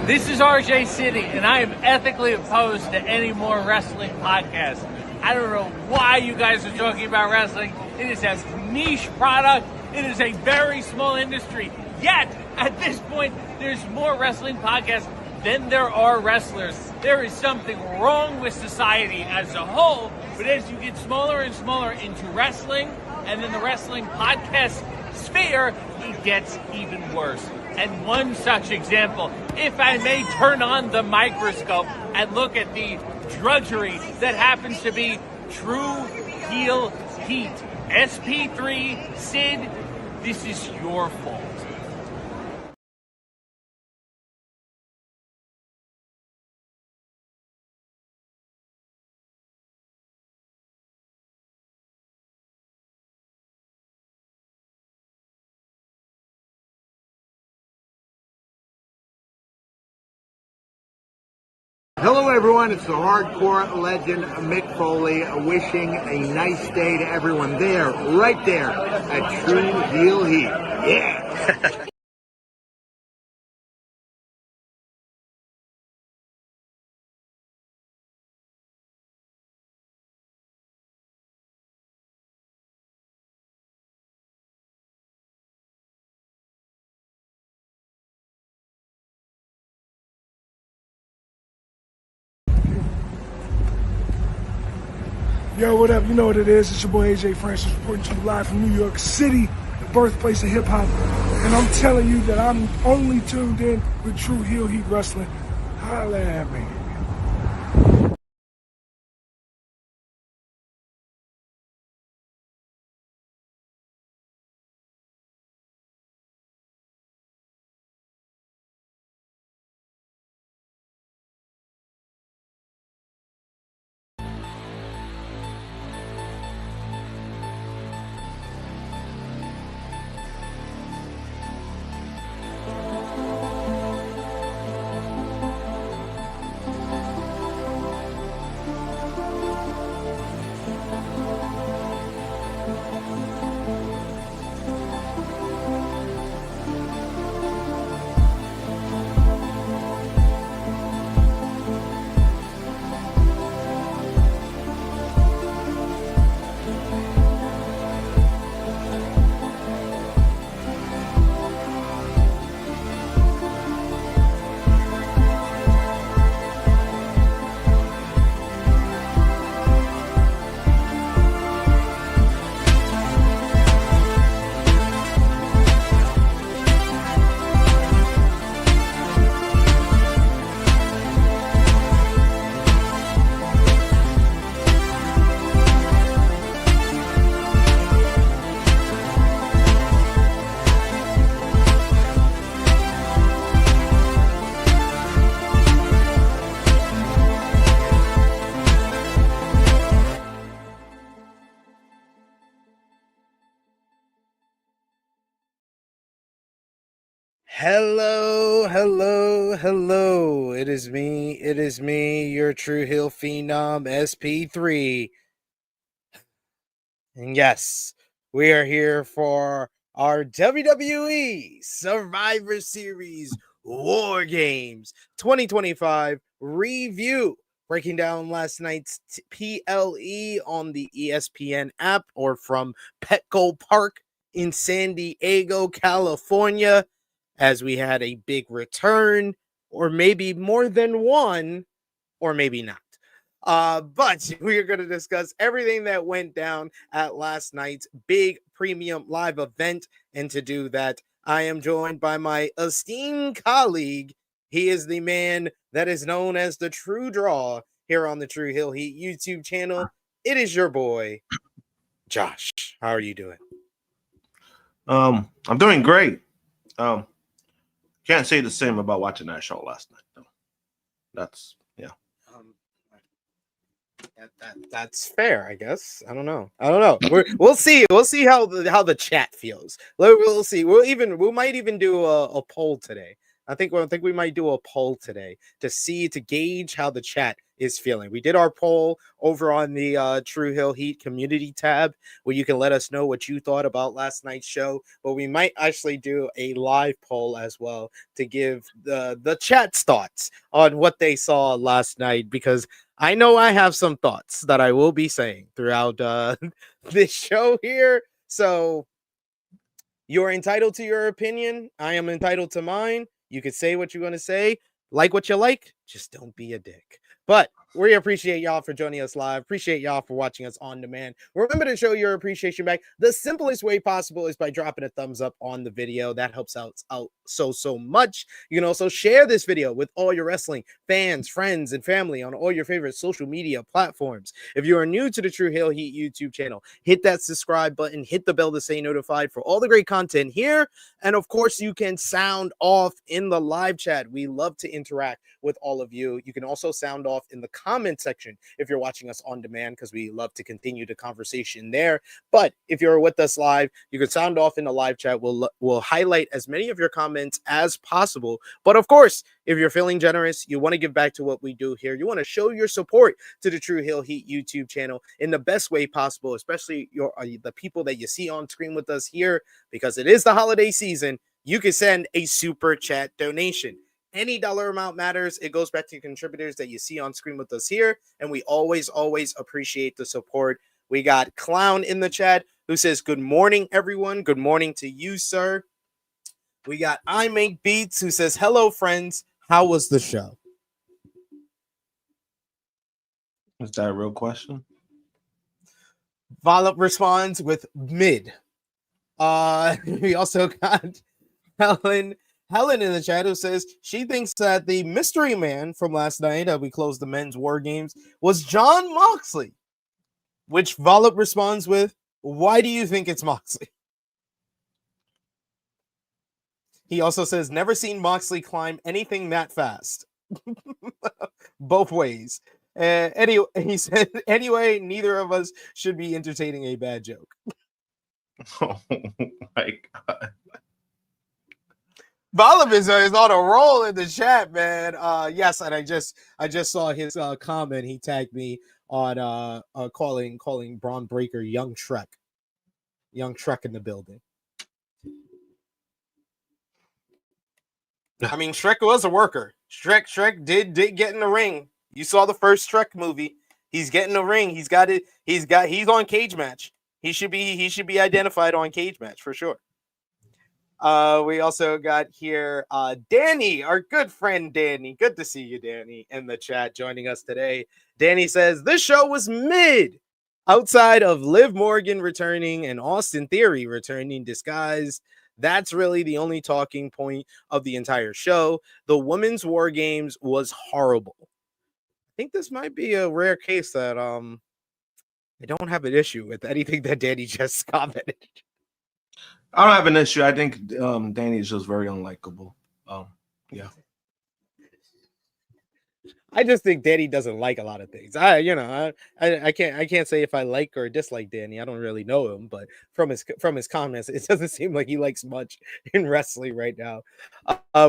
This is RJ City, and I am ethically opposed to any more wrestling podcasts. I don't know why you guys are talking about wrestling. It is a niche product. It is a very small industry. Yet, at this point, there's more wrestling podcasts than there are wrestlers. There is something wrong with society as a whole, but as you get smaller and smaller into wrestling, and then the wrestling podcast sphere, it gets even worse. And one such example, if I may turn on the microscope and look at the drudgery that happens to be True Heel Heat. SP3, Sid, this is your fault. Hello everyone, it's the hardcore legend Mick Foley wishing a nice day to everyone there, right there at True Heel Heat. Yeah! Yo, what up? You know what it is. It's your boy AJ Francis reporting to you live from New York City, the birthplace of hip-hop. And I'm telling you that I'm only tuned in with True Heel Heat Wrestling. Holla at me. Hello. It is me, your True Heel Phenom, SP3. And yes, we are here for our WWE Survivor Series WarGames 2025 review. Breaking down last night's PLE on the ESPN app or from Petco Park in San Diego, California, as we had a big return, or maybe more than one, or maybe not. But we are going to discuss everything that went down at last night's big premium live event. And to do that, I am joined by my esteemed colleague. He is the man that is known as the True Draw here on the True Heel Heat YouTube channel. It is your boy, Josh. How are you doing? I'm doing great. Can't say the same about watching that show last night, though. That's that's fair, I guess. I don't know. We'll see. We'll see how the chat feels. We'll see. We might even do a poll today I think we might do a poll today to gauge how the chat is feeling. We did our poll over on the True Hill Heat community tab, where you can let us know what you thought about last night's show. But we might actually do a live poll as well to give the chat's thoughts on what they saw last night, because I know I have some thoughts that I will be saying throughout this show here. So you're entitled to your opinion. I am entitled to mine. You can say what you're going to say, like what you like, just don't be a dick. But we appreciate y'all for joining us live. Appreciate y'all for watching us on demand. Remember to show your appreciation back. The simplest way possible is by dropping a thumbs up on the video. That helps out so much. You can also share this video with all your wrestling fans, friends, and family on all your favorite social media platforms. If you are new to the True Hill Heat YouTube channel, hit that subscribe button, hit the bell to stay notified for all the great content here. And of course, you can sound off in the live chat. We love to interact with all of you. You can also sound off in the comment section if you're watching us on demand, because we love to continue the conversation there. But if you're with us live, you can sound off in the live chat. We'll highlight as many of your comments as possible. But of course, if you're feeling generous, you want to give back to what we do here, you want to show your support to the True Hill Heat YouTube channel in the best way possible, especially the people that you see on screen with us here, because it is the holiday season. You can send a super chat donation. Any dollar amount matters. It goes back to contributors that you see on screen with us here, and we always appreciate the support. We got Clown in the chat who says, "Good morning, everyone." Good morning to you, sir. We got I Make Beats who says, "Hello, friends. How was the show?" Is that a real question? Volop responds with mid. We also got Helen in the chat who says she thinks that the mystery man from last night, we closed the men's war games, was Jon Moxley. Which Volop responds with, "Why do you think it's Moxley?" He also says, "Never seen Moxley climb anything that fast." Both ways. Anyway, he said, "Anyway, neither of us should be entertaining a bad joke." Oh my God. Volop is on a roll in the chat, man. Yes, and I just saw his comment. He tagged me on calling Braun Breaker Young Shrek. Young Shrek in the building. I mean, Shrek was a worker. Shrek did get in the ring. You saw the first Shrek movie. He's getting the ring. He's on Cage Match. He should be identified on Cage Match for sure. We also got here Danny, our good friend Danny. Good to see you, Danny, in the chat joining us today. Danny says this show was mid. Outside of Liv Morgan returning and Austin Theory returning disguised, that's really the only talking point of the entire show. The women's war games was horrible. I think this might be a rare case that I don't have an issue with anything that Danny just commented. I don't have an issue. I think Danny is just very unlikable. Yeah. I just think Danny doesn't like a lot of things. I can't say if I like or dislike Danny. I don't really know him, but from his comments, it doesn't seem like he likes much in wrestling right now.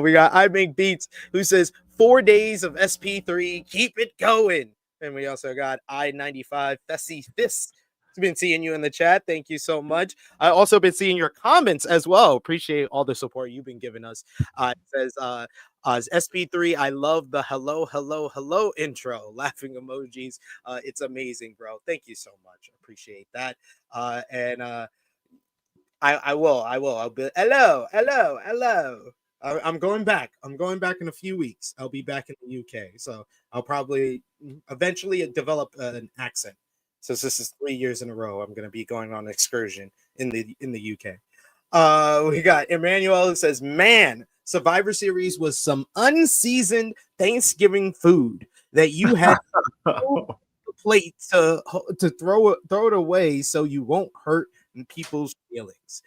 We got I Make Beats who says 4 days of SP3, keep it going. And we also got I-95 Fessy Fist. Been seeing you in the chat. Thank you so much. I also been seeing your comments as well. Appreciate all the support you've been giving us. It says SP3, I love the hello intro. Laughing emojis. It's amazing, bro. Thank you so much. Appreciate that. And I will. I'll be hello. I'm going back. I'm going back in a few weeks. I'll be back in the UK. So I'll probably eventually develop an accent. So this is 3 years in a row. I'm going to be going on an excursion in the UK. We got Emmanuel who says, "Man, Survivor Series was some unseasoned Thanksgiving food that you had the plate to throw it away so you won't hurt people's feelings."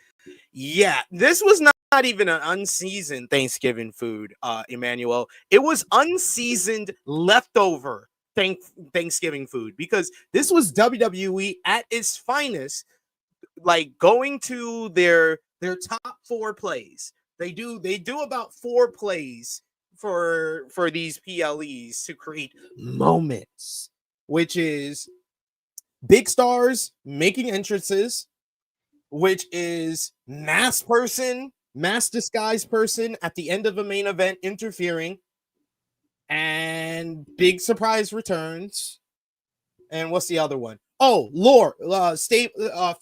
Yeah, this was not even an unseasoned Thanksgiving food, Emmanuel. It was unseasoned leftover Thanksgiving food, because this was WWE at its finest, like going to their top 4 plays, They do about 4 plays for these PLEs to create moments, which is big stars making entrances, which is mass disguise person at the end of a main event interfering, and big surprise returns. And what's the other one? Oh, lore,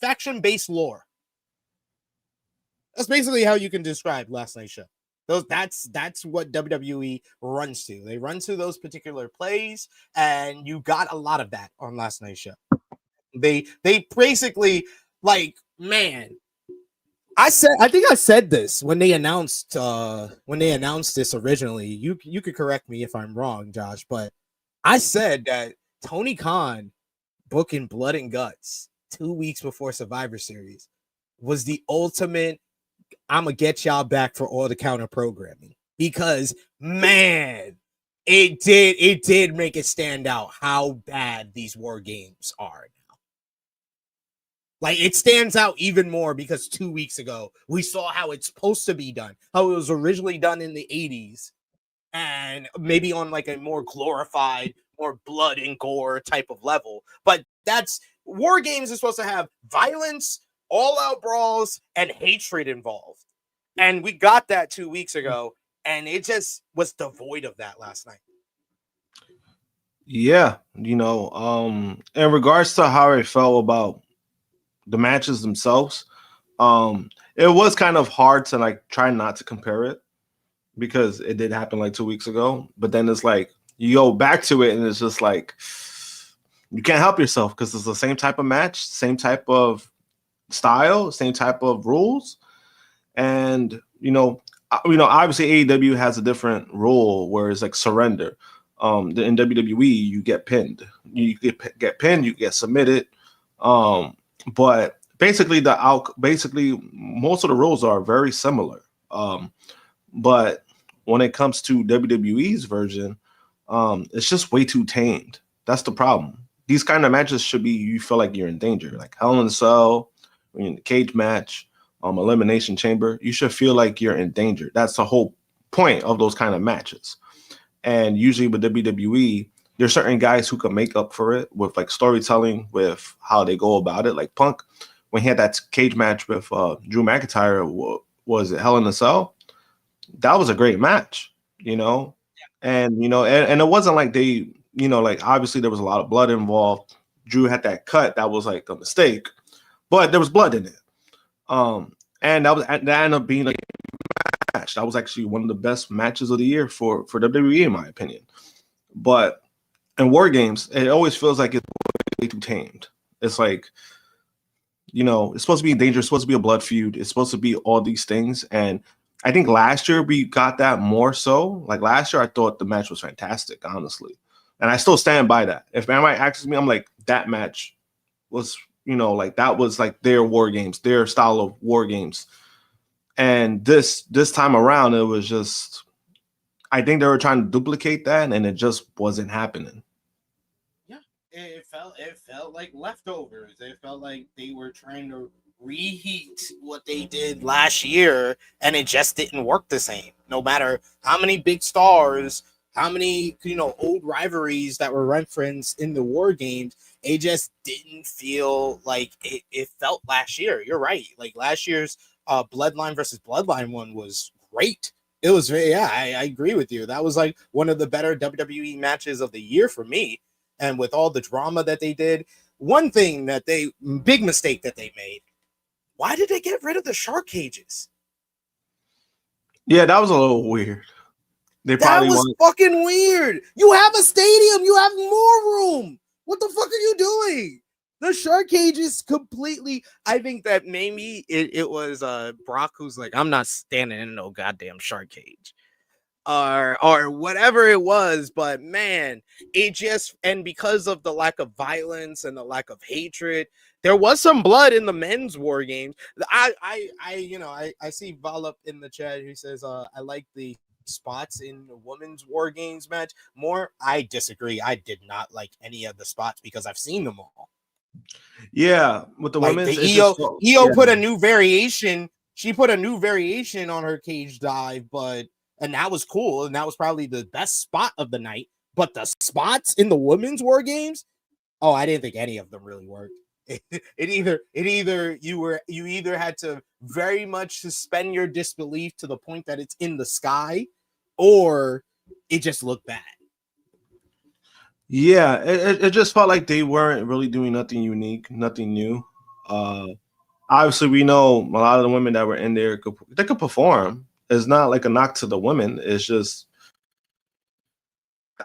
faction-based lore. That's basically how you can describe last night's show. That's what WWE runs to. They run to those particular plays, and you got a lot of that on last night's show. They basically, like, man, I think I said this when they announced this originally. You could correct me if I'm wrong, Josh, but I said that Tony Khan booking Blood and Guts 2 weeks before Survivor Series was the ultimate I'm gonna get y'all back for all the counter programming, because man, it did make it stand out how bad these war games are now. Like, it stands out even more because 2 weeks ago we saw how it's supposed to be done, how it was originally done in the 80s, and maybe on like a more glorified, more blood and gore type of level. But that's war games is supposed to have violence, all-out brawls, and hatred involved. And we got that 2 weeks ago, and it just was devoid of that last night. Yeah, in regards to how I felt about the matches themselves, it was kind of hard to like try not to compare it, because it did happen like 2 weeks ago. But then it's like you go back to it, and it's just like you can't help yourself, because it's the same type of match, same type of style, same type of rules. And obviously AEW has a different rule where it's like surrender. In WWE, you get pinned. You get pinned, you get submitted. But basically most of the rules are very similar. But when it comes to WWE's version, it's just way too tamed. That's the problem. These kind of matches should be, you feel like you're in danger, like Hell in a Cell, in the cage match, Elimination Chamber. You should feel like you're in danger. That's the whole point of those kind of matches. And usually with WWE, there's certain guys who can make up for it with like storytelling, with how they go about it. Like Punk, when he had that cage match with Drew McIntyre, was it Hell in a Cell? That was a great match, And and it wasn't like they, like, obviously there was a lot of blood involved. Drew had that cut that was like a mistake, but there was blood in it. And that ended up being like a match. That was actually one of the best matches of the year for WWE, in my opinion. But in war games, it always feels like it's way too tamed. It's like, it's supposed to be dangerous, it's supposed to be a blood feud, it's supposed to be all these things. And I think last year we got that more so. Like last year, I thought the match was fantastic, honestly. And I still stand by that. If anybody asks me, I'm like, that match was, like that was like their war games, their style of war games. And this time around, it was just, I think they were trying to duplicate that, and it just wasn't happening. Yeah, it felt like leftovers. It felt like they were trying to reheat what they did last year, and it just didn't work the same. No matter how many big stars, how many old rivalries that were referenced in the war games, it just didn't feel like it felt last year. You're right. Like last year's Bloodline versus Bloodline one was great. It was very, I agree with you. That was like one of the better WWE matches of the year for me. And with all the drama that they did, one thing that big mistake that they made, why did they get rid of the shark cages? Yeah, that was a little weird. That was fucking weird. You have a stadium. You have more room. What the fuck are you doing? The shark cages completely. I think that maybe it was Brock who's like, I'm not standing in no goddamn shark cage. Or whatever it was, but man, it just, and because of the lack of violence and the lack of hatred, there was some blood in the men's war games. I see Val up in the chat who says I like the spots in the women's war games match more. I disagree. I did not like any of the spots because I've seen them all. Yeah, with the women's, the EO put a new variation she put a new variation on her cage dive, and that was cool, and that was probably the best spot of the night. But the spots in the women's war games, oh, I didn't think any of them really worked. You either had to very much suspend your disbelief to the point that it's in the sky, or it just looked bad. Yeah, it just felt like they weren't really doing nothing unique, nothing new. Obviously, we know a lot of the women that were in there they could perform. It's not like a knock to the women. It's just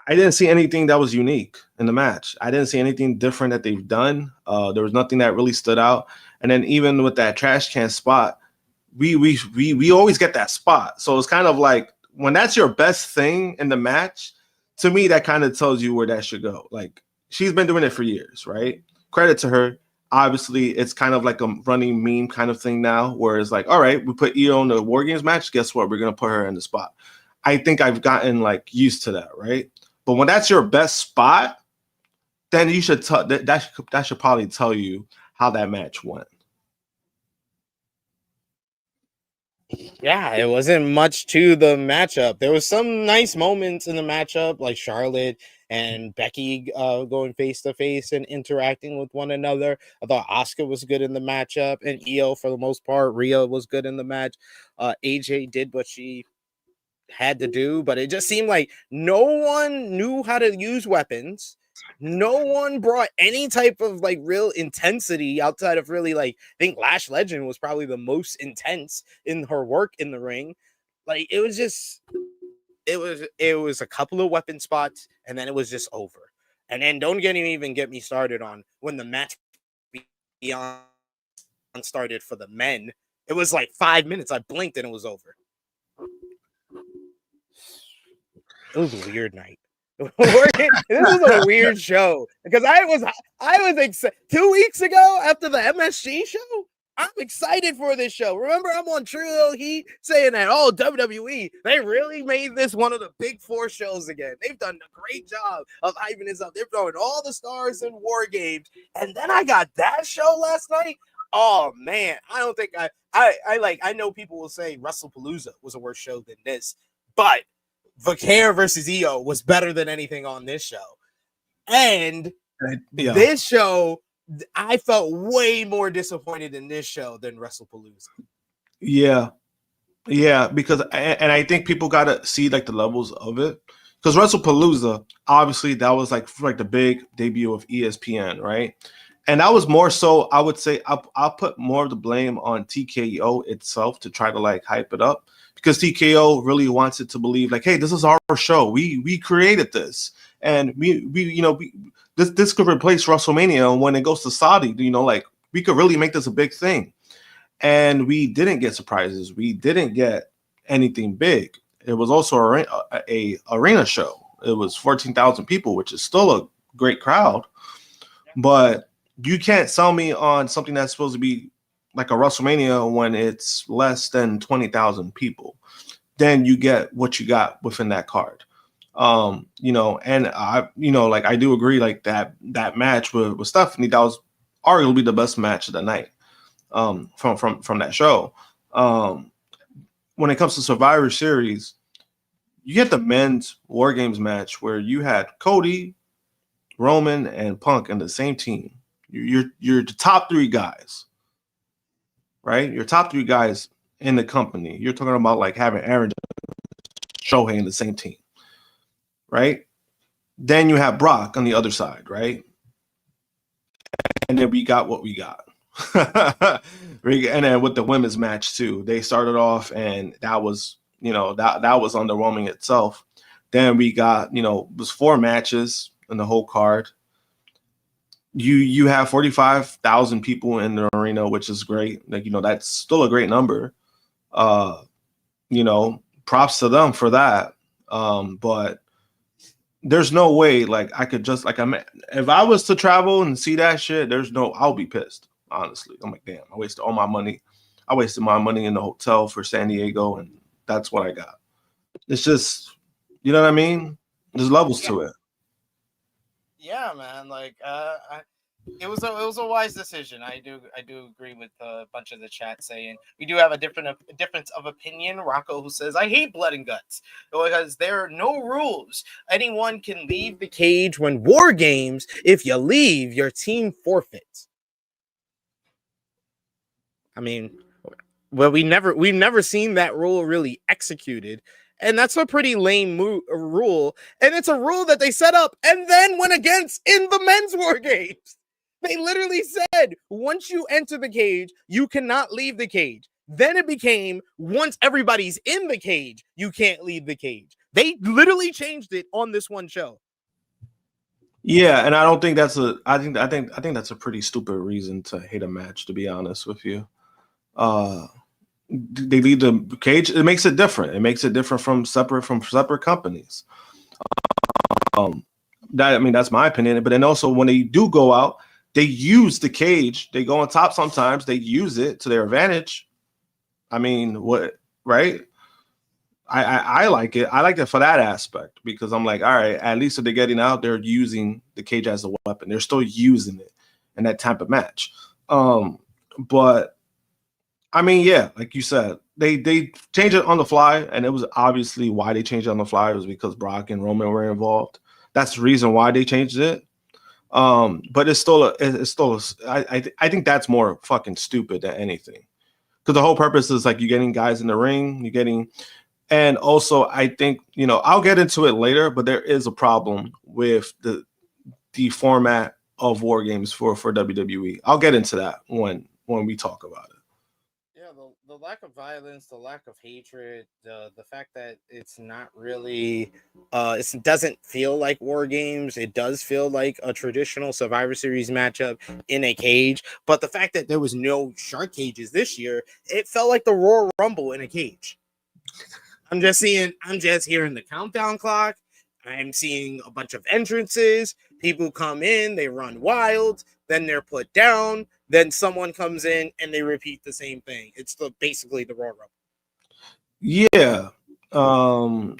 I didn't see anything that was unique in the match. I didn't see anything different that they've done. There was nothing that really stood out. And then even with that trash can spot, we always get that spot. So it's kind of like when that's your best thing in the match, to me, that kind of tells you where that should go. Like she's been doing it for years, right? Credit to her. Obviously, it's kind of like a running meme kind of thing now, where it's like, all right, we put Io in the War Games match. Guess what? We're gonna put her in the spot. I think I've gotten like used to that, right? But when that's your best spot, then you should that should probably tell you how that match went. Yeah, it wasn't much to the matchup. There was some nice moments in the matchup, like Charlotte and Becky going face to face and interacting with one another. I thought Asuka was good in the matchup, and Io for the most part. Rhea was good in the match. AJ did what she had to do, but it just seemed like no one knew how to use weapons. No one brought any type of like real intensity outside of really like I think Lash Legend was probably the most intense in her work in the ring. Like it was a couple of weapon spots and then it was just over. And then don't even get me started on when the match beyond started for the men. It was like 5 minutes. I blinked and it was over. It was a weird night. This was a weird show because I was excited 2 weeks ago after the MSG show. I'm excited for this show. Remember, I'm on True Heat saying that, oh, WWE, they really made this one of the big four shows again. They've done a great job of hyping this up. They're throwing all the stars in War Games. And then I got that show last night. Oh, man. I don't think I know people will say WrestlePalooza was a worse show than this, but Vaquer versus Io was better than anything on this show. And this show, I felt way more disappointed in this show than WrestlePalooza. Yeah, because I think people got to see like the levels of it. Because WrestlePalooza, obviously, that was like the big debut of ESPN, right? And that was more so, I would say, I'll put more of the blame on TKO itself to try to like hype it up. Because TKO really wants it to believe like, hey, this is our show. We created this, and this could replace WrestleMania when it goes to Saudi. Like we could really make this a big thing, and we didn't get surprises. We didn't get anything big. It was also a arena show. It was 14,000 people, which is still a great crowd, but you can't sell me on something that's supposed to be like a WrestleMania when it's less than 20,000 people. Then you get what you got within that card. And I do agree like that match with Stephanie, that was arguably the best match of the night from that show. When it comes to Survivor Series, you get the men's War Games match where you had Cody, Roman, and Punk in the same team. You're the top three guys. Right? Your top three guys in the company. You're talking about like having Aaron Shohei in the same team. Right? Then you have Brock on the other side, right? And then we got what we got. And then with the women's match too. They started off and that was, that was underwhelming itself. Then we got, it was 4 matches in the whole card. You have 45,000 people in the arena, which is great. Like, that's still a great number. Props to them for that. But there's no way like I could just like if I was to travel and see that shit, I'll be pissed. Honestly, I'm like, damn, I wasted all my money. I wasted my money in the hotel for San Diego, and that's what I got. It's just, you know what I mean? There's levels to it. Yeah, man. Like, It was a wise decision. I do agree with a bunch of the chat saying we do have a difference of opinion. Rocco, who says I hate blood and guts because there are no rules. Anyone can leave the cage when War Games. If you leave, your team forfeits. I mean, well, we've never seen that rule really executed. And that's a pretty lame rule. And it's a rule that they set up and then went against in the men's War Games. They literally said, once you enter the cage, you cannot leave the cage. Then it became, once everybody's in the cage, you can't leave the cage. They literally changed it on this one show. Yeah, and I don't think that's I think that's a pretty stupid reason to hate a match, to be honest with you. They leave the cage. It makes it different. It makes it different from separate companies. That's my opinion. But then also when they do go out, they use the cage. They go on top sometimes. They use it to their advantage. I mean, what, right? I like it. I like it for that aspect because I'm like, all right, at least if they're getting out, they're using the cage as a weapon. They're still using it in that type of match. But I mean, yeah, like you said, they changed it on the fly, and it was obviously why they changed it on the fly was because Brock and Roman were involved. That's the reason why they changed it. But I think that's more fucking stupid than anything. Because the whole purpose is like you're getting guys in the ring, and also I think, I'll get into it later, but there is a problem with the format of War Games for WWE. I'll get into that when we talk about it. Yeah, the lack of violence, the lack of hatred, the fact that it's not really, it doesn't feel like War Games. It does feel like a traditional Survivor Series matchup in a cage. But the fact that there was no shark cages this year, it felt like the Royal Rumble in a cage. I'm just hearing the countdown clock. I'm seeing a bunch of entrances. People come in, they run wild, then they're put down. Then someone comes in and they repeat the same thing. It's basically the Royal Rumble. Yeah,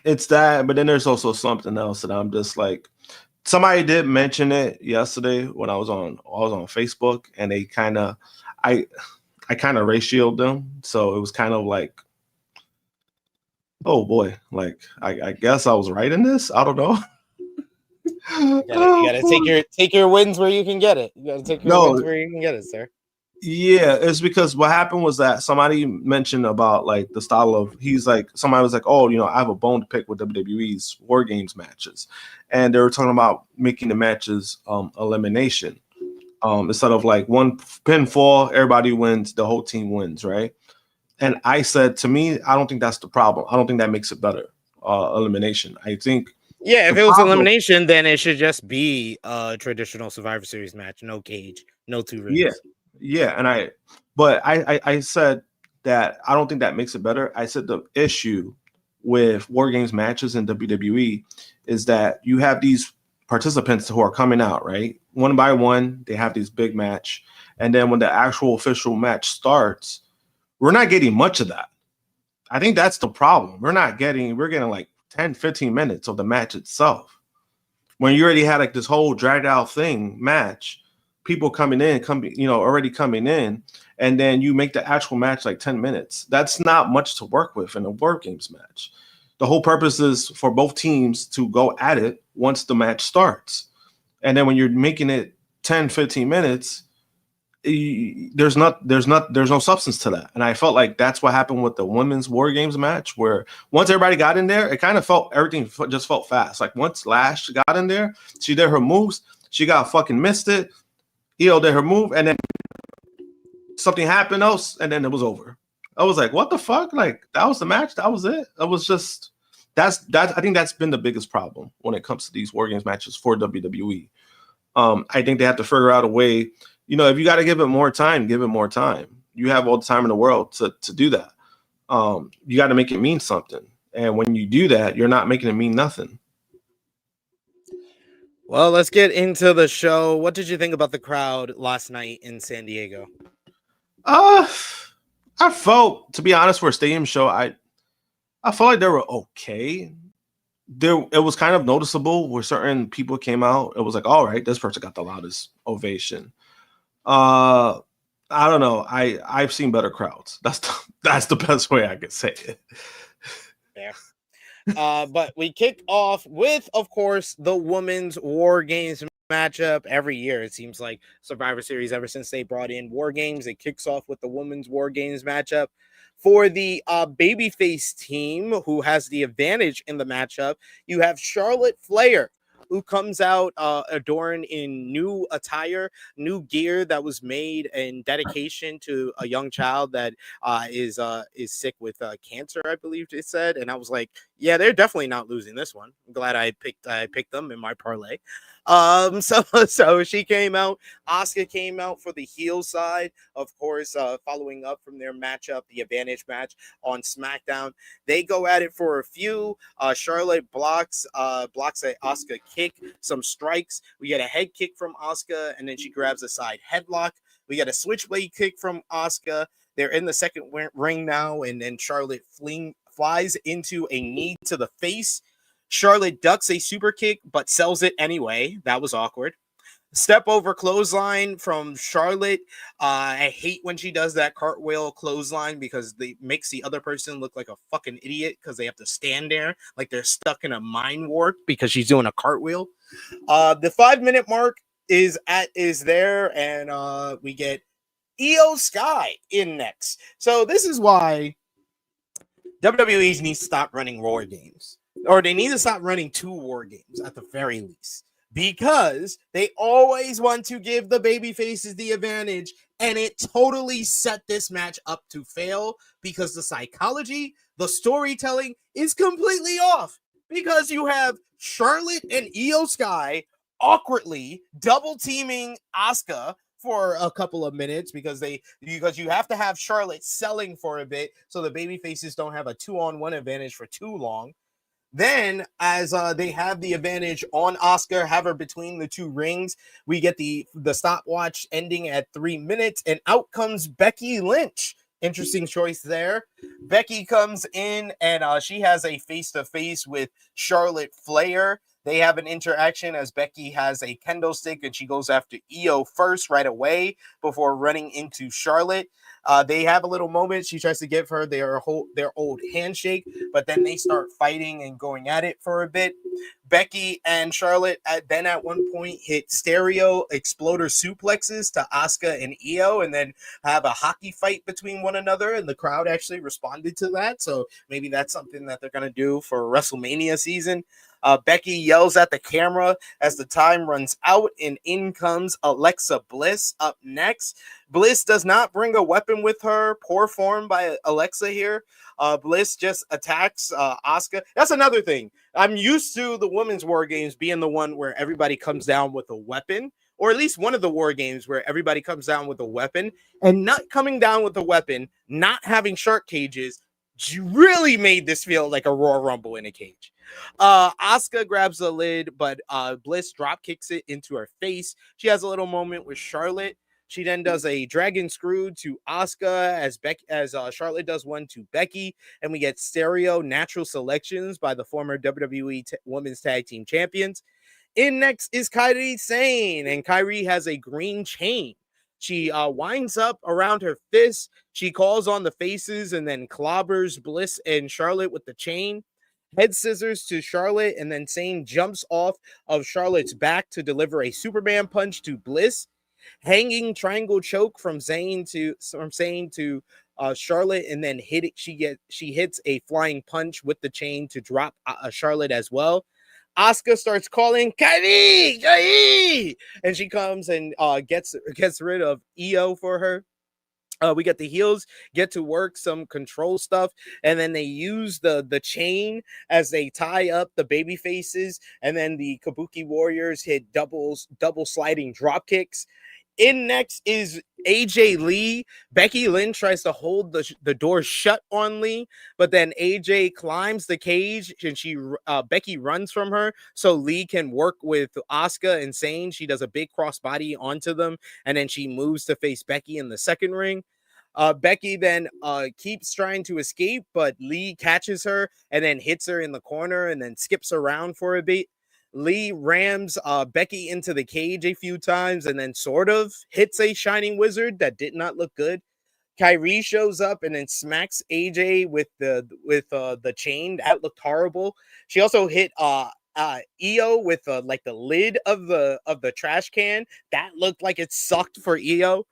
it's that, but then there's also something else that I'm just like, somebody did mention it yesterday when I was on Facebook, and they I kind of ratioed them, so it was kind of like, oh boy, like I guess I was right in this. I don't know. You gotta take your wins where you can get it. You gotta take your wins where you can get it, sir. Yeah, it's because what happened was that somebody mentioned about like the style of, somebody was like, oh, I have a bone to pick with WWE's War Games matches. And they were talking about making the matches elimination. Instead of like one pinfall, everybody wins, the whole team wins, right? And I said, to me, I don't think that's the problem. I don't think that makes it better. Elimination. I think. Yeah, if it was elimination, then it should just be a traditional Survivor Series match. No cage, no two rings. Yeah. And I said that I don't think that makes it better. I said the issue with War Games matches in WWE is that you have these participants who are coming out, right? One by one, they have this big match. And then when the actual official match starts, we're not getting much of that. I think that's the problem. We're getting like 10, 15 minutes of the match itself. When you already had like this whole dragged out match, people already coming in, and then you make the actual match like 10 minutes. That's not much to work with in a War Games match. The whole purpose is for both teams to go at it once the match starts. And then when you're making it 10, 15 minutes, there's no substance to that. And I felt like that's what happened with the women's War Games match, where once everybody got in there, it kind of everything just felt fast. Like once Lash got in there, she did her moves, she got fucking missed it. Io did her move, and then something happened else, and then it was over. I was like, what the fuck? Like, that was the match? That was it? It was just, I think that's been the biggest problem when it comes to these War Games matches for WWE. I think they have to figure out a way, if you got to give it more time, give it more time. You have all the time in the world to do that. You got to make it mean something. And when you do that, you're not making it mean nothing. Well, let's get into the show. What did you think about the crowd last night in San Diego? I felt, to be honest, for a stadium show, I felt like they were okay. it was kind of noticeable where certain people came out. It was like, all right, this person got the loudest ovation. I don't know. I've seen better crowds. That's the best way I could say it. Yeah. But we kick off with, of course, the women's War Games matchup. Every year, it seems like Survivor Series, ever since they brought in War Games, it kicks off with the women's War Games matchup. For the babyface team, who has the advantage in the matchup, you have Charlotte Flair, who comes out adorned in new attire, new gear that was made in dedication to a young child that is sick with cancer, I believe it said. And I was like, yeah, they're definitely not losing this one. I'm glad I picked them in my parlay. So she came out. Asuka came out for the heel side, of course, following up from their matchup, the advantage match on SmackDown. They go at it for a few. Charlotte blocks a Asuka kick, some strikes. We get a head kick from Asuka, and then she grabs a side headlock. We get a switchblade kick from Asuka. They're in the second ring now, and then Charlotte flies into a knee to the face. Charlotte ducks a super kick, but sells it anyway. That was awkward. Step over clothesline from Charlotte. I hate when she does that cartwheel clothesline because it makes the other person look like a fucking idiot because they have to stand there like they're stuck in a mind warp because she's doing a cartwheel. The 5-minute mark is there, and we get Io Sky in next. So this is why WWE needs to stop running War Games, or they need to stop running 2 War Games at the very least, because they always want to give the baby faces the advantage, and it totally set this match up to fail because the psychology, the storytelling is completely off, because you have Charlotte and Io Sky awkwardly double teaming Asuka for a couple of minutes because you have to have Charlotte selling for a bit so the baby faces don't have a 2-on-1 advantage for too long. Then, as they have the advantage on Asuka, have her between the 2 rings, we get the stopwatch ending at 3 minutes, and out comes Becky Lynch. Interesting choice there. Becky comes in, and she has a face-to-face with Charlotte Flair. They have an interaction as Becky has a kendo stick, and she goes after Io first right away before running into Charlotte. They have a little moment. She tries to give her their old handshake, but then they start fighting and going at it for a bit. Becky and Charlotte then at one point hit stereo exploder suplexes to Asuka and Io, and then have a hockey fight between one another, and the crowd actually responded to that. So maybe that's something that they're going to do for WrestleMania season. Becky yells at the camera as the time runs out, and in comes Alexa Bliss up next. Bliss does not bring a weapon with her. Poor form by Alexa here. Bliss just attacks Asuka. That's another thing. I'm used to the women's War Games being the one where everybody comes down with a weapon, or at least one of the War Games where everybody comes down with a weapon, and not coming down with a weapon, not having shark cages, really made this feel like a Royal Rumble in a cage. Asuka grabs the lid, but Bliss drop kicks it into her face. She has a little moment with Charlotte. She then does a dragon screw to Asuka as Charlotte does one to Becky, and we get stereo natural selections by the former WWE Women's Tag Team Champions. In next is Kairi Sane, and Kairi has a green chain. She winds up around her fist. She calls on the faces and then clobbers Bliss and Charlotte with the chain. Head scissors to Charlotte, and then Sane jumps off of Charlotte's back to deliver a Superman punch to Bliss. Hanging triangle choke from Sane to Charlotte, and then she hits a flying punch with the chain to drop Charlotte as well. Asuka starts calling Kairi, and she comes and gets rid of Io for her. We get the heels get to work some control stuff, and then they use the chain as they tie up the baby faces, and then the Kabuki Warriors hit double sliding drop kicks. In next is AJ Lee. Becky Lynch tries to hold the door shut on Lee, but then AJ climbs the cage, and Becky runs from her so Lee can work with Asuka and Sane. She does a big crossbody onto them, and then she moves to face Becky in the second ring. Becky then keeps trying to escape, but Lee catches her and then hits her in the corner and then skips around for a bit. Lee rams Becky into the cage a few times and then sort of hits a Shining Wizard that did not look good. Kyrie shows up and then smacks AJ with the chain. That looked horrible. She also hit Io with like the lid of the trash can. That looked like it sucked for Io.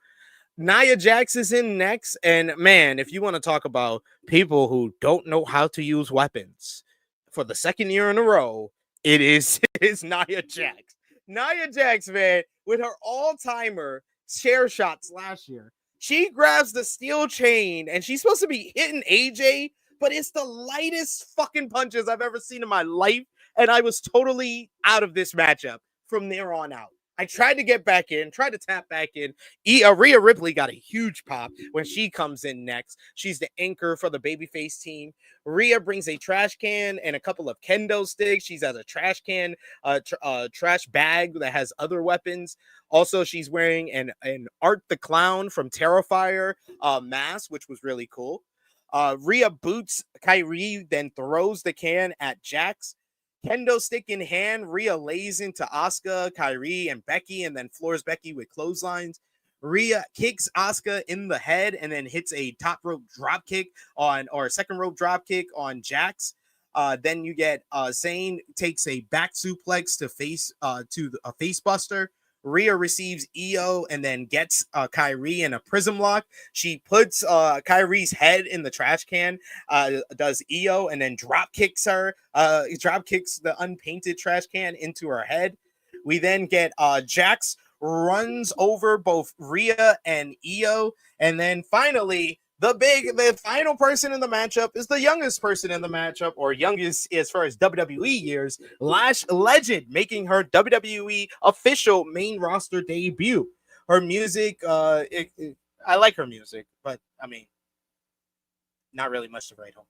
Nia Jax is in next, and man, if you want to talk about people who don't know how to use weapons for the second year in a row, it's Nia Jax. Nia Jax, man, with her all-timer chair shots last year, she grabs the steel chain and she's supposed to be hitting AJ, but it's the lightest fucking punches I've ever seen in my life, and I was totally out of this matchup from there on out. I tried to get back in, tried to tap back in. Rhea Ripley got a huge pop when she comes in next. She's the anchor for the babyface team. Rhea brings a trash can and a couple of kendo sticks. She's at a trash can, trash bag that has other weapons. Also, she's wearing an Art the Clown from Terrifier mask, which was really cool. Rhea boots Kyrie, then throws the can at Jax. Kendo stick in hand, Rhea lays into Asuka, Kyrie, and Becky, and then floors Becky with clotheslines. Rhea kicks Asuka in the head and then hits a top rope drop kick or second rope drop kick on Jax. Then you get Zayn takes a back suplex to a face buster. Rhea receives Io and then gets Kyrie in a prism lock. She puts Kyrie's head in the trash can, does Io, and then drop kicks her. Drop kicks the unpainted trash can into her head. We then get Jax runs over both Rhea and Io, and then finally the final person in the matchup is the youngest person in the matchup, or youngest as far as WWE years, Lash Legend, making her WWE official main roster debut. Her music, I like her music, but I mean, not really much to write home.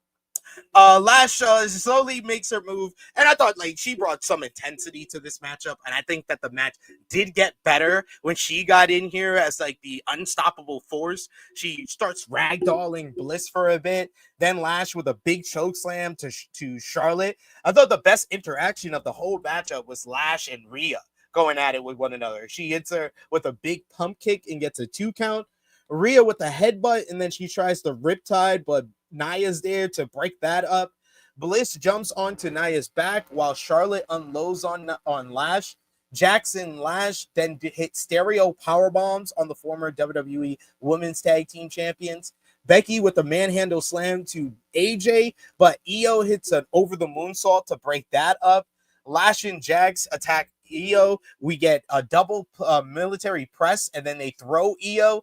Lash slowly makes her move, and I thought like she brought some intensity to this matchup, and I think that the match did get better when she got in here as like the unstoppable force. She starts ragdolling Bliss for a bit, then Lash with a big choke slam to Charlotte. I thought the best interaction of the whole matchup was Lash and Rhea going at it with one another. She hits her with a big pump kick and gets a 2 count. Rhea with the headbutt, and then she tries the riptide, but Nia's there to break that up. Bliss jumps onto Nia's back while Charlotte unloads on Lash. Jackson Lash then hit stereo power bombs on the former WWE Women's Tag Team Champions. Becky with the manhandle slam to AJ, but Io hits an over the moonsault to break that up. Lash and Jax attack Io. We get a double military press, and then they throw Io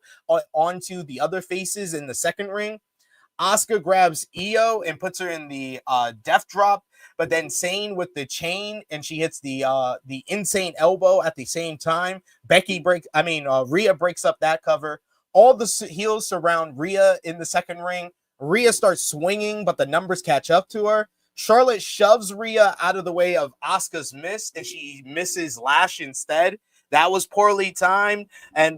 onto the other faces in the second ring. Asuka grabs Io and puts her in the death drop, but then Zayn with the chain, and she hits the insane elbow at the same time. Rhea breaks up that cover. All the heels surround Rhea in the second ring. Rhea starts swinging, but the numbers catch up to her. Charlotte shoves Rhea out of the way of Asuka's miss, and she misses Lash instead. That was poorly timed,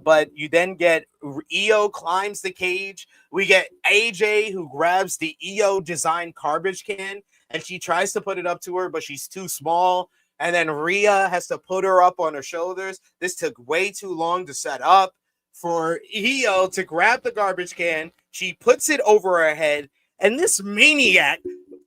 but you then get Io climbs the cage. We get AJ who grabs the Io designed garbage can, and she tries to put it up to her, but she's too small. And then Rhea has to put her up on her shoulders. This took way too long to set up for Io to grab the garbage can. She puts it over her head, and this maniac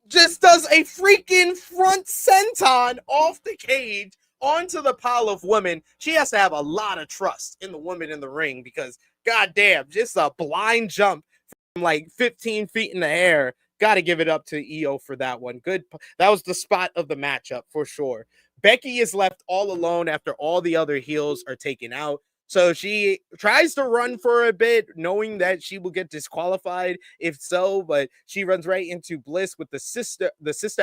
just does a freaking front senton off the cage onto the pile of women. She has to have a lot of trust in the woman in the ring, because goddamn, just a blind jump from like 15 feet in the air. Got to give it up to Io for that one. Good. That was the spot of the matchup for sure. Becky is left all alone after all the other heels are taken out. So she tries to run for a bit, knowing that she will get disqualified if so, but she runs right into Bliss with the sister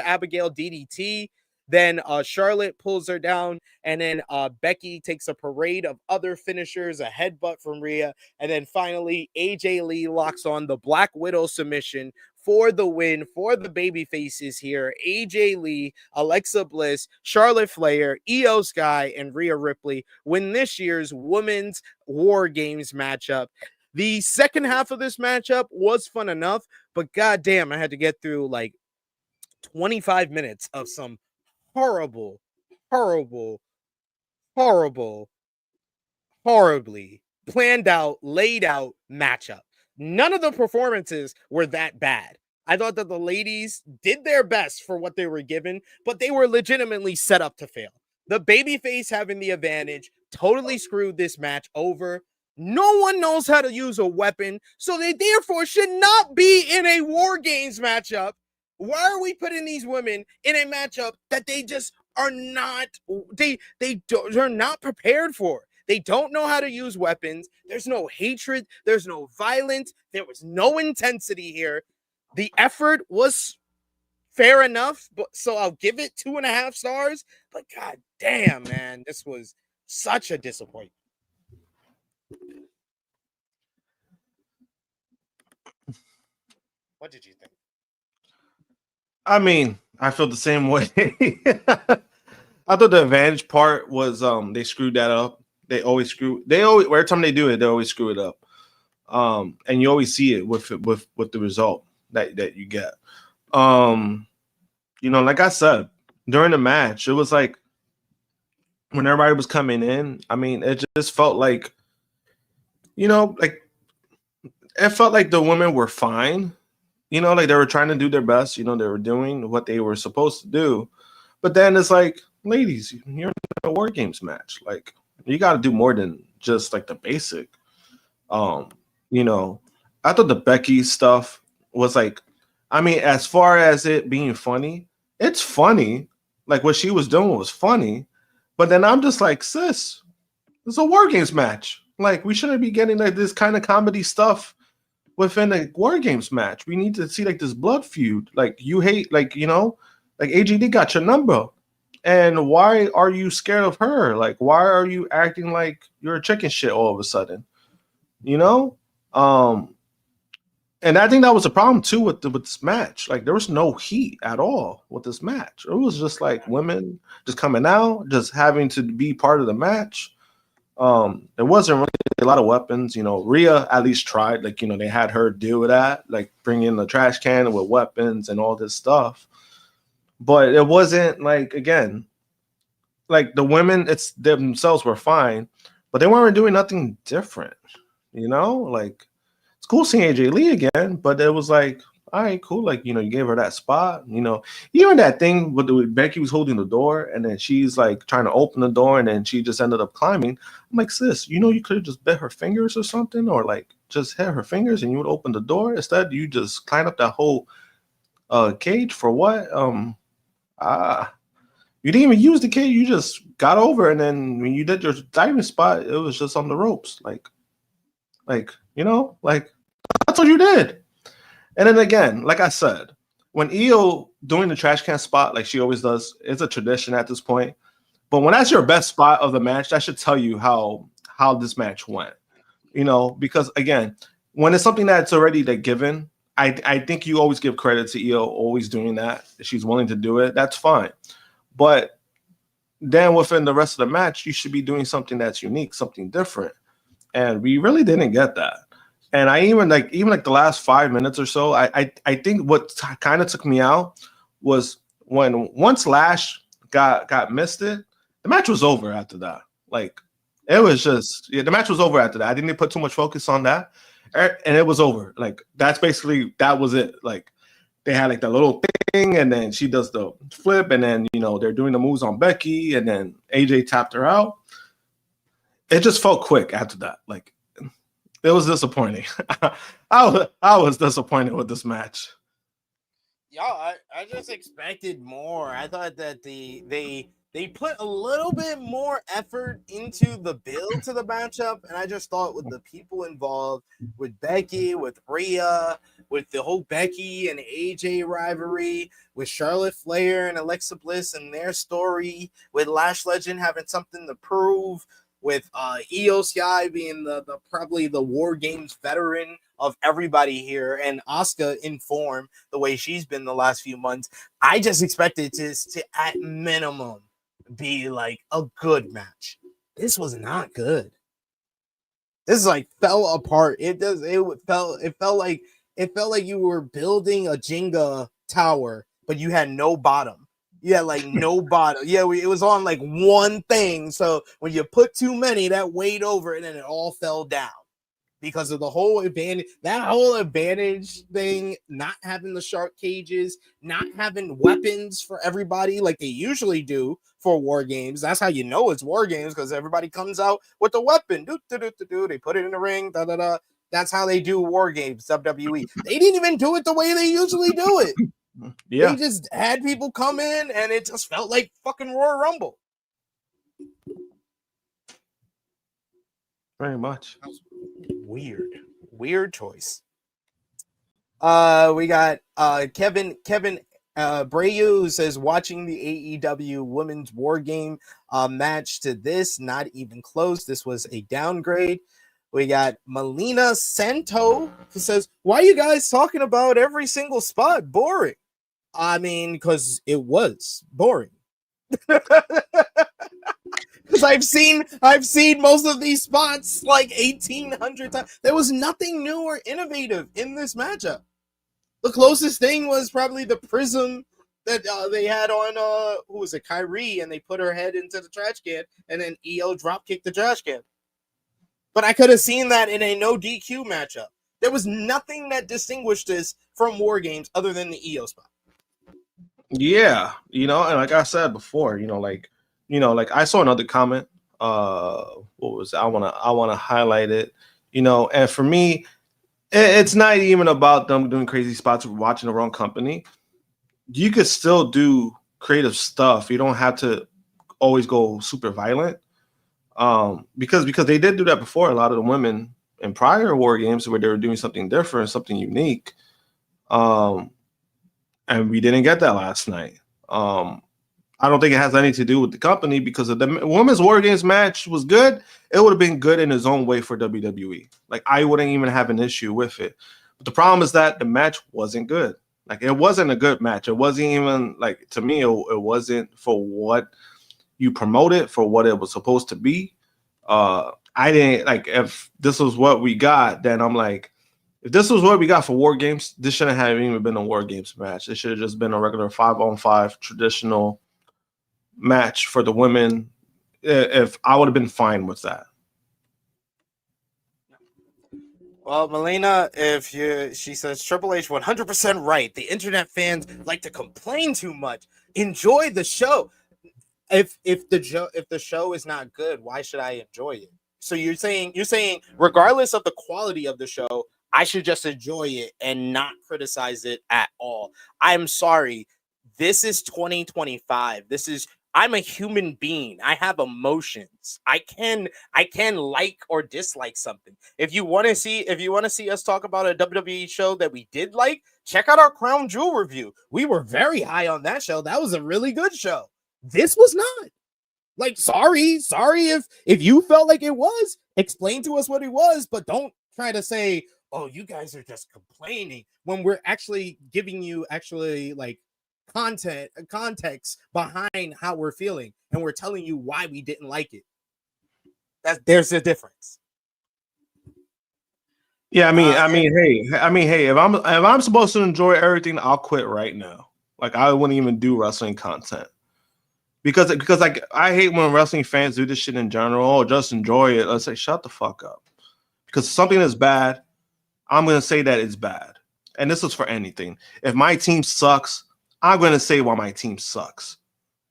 Abigail DDT. Then Charlotte pulls her down, and then Becky takes a parade of other finishers, a headbutt from Rhea, and then finally AJ Lee locks on the Black Widow submission for the win for the baby faces here. AJ Lee, Alexa Bliss, Charlotte Flair, Io Sky, and Rhea Ripley win this year's Women's War Games matchup. The second half of this matchup was fun enough, but goddamn, I had to get through like 25 minutes of some horrible, horrible, horrible, horribly planned out, laid out matchup. None of the performances were that bad. I thought that the ladies did their best for what they were given, but they were legitimately set up to fail. The babyface having the advantage totally screwed this match over. No one knows how to use a weapon, so they therefore should not be in a War Games matchup. Why are we putting these women in a matchup that they just are not, they're not prepared for? They don't know how to use weapons. There's no hatred. There's no violence. There was no intensity here. The effort was fair enough, but so I'll give it 2.5 stars. But god damn, man, this was such a disappointment. What did you think? I mean, I feel the same way. I thought the advantage part was they screwed that up. They always every time they do it, they always screw it up. And you always see it with the result that you get. You know, like I said, during the match, it was like when everybody was coming in, I mean, it just felt like, you know, like it felt like the women were fine. You know, like they were trying to do their best. You know, they were doing what they were supposed to do. But then it's like, ladies, you're in a War Games match. Like, you got to do more than just like the basic. You know, I thought the Becky stuff was like, I mean, as far as it being funny, it's funny. Like what she was doing was funny. But then I'm just like, sis, it's a War Games match. Like, we shouldn't be getting like this kind of comedy stuff within a War Games match. We need to see like this blood feud. Like, you hate, like, you know, like AGD got your number. And why are you scared of her? Like, why are you acting like you're a chicken shit all of a sudden? You know? And I think that was a problem too with this match. Like, there was no heat at all with this match. It was just like women just coming out, just having to be part of the match. There wasn't really a lot of weapons. You know, Rhea at least tried. Like, you know, they had her deal with that, like bring in the trash can with weapons and all this stuff. But it wasn't like, again, like the women, it's themselves were fine, but they weren't doing nothing different. You know, like, it's cool seeing AJ Lee again, but it was like, all right, cool. Like, you know, you gave her that spot. You know, even that thing with Becky was holding the door, and then she's like trying to open the door, and then she just ended up climbing. I'm like, sis, you know, you could have just bit her fingers or something, or like just hit her fingers, and you would open the door. Instead, you just climb up that whole cage for what? You didn't even use the cage. You just got over, and then when you did your diving spot, it was just on the ropes, like you know, like that's what you did. And then again, like I said, when Io doing the trash can spot, like she always does, it's a tradition at this point. But when that's your best spot of the match, that should tell you how this match went. You know, because again, when it's something that's already like given, I think you always give credit to Io always doing that. If she's willing to do it, that's fine. But then within the rest of the match, you should be doing something that's unique, something different. And we really didn't get that. And I even like the last 5 minutes or so, I think what kind of took me out was once Lash got misted, the match was over after that. Like, it was just, yeah, the match was over after that. I didn't put too much focus on that, and it was over. Like, that's basically, that was it. Like, they had like that little thing, and then she does the flip, and then, you know, they're doing the moves on Becky, and then AJ tapped her out. It just felt quick after that. Like, it was disappointing. I was disappointed with this match. Y'all, I just expected more. I thought that they put a little bit more effort into the build to the matchup, and I just thought with the people involved, with Becky, with Rhea, with the whole Becky and AJ rivalry, with Charlotte Flair and Alexa Bliss and their story, with Lash Legend having something to prove, with Io Sky being the probably the War Games veteran of everybody here, and Asuka in form the way she's been the last few months. I just expected to at minimum be like a good match. This was not good. This is like fell apart. It felt like you were building a Jenga tower, but you had no bottom. You had like no bottom. Yeah, it was on like one thing. So when you put too many, that weighed over and then it all fell down. Because of the whole advantage, that whole advantage thing, not having the shark cages, not having weapons for everybody like they usually do for war games. That's how you know it's war games, because everybody comes out with a weapon. They put it in the ring. That's how they do war games. WWE. They didn't even do it the way they usually do it. Yeah, They just had people come in, and it just felt like fucking Royal Rumble. very much. Weird choice. We got Kevin Brayu says, watching the AEW Women's War Game match to this, not even close. This was a downgrade. We got Melina Santo, who says, why are you guys talking about every single spot? Boring. I mean, because it was boring. Because I've seen most of these spots like 1,800 times. There was nothing new or innovative in this matchup. The closest thing was probably the prism that they had on who was it, Kyrie, and they put her head into the trash can, and then EO drop kicked the trash can. But I could have seen that in a no DQ matchup. There was nothing that distinguished this from War Games other than the EO spot. Yeah, and like I said before, like I saw another comment. What was it? I wanna highlight it. And for me, it's not even about them doing crazy spots or watching the wrong company. You could still do creative stuff. You don't have to always go super violent. Because they did do that before. A lot of the women in prior war games where they were doing something different, something unique. And we didn't get that last night. I don't think it has anything to do with the company, because if the women's War Games match was good, it would have been good in its own way for WWE. Like, I wouldn't even have an issue with it. But the problem is that the match wasn't good. Like, it wasn't a good match. It wasn't even, like, to me, it wasn't for what you promoted, for what it was supposed to be. I didn't, like, if this was what we got, then I'm like, if this was what we got for War Games, this shouldn't have even been a War Games match. It should have just been a regular 5-on-5 traditional match for the women. If I would have been fine with that. Well, Melina, she says Triple H 100% right. The internet fans like to complain too much. Enjoy the show. If the show is not good, why should I enjoy it? So you're saying regardless of the quality of the show, I should just enjoy it and not criticize it at all. I'm sorry. This is 2025. I'm a human being. I have emotions. I can like or dislike something. If you want to see us talk about a WWE show that we did like, check out our Crown Jewel review. We were very high on that show. That was a really good show. This was not. Like, sorry if you felt like it was. Explain to us what it was, but don't try to say, oh, you guys are just complaining, when we're actually giving you like context behind how we're feeling, and we're telling you why we didn't like it. There's a difference. Yeah, hey, if I'm supposed to enjoy everything, I'll quit right now. Like, I wouldn't even do wrestling content. Because like, I hate when wrestling fans do this shit in general. Oh, just enjoy it. Let's say, shut the fuck up. Because something is bad, I'm going to say that it's bad. And this is for anything. If my team sucks, I'm going to say why my team sucks.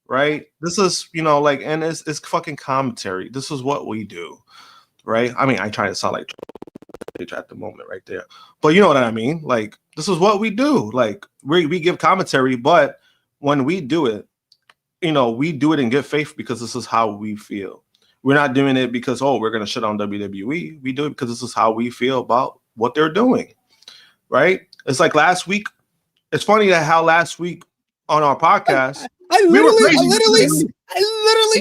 Right? This is, like, and it's fucking commentary. This is what we do. Right? I mean, I try to sound like at the moment right there. But you know what I mean? Like, this is what we do. Like, we give commentary, but when we do it, we do it in good faith because this is how we feel. We're not doing it because, we're going to shit on WWE. We do it because this is how we feel about what they're doing, right? It's like last week. It's funny that how last week on our podcast, I literally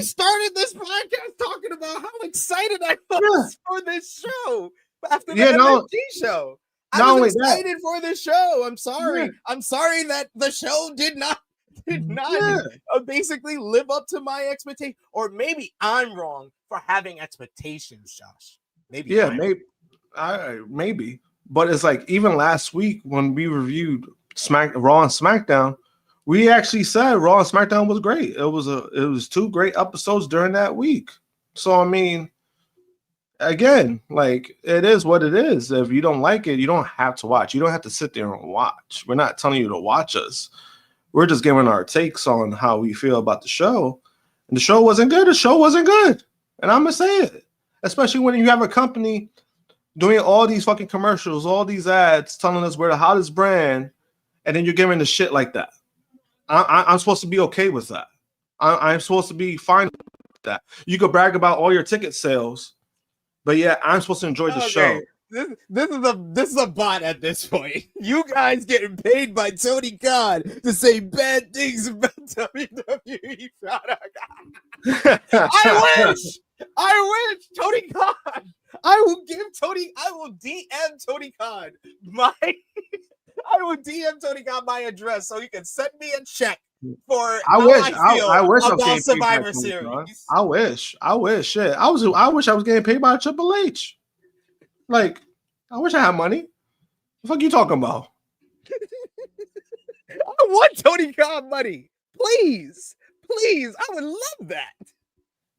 started this podcast talking about how excited I was for this show after the NXT show. I was excited for this show. I'm sorry. Yeah. I'm sorry that the show did not basically live up to my expectation, or maybe I'm wrong for having expectations, Josh. Maybe. Yeah, maybe. But it's like even last week when we reviewed Raw and SmackDown, we actually said Raw and SmackDown was great. It was two great episodes during that week. So I mean, again, like it is what it is. If you don't like it, you don't have to watch. You don't have to sit there and watch. We're not telling you to watch us. We're just giving our takes on how we feel about the show. And the show wasn't good. The show wasn't good. And I'm gonna say it. Especially when you have a company doing all these fucking commercials, all these ads telling us we're the hottest brand, and then you're giving the shit like that. I'm supposed to be okay with that. I'm supposed to be fine with that. You could brag about all your ticket sales, but yeah, I'm supposed to enjoy the show. This is a bot at this point. You guys getting paid by Tony Khan to say bad things about WWE product. I wish Tony Khan. I will DM Tony Khan my address so he can send me a check for I wish about Survivor Series. I wish shit. I wish I was getting paid by Triple H. Like, I wish I had money. The fuck you talking about? I want Tony Khan money. Please. I would love that.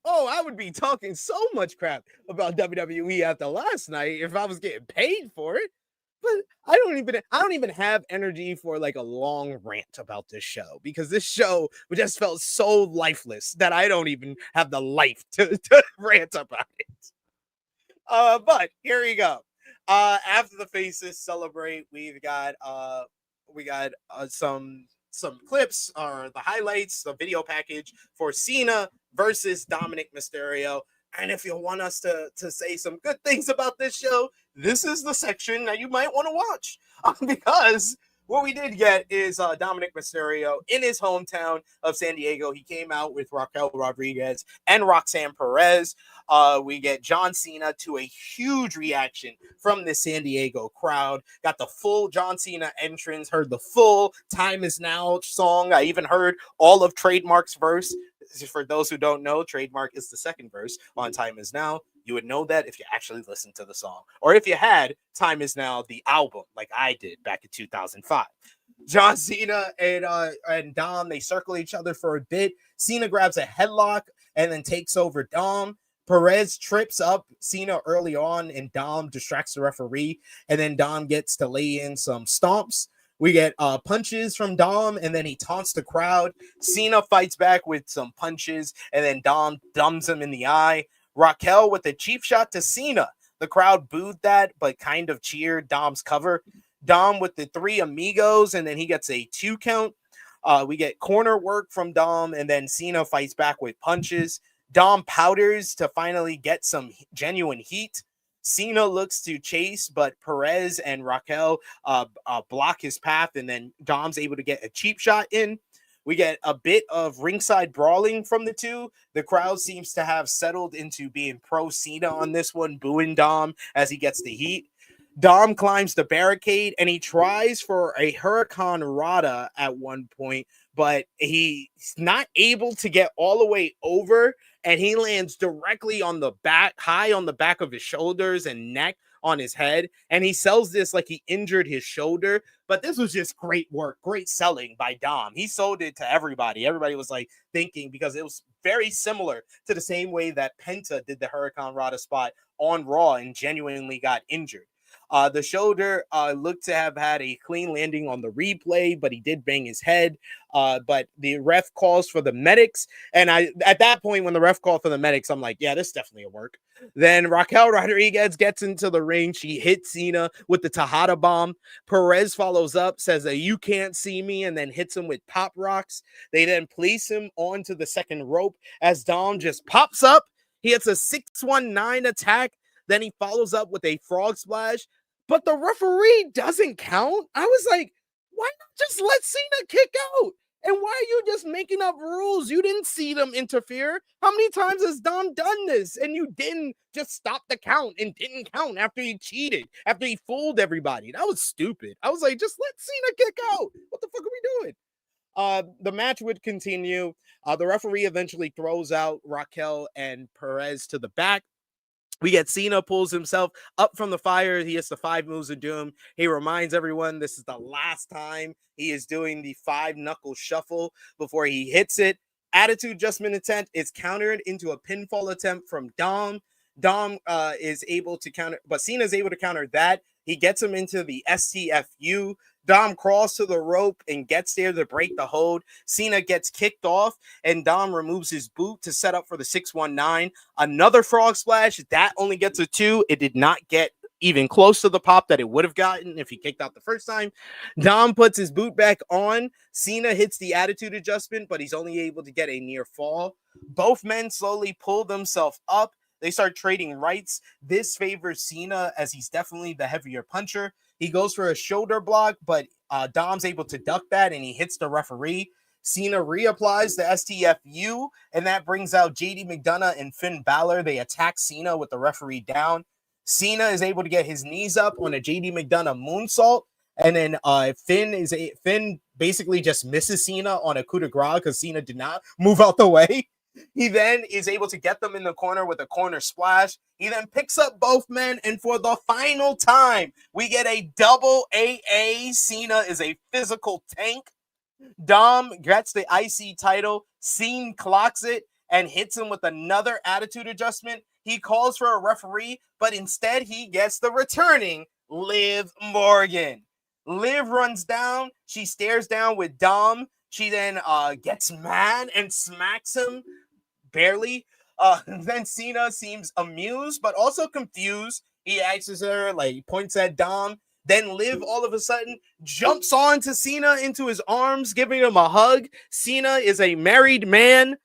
Oh, I would be talking so much crap about WWE after last night if I was getting paid for it. But I don't even have energy for like a long rant about this show because this show just felt so lifeless that I don't even have the life to rant about it. But here we go. After the faces celebrate, we got some clips or the highlights, the video package for Cena versus Dominik Mysterio. And if you want us to say some good things about this show, this is the section that you might want to watch. Because what we did get is Dominik Mysterio in his hometown of San Diego. He came out with Raquel Rodriguez and Roxanne Perez. We get John Cena to a huge reaction from the San Diego crowd. Got the full John Cena entrance, heard the full Time Is Now song. I even heard all of Trademark's verse. For those who don't know, Trademark is the second verse on Time Is Now. You would know that if you actually listened to the song. Or if you had Time Is Now, the album, like I did back in 2005. John Cena and Dom, they circle each other for a bit. Cena grabs a headlock and then takes over Dom. Perez trips up Cena early on, and Dom distracts the referee. And then Dom gets to lay in some stomps. We get punches from Dom, and then he taunts the crowd. Cena fights back with some punches, and then Dom dumbs him in the eye. Raquel with a cheap shot to Cena. The crowd booed that, but kind of cheered Dom's cover. Dom with the three amigos, and then he gets a 2 count. We get corner work from Dom, and then Cena fights back with punches. Dom powders to finally get some genuine heat. Cena looks to chase, but Perez and Raquel block his path, and then Dom's able to get a cheap shot in. We get a bit of ringside brawling from the two. The crowd seems to have settled into being pro Cena on this one, booing Dom as he gets the heat. Dom climbs the barricade, and he tries for a Hurricane Rana at one point, but he's not able to get all the way over, and he lands directly on the back, high on the back of his shoulders and neck on his head, and he sells this like he injured his shoulder, but this was just great work, great selling by Dom. He sold it to everybody. Everybody was like thinking, because it was very similar to the same way that Penta did the Hurricane Rana spot on Raw and genuinely got injured. The shoulder looked to have had a clean landing on the replay, but he did bang his head. But the ref calls for the medics. And at that point, when the ref called for the medics, I'm like, yeah, this definitely will work. Then Raquel Rodriguez gets into the ring. She hits Cena with the Tejada bomb. Perez follows up, says that you can't see me, and then hits him with pop rocks. They then place him onto the second rope as Dom just pops up. He hits a 619 attack. Then he follows up with a frog splash. But the referee doesn't count. I was like, why not just let Cena kick out? And why are you just making up rules? You didn't see them interfere. How many times has Dom done this? And you didn't just stop the count and didn't count after he cheated, after he fooled everybody. That was stupid. I was like, just let Cena kick out. What the fuck are we doing? The match would continue. The referee eventually throws out Raquel and Perez to the back. We get Cena pulls himself up from the fire. He hits the 5 moves of doom. He reminds everyone this is the last time he is doing the 5-knuckle shuffle before he hits it. Attitude adjustment attempt is countered into a pinfall attempt from Dom. Dom is able to counter, but Cena is able to counter that. He gets him into the STFU. Dom crawls to the rope and gets there to break the hold. Cena gets kicked off, and Dom removes his boot to set up for the 619. Another frog splash. That only gets a 2. It did not get even close to the pop that it would have gotten if he kicked out the first time. Dom puts his boot back on. Cena hits the attitude adjustment, but he's only able to get a near fall. Both men slowly pull themselves up. They start trading rights. This favors Cena as he's definitely the heavier puncher. He goes for a shoulder block, but Dom's able to duck that, and he hits the referee. Cena reapplies the STFU, and that brings out JD McDonough and Finn Balor. They attack Cena with the referee down. Cena is able to get his knees up on a JD McDonough moonsault, and then Finn basically just misses Cena on a coup de grace because Cena did not move out the way. He then is able to get them in the corner with a corner splash. He then picks up both men, and for the final time, we get a double AA. Cena is a physical tank. Dom gets the IC title. Cena clocks it and hits him with another attitude adjustment. He calls for a referee, but instead he gets the returning Liv Morgan. Liv runs down. She stares down with Dom. She then gets mad and smacks him barely. Then Cena seems amused, but also confused. He asks her, like, points at Dom. Then Liv all of a sudden jumps on to Cena into his arms, giving him a hug. Cena is a married man.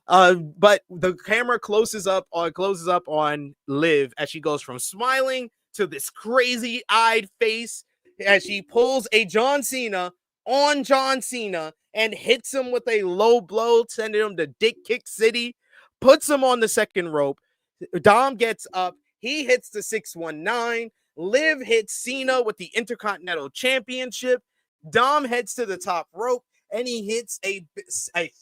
But the camera closes up on Liv as she goes from smiling to this crazy-eyed face as she pulls a John Cena on John Cena and hits him with a low blow, sending him to Dick Kick City, puts him on the second rope. Dom gets up. He hits the 619. Liv hits Cena with the Intercontinental Championship. Dom heads to the top rope, and he hits a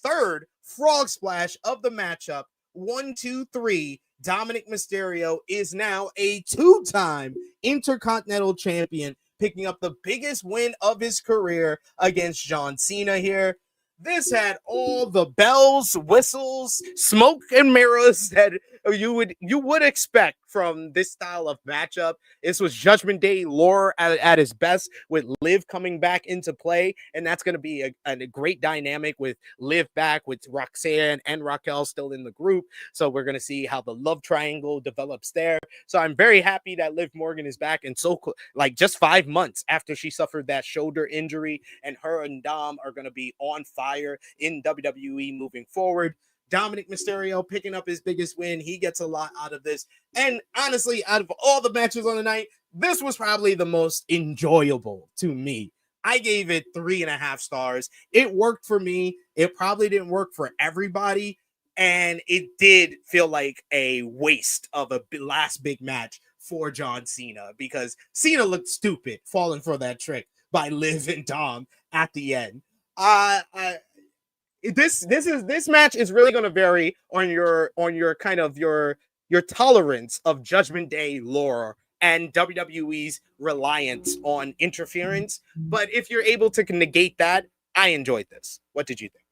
third frog splash of the matchup. 1, 2, 3. Dominik Mysterio is now a 2-time Intercontinental Champion, picking up the biggest win of his career against John Cena here. This had all the bells, whistles, smoke, and mirrors that you would expect from this style of matchup. This was Judgment Day lore at its best, with Liv coming back into play, and that's going to be a great dynamic with Liv back, with Roxanne and Raquel still in the group. So we're going to see how the love triangle develops there. So I'm very happy that Liv Morgan is back, and so like just 5 months after she suffered that shoulder injury, and her and Dom are going to be on fire in WWE moving forward. Dominik Mysterio picking up his biggest win. He gets a lot out of this. And honestly, out of all the matches on the night, this was probably the most enjoyable to me. I gave it 3.5 stars. It worked for me. It probably didn't work for everybody. And it did feel like a waste of a last big match for John Cena, because Cena looked stupid falling for that trick by Liv and Dom at the end. This match is really going to vary on your kind of your tolerance of Judgment Day lore and WWE's reliance on interference. But if you're able to negate that, I enjoyed this. What did you think?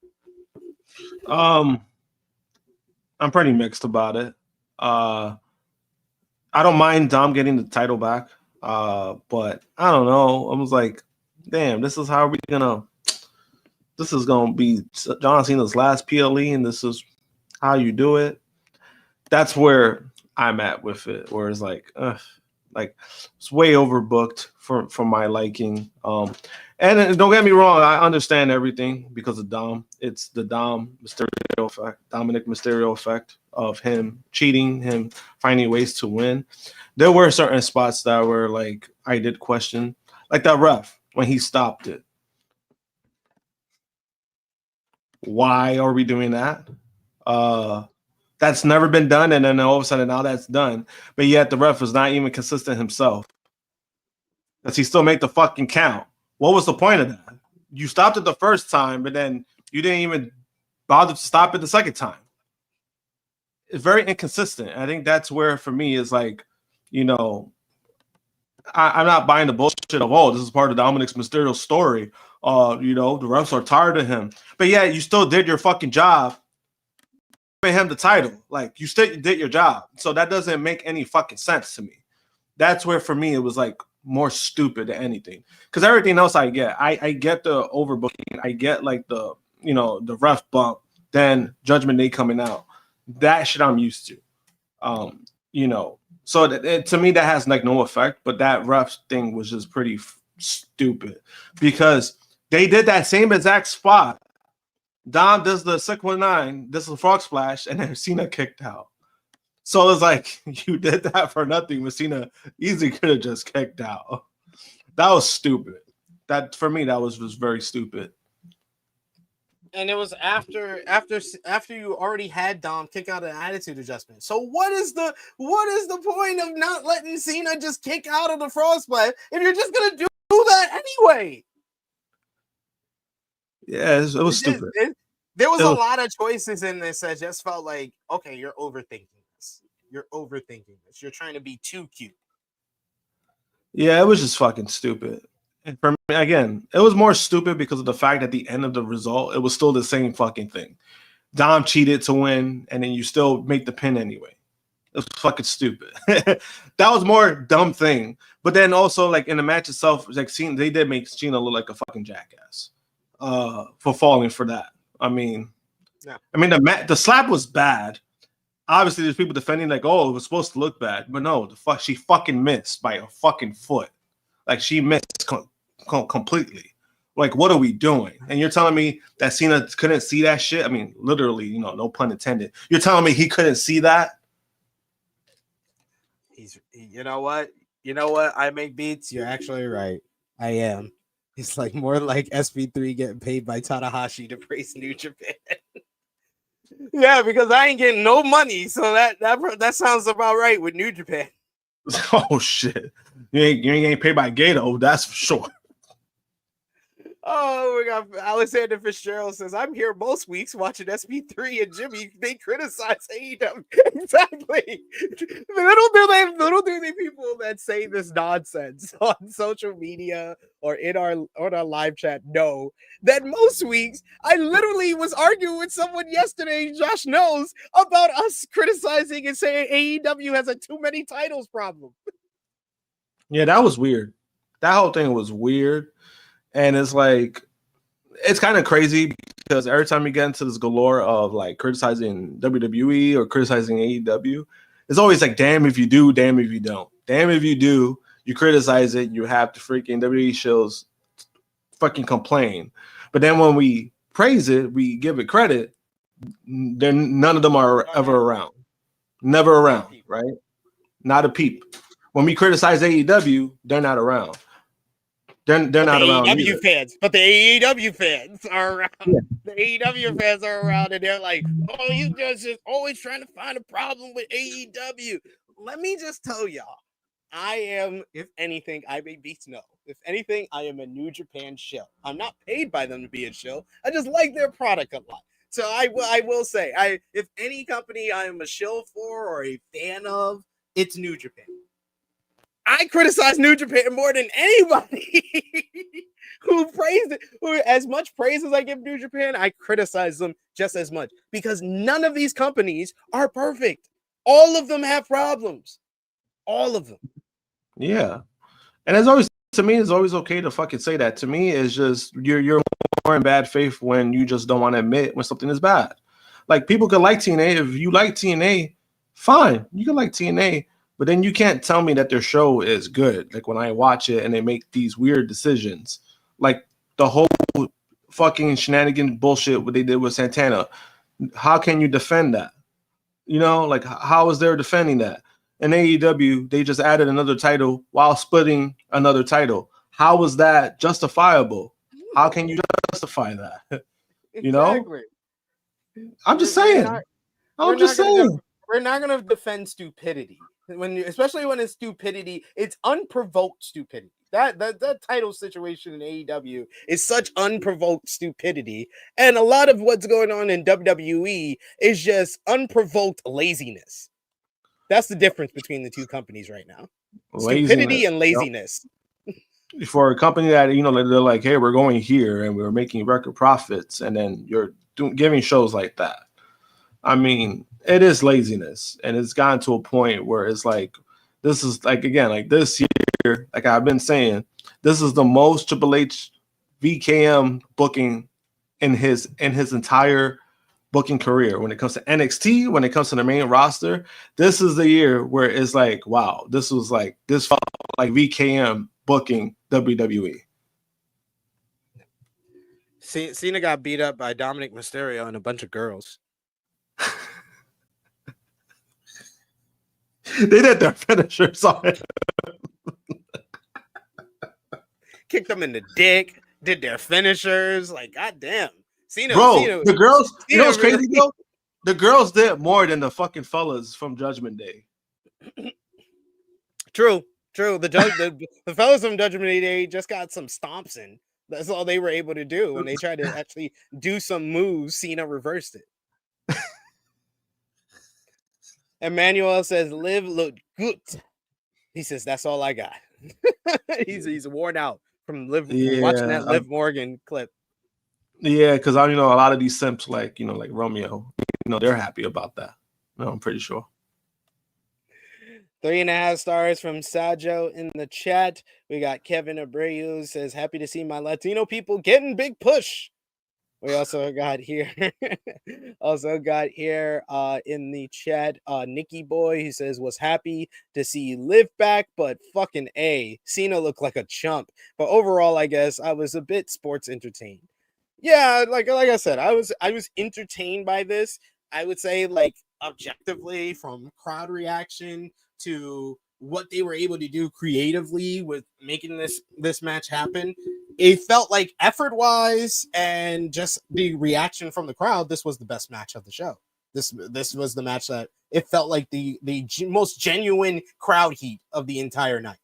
I'm pretty mixed about it. I don't mind Dom getting the title back, but I don't know. I was like, damn, this is gonna be John Cena's last PLE, and this is how you do it. That's where I'm at with it, where it's like it's way overbooked for my liking. And don't get me wrong, I understand everything because of Dom. It's the Dominik Mysterio effect of him cheating, him finding ways to win. There were certain spots that were like I did question, like that ref when he stopped it. Why are we doing that? That's never been done, and then all of a sudden now that's done. But yet the ref was not even consistent himself. Does he still make the fucking count? What was the point of that? You stopped it the first time, but then you didn't even bother to stop it the second time. it's very inconsistent. I think that's where for me is like, you know, I'm not buying the bullshit of, oh, this is part of Dominik's Mysterio story. You know, the refs are tired of him. But yeah, you still did your fucking job. Giving him the title. Like, you still did your job. So that doesn't make any fucking sense to me. That's where for me it was like more stupid than anything. Because everything else I get. I get the overbooking. I get like the, you know, the ref bump, then Judgment Day coming out. That shit I'm used to. You know. So to me, that has like no effect, but that ref thing was just pretty stupid because they did that same exact spot. Dom does the 619, this is a frog splash, and then Cena kicked out. So it's like you did that for nothing, but Cena easily could have just kicked out. That was stupid. That for me, that was very stupid. And it was after you already had Dom kick out an attitude adjustment. So what is the point of not letting Cena just kick out of the frog splash if you're just gonna do that anyway? Yeah, it was stupid. There was a lot of choices in this that just felt like, okay, you're overthinking this. You're trying to be too cute. Yeah, it was just fucking stupid. And for me, again, it was more stupid because of the fact at the end of the result, it was still the same fucking thing. Dom cheated to win, and then you still make the pin anyway. It was fucking stupid. That was more dumb thing. But then also, like in the match itself, like they did make Cena look like a fucking jackass for falling for that. I mean, yeah. I mean the slap was bad. Obviously, there's people defending like, oh, it was supposed to look bad, but no, she fucking missed by a fucking foot. Like she missed completely. Like, what are we doing? And you're telling me that Cena couldn't see that shit? I mean, literally, you know, no pun intended. You're telling me he couldn't see that? You know what? I make beats. You're actually right. I am. It's like more like SP3 getting paid by Tanahashi to praise New Japan. Yeah, because I ain't getting no money, so that sounds about right with New Japan. Oh shit! You ain't getting paid by Gato, that's for sure. Oh, we got Alexander Fitzgerald says, I'm here most weeks watching SP3 and Jimmy. They criticize AEW. Exactly. Little do they people that say this nonsense on social media or in our live chat know that most weeks I literally was arguing with someone yesterday, Josh knows, about us criticizing and saying AEW has a too many titles problem. Yeah, that was weird. That whole thing was weird. And it's like, it's kind of crazy because every time you get into this galore of like criticizing WWE or criticizing AEW, it's always like, damn if you do, damn if you don't. Damn if you do, you criticize it, you have to freaking WWE shows fucking complain. But then when we praise it, we give it credit, then none of them are ever around. Never around, right? Not a peep. When we criticize AEW, they're not around. They're not around. AEW fans, but the AEW fans are around. Yeah. The AEW fans are around, and they're like, "Oh, you guys are always trying to find a problem with AEW." Let me just tell y'all, I am, if anything, I may be no. If anything, I am a New Japan shill. I'm not paid by them to be a shill. I just like their product a lot. So I will say, if any company I am a shill for or a fan of, it's New Japan. I criticize New Japan more than anybody who praised it. As much praise as I give New Japan, I criticize them just as much because none of these companies are perfect. All of them have problems. All of them. Yeah. And as always, to me, it's always okay to fucking say that. To me, it's just you're more in bad faith when you just don't want to admit when something is bad. Like, people could like TNA. If you like TNA, fine. You can like TNA. But then you can't tell me that their show is good. Like when I watch it and they make these weird decisions, like the whole fucking shenanigan bullshit what they did with Santana. How can you defend that? You know, like how is there defending that? In AEW, they just added another title while splitting another title. How was that justifiable? How can you justify that? You know? I'm just saying. I'm just saying. We're not going to defend stupidity. Especially when it's stupidity, it's unprovoked stupidity. That title situation in AEW is such unprovoked stupidity, and a lot of what's going on in WWE is just unprovoked laziness. That's the difference between the two companies right now. Stupidity and laziness. Yep. For a company that, you know, they're like, hey, we're going here and we're making record profits, and then you're giving shows like that. I mean, it is laziness, and it's gotten to a point where it's like, this is like, again, like this year, like I've been saying, this is the most Triple H VKM booking in his entire booking career. When it comes to NXT, when it comes to the main roster, this is the year where it's like, wow, this felt like VKM booking WWE. Cena got beat up by Dominik Mysterio and a bunch of girls. They did their finishers on it. Kicked them in the dick, did their finishers. Like, goddamn. Cena, the girls, Cena, you know what's crazy, though? The girls did more than the fucking fellas from Judgment Day. True. The fellas from Judgment Day just got some stomps in. That's all they were able to do. When they tried to actually do some moves, Cena reversed it. Emmanuel says, Liv looked good. He says, that's all I got. he's worn out from watching that Liv Morgan clip. Yeah, because I know a lot of these simps, like, you know, like Romeo, you know, they're happy about that. No, I'm pretty sure. 3.5 stars from Sajo in the chat. We got Kevin Abreu says, happy to see my Latino people getting big push. We also got here in the chat, Nikki Boy, he says, was happy to see Liv back, but fucking Cena looked like a chump. But overall, I guess I was a bit sports entertained. Yeah, like I said, I was entertained by this. I would say, like, objectively, from crowd reaction to what they were able to do creatively with making this match happen, it felt like effort-wise and just the reaction from the crowd, this was the best match of the show. This was the match that it felt like the most genuine crowd heat of the entire night.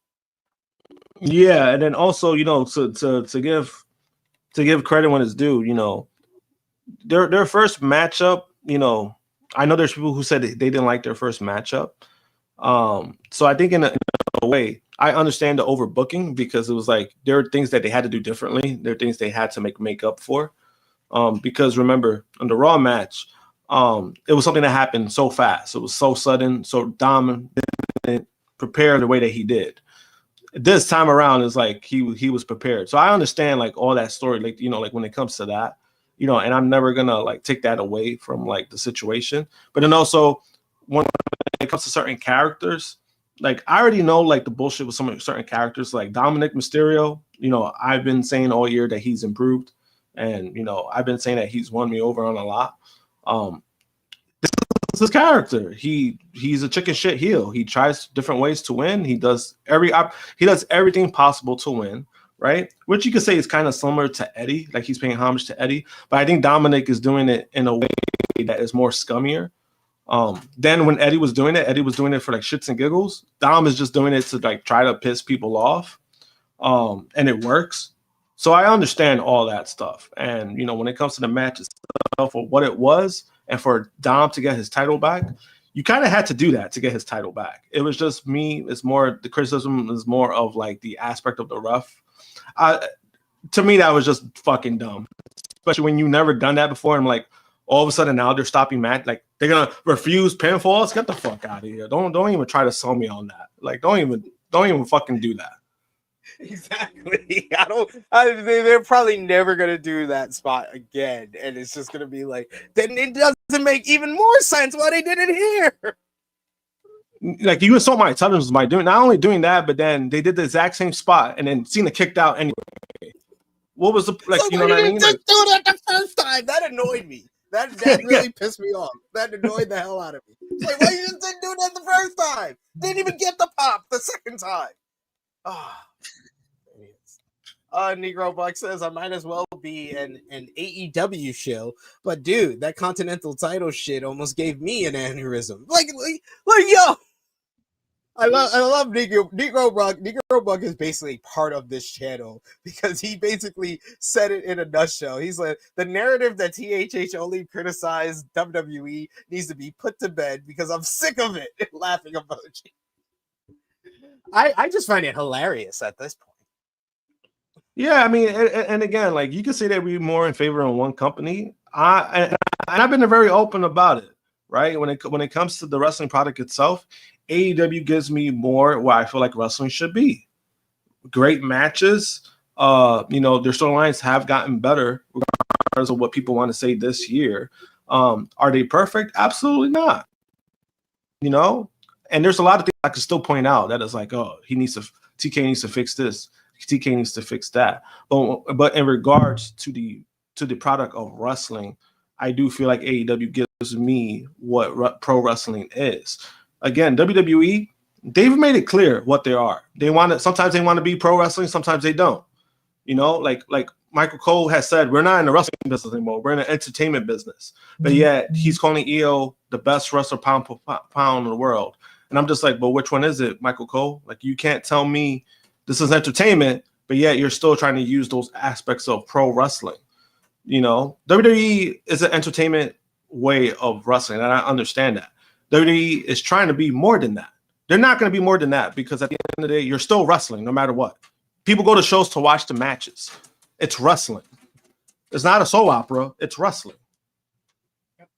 Yeah, and then also, you know, to give credit when it's due, you know, their first matchup, you know, I know there's people who said they didn't like their first matchup. So I think in a way, I understand the overbooking, because it was like there are things that they had to do differently. There are things they had to make up for. Because remember, on the Raw match, it was something that happened so fast. It was so sudden. So Dom didn't prepare the way that he did. This time around, it's like he was prepared. So I understand, like, all that story, like, you know, like when it comes to that, you know, and I'm never gonna like take that away from like the situation. But then also when it comes to certain characters, like, I already know, like, the bullshit with some certain characters, like Dominik Mysterio. You know, I've been saying all year that he's improved, and, you know, I've been saying that he's won me over on a lot. This is his character. He's a chicken shit heel. He tries different ways to win. He does everything possible to win, right? Which you could say is kind of similar to Eddie, like he's paying homage to Eddie. But I think Dominik is doing it in a way that is more scummier. Then when Eddie was doing it for like shits and giggles. Dom is just doing it to like try to piss people off. And it works. So I understand all that stuff. And, you know, when it comes to the match itself, for what it was, and for Dom to get his title back, you kind of had to do that to get his title back. It was just me. It's more, the criticism is more of like the aspect of the ref. To me, that was just fucking dumb, especially when you never done that before. And like, all of a sudden now they're stopping match. Like, they're gonna refuse pinfalls. Get the fuck out of here. Don't even try to sell me on that. Like, don't even fucking do that. Exactly. They're probably never gonna do that spot again, and it's just gonna be like, then it doesn't make even more sense why they did it here. Like, you insult my intelligence by doing not only doing that, but then they did the exact same spot, and then Cena kicked out anyway. What was the like? So you know what I mean? Just like, do it the first time. That annoyed me. That really pissed me off. That annoyed the hell out of me. It's like, why you just didn't do that the first time? Didn't even get the pop the second time. Negro Buck says, I might as well be an AEW show, but dude, that Continental title shit almost gave me an aneurysm. Like yo, I love Negro Bug is basically part of this channel because he basically said it in a nutshell. He's like, the narrative that THH only criticized WWE needs to be put to bed because I'm sick of it. Laughing emoji. I just find it hilarious at this point. Yeah, I mean, and again, like you can say that we're more in favor of one company. And I've been very open about it, right? When it comes to the wrestling product itself, AEW gives me more what I feel like wrestling should be. Great matches. Their storylines have gotten better, regardless of what people want to say this year. Are they perfect? Absolutely not. And there's a lot of things I can still point out that is like, oh, TK needs to fix this. TK needs to fix that. But in regards to the product of wrestling, I do feel like AEW gives me what pro wrestling is. Again, WWE, they've made it clear what they are. Sometimes they want to be pro wrestling, sometimes they don't. Like Michael Cole has said, we're not in the wrestling business anymore. We're in the entertainment business. But yet he's calling EO the best wrestler pound for pound in the world. And I'm just like, but which one is it, Michael Cole? Like, you can't tell me this is entertainment, but yet you're still trying to use those aspects of pro wrestling. WWE is an entertainment way of wrestling, and I understand that. WWE is trying to be more than that. They're not going to be more than that because at the end of the day, you're still wrestling no matter what. People go to shows to watch the matches. It's wrestling. It's not a soap opera. It's wrestling. Yep.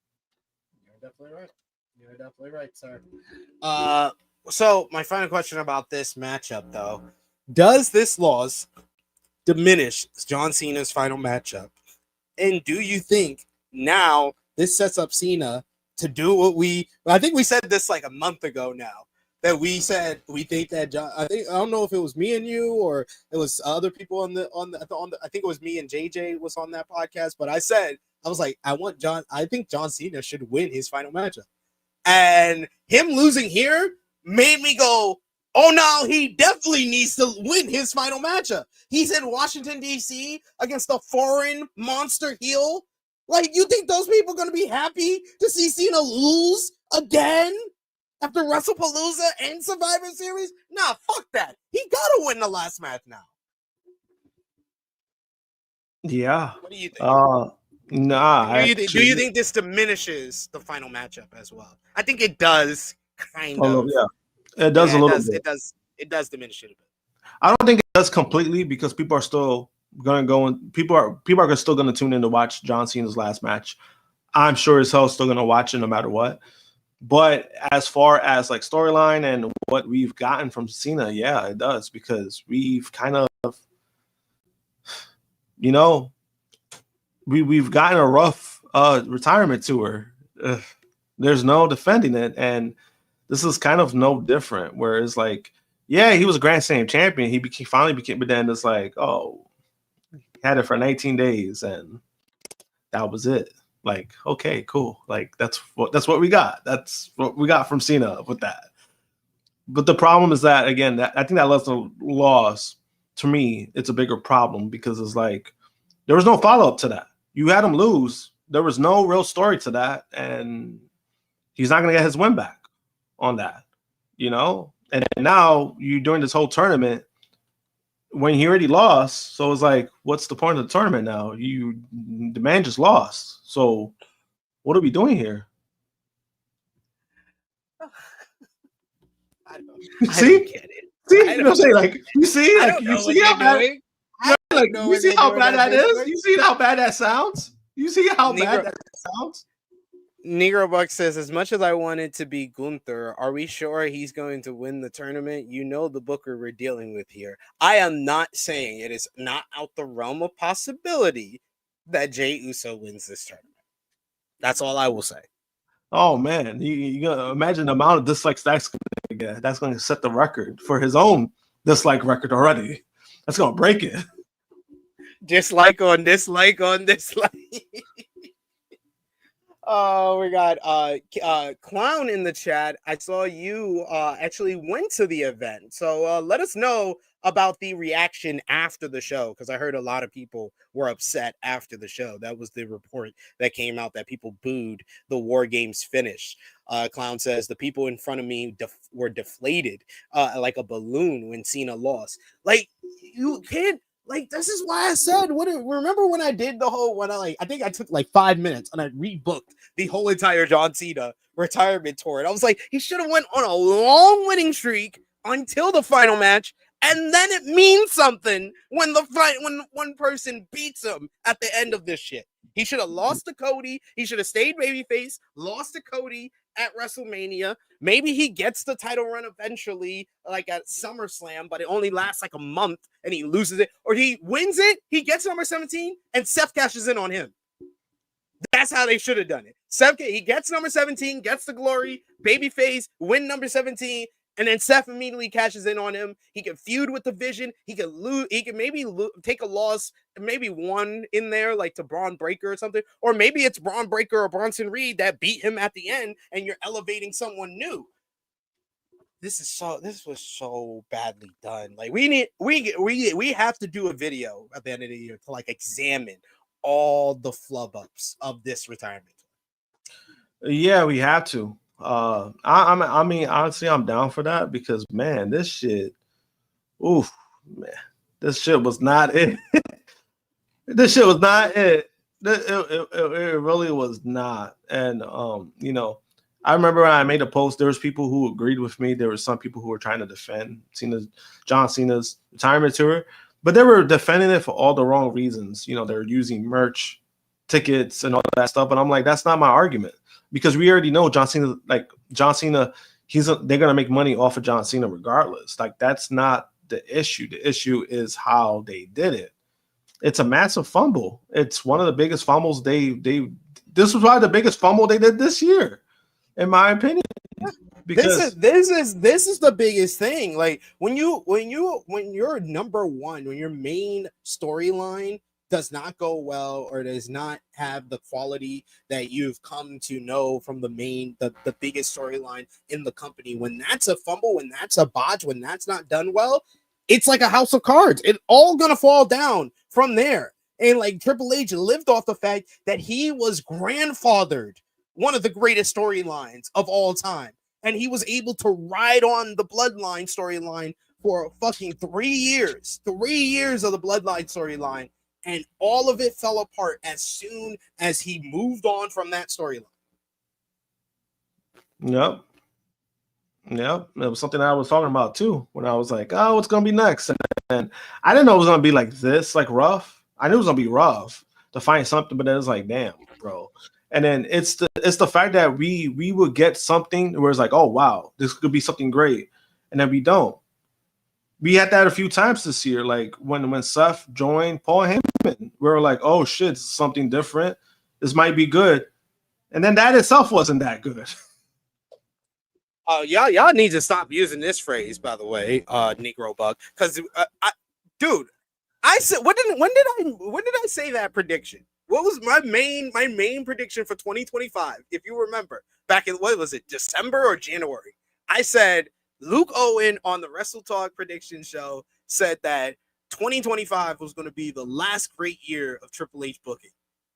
You're definitely right, sir. So my final question about this matchup, though. Does this loss diminish John Cena's final matchup? And do you think now this sets up Cena to do what I think we said this like a month ago now, that we said we think that John, I don't know if it was me and you or it was other people on the I think it was me and JJ was on that podcast, but I was like, I think John Cena should win his final matchup. And him losing here made me go, oh no, he definitely needs to win his final matchup. He's in Washington, D.C. against a foreign monster heel. Like, you think those people are going to be happy to see Cena lose again after WrestlePalooza and Survivor Series? Nah, fuck that. He got to win the last match now. Yeah. What do you think? Nah. Do you think this diminishes the final matchup as well? I think it does, kind of. Yeah, it does a little bit. It does diminish it a bit. I don't think it does completely because people are still going to go and people are still going to tune in to watch John Cena's last match. I'm sure as hell still going to watch it no matter what. But as far as like storyline and what we've gotten from Cena, yeah, it does because we've kind of, we've gotten a rough retirement tour. There's no defending it, and this is kind of no different. Where it's like, yeah, he was a Grand Slam champion. He finally became, but then it's like, oh, he had it for 19 days, and that was it. Like, okay, cool. Like that's what we got. That's what we got from Cena with that. But the problem is that again, I think that Lesnar loss to me, it's a bigger problem because it's like there was no follow up to that. You had him lose. There was no real story to that, and he's not going to get his win back on that, And now you're doing this whole tournament when he already lost. So it's like, what's the point of the tournament now? The man just lost. So what are we doing here? I don't get it. See, you know what I'm saying? Like, you see, like, you see how bad, you see how bad that is? You see how bad that sounds? You see how bad that sounds? Negro Buck says, as much as I wanted to be Gunther, are we sure he's going to win the tournament? You know the booker we're dealing with here. I am not saying it is not out the realm of possibility that Jey Uso wins this tournament. That's all I will say. Oh, man. You gonna imagine the amount of dislikes that's going to get. That's going to set the record for his own dislike record already. That's going to break it. Dislike on dislike on dislike. Oh, we got Clown in the chat. I saw you actually went to the event. So let us know about the reaction after the show, because I heard a lot of people were upset after the show. That was the report that came out, that people booed the War Games finish. Clown says the people in front of me were deflated like a balloon when Cena lost. Like, you can't. Like, this is why I said, remember when I did the whole, I think I took like 5 minutes and I rebooked the whole entire John Cena retirement tour. And I was like, he should have went on a long winning streak until the final match. And then it means something when when one person beats him at the end of this shit. He should have lost to Cody. He should have stayed babyface, lost to Cody at WrestleMania. Maybe he gets the title run eventually, like at SummerSlam, but it only lasts like a month and he loses it. Or he wins it, he gets number 17, and Seth cashes in on him. That's how they should have done it. Seth, he gets number 17, gets the glory, babyface, win number 17, and then Seth immediately cashes in on him. He can feud with the Vision. He can lose. He can maybe take a loss, maybe one in there, like to Bron Breakker or something. Or maybe it's Bron Breakker or Bronson Reed that beat him at the end, and you're elevating someone new. This was so badly done. Like, we have to do a video at the end of the year to like examine all the flub ups of this retirement. Yeah, we have to. I mean, honestly, I'm down for that because, man, this shit, oof, man, this shit was not it. This shit was not it. It really was not. And you know, I remember when I made a post, there was people who agreed with me. There were some people who were trying to defend John Cena's retirement tour, but they were defending it for all the wrong reasons. You know, they're using merch, tickets, and all that stuff. And I'm like, that's not my argument. Because we already know John Cena, they're gonna make money off of John Cena regardless. Like, that's not the issue. The issue is how they did it. It's a massive fumble. It's one of the biggest fumbles this was probably the biggest fumble they did this year, in my opinion. Because this is the biggest thing. Like, when you're number one, when your main storyline does not go well or does not have the quality that you've come to know from the biggest storyline in the company, when that's a fumble, when that's a botch, when that's not done well, it's like a house of cards. It's all gonna fall down from there. And like, Triple H lived off the fact that he was grandfathered one of the greatest storylines of all time, and he was able to ride on the Bloodline storyline for fucking 3 years. 3 years of the Bloodline storyline. And all of it fell apart as soon as he moved on from that storyline. Yep. It was something I was talking about too, when I was like, oh, what's going to be next? And I didn't know it was going to be like this, like rough. I knew it was going to be rough to find something, but then it's like, damn, bro. And then it's the fact that we would get something where it's like, oh, wow, this could be something great. And then we don't. We had that a few times this year, like when Seth joined Paul Heyman. We were like, oh shit, it's something different. This might be good. And then that itself wasn't that good. Y'all need to stop using this phrase, by the way, Negro Buck. Because I said, when did I say that prediction? What was my main prediction for 2025? If you remember, back in, what was it, December or January? I said Luke Owen on the Wrestle Talk prediction show said that 2025 was going to be the last great year of Triple H booking.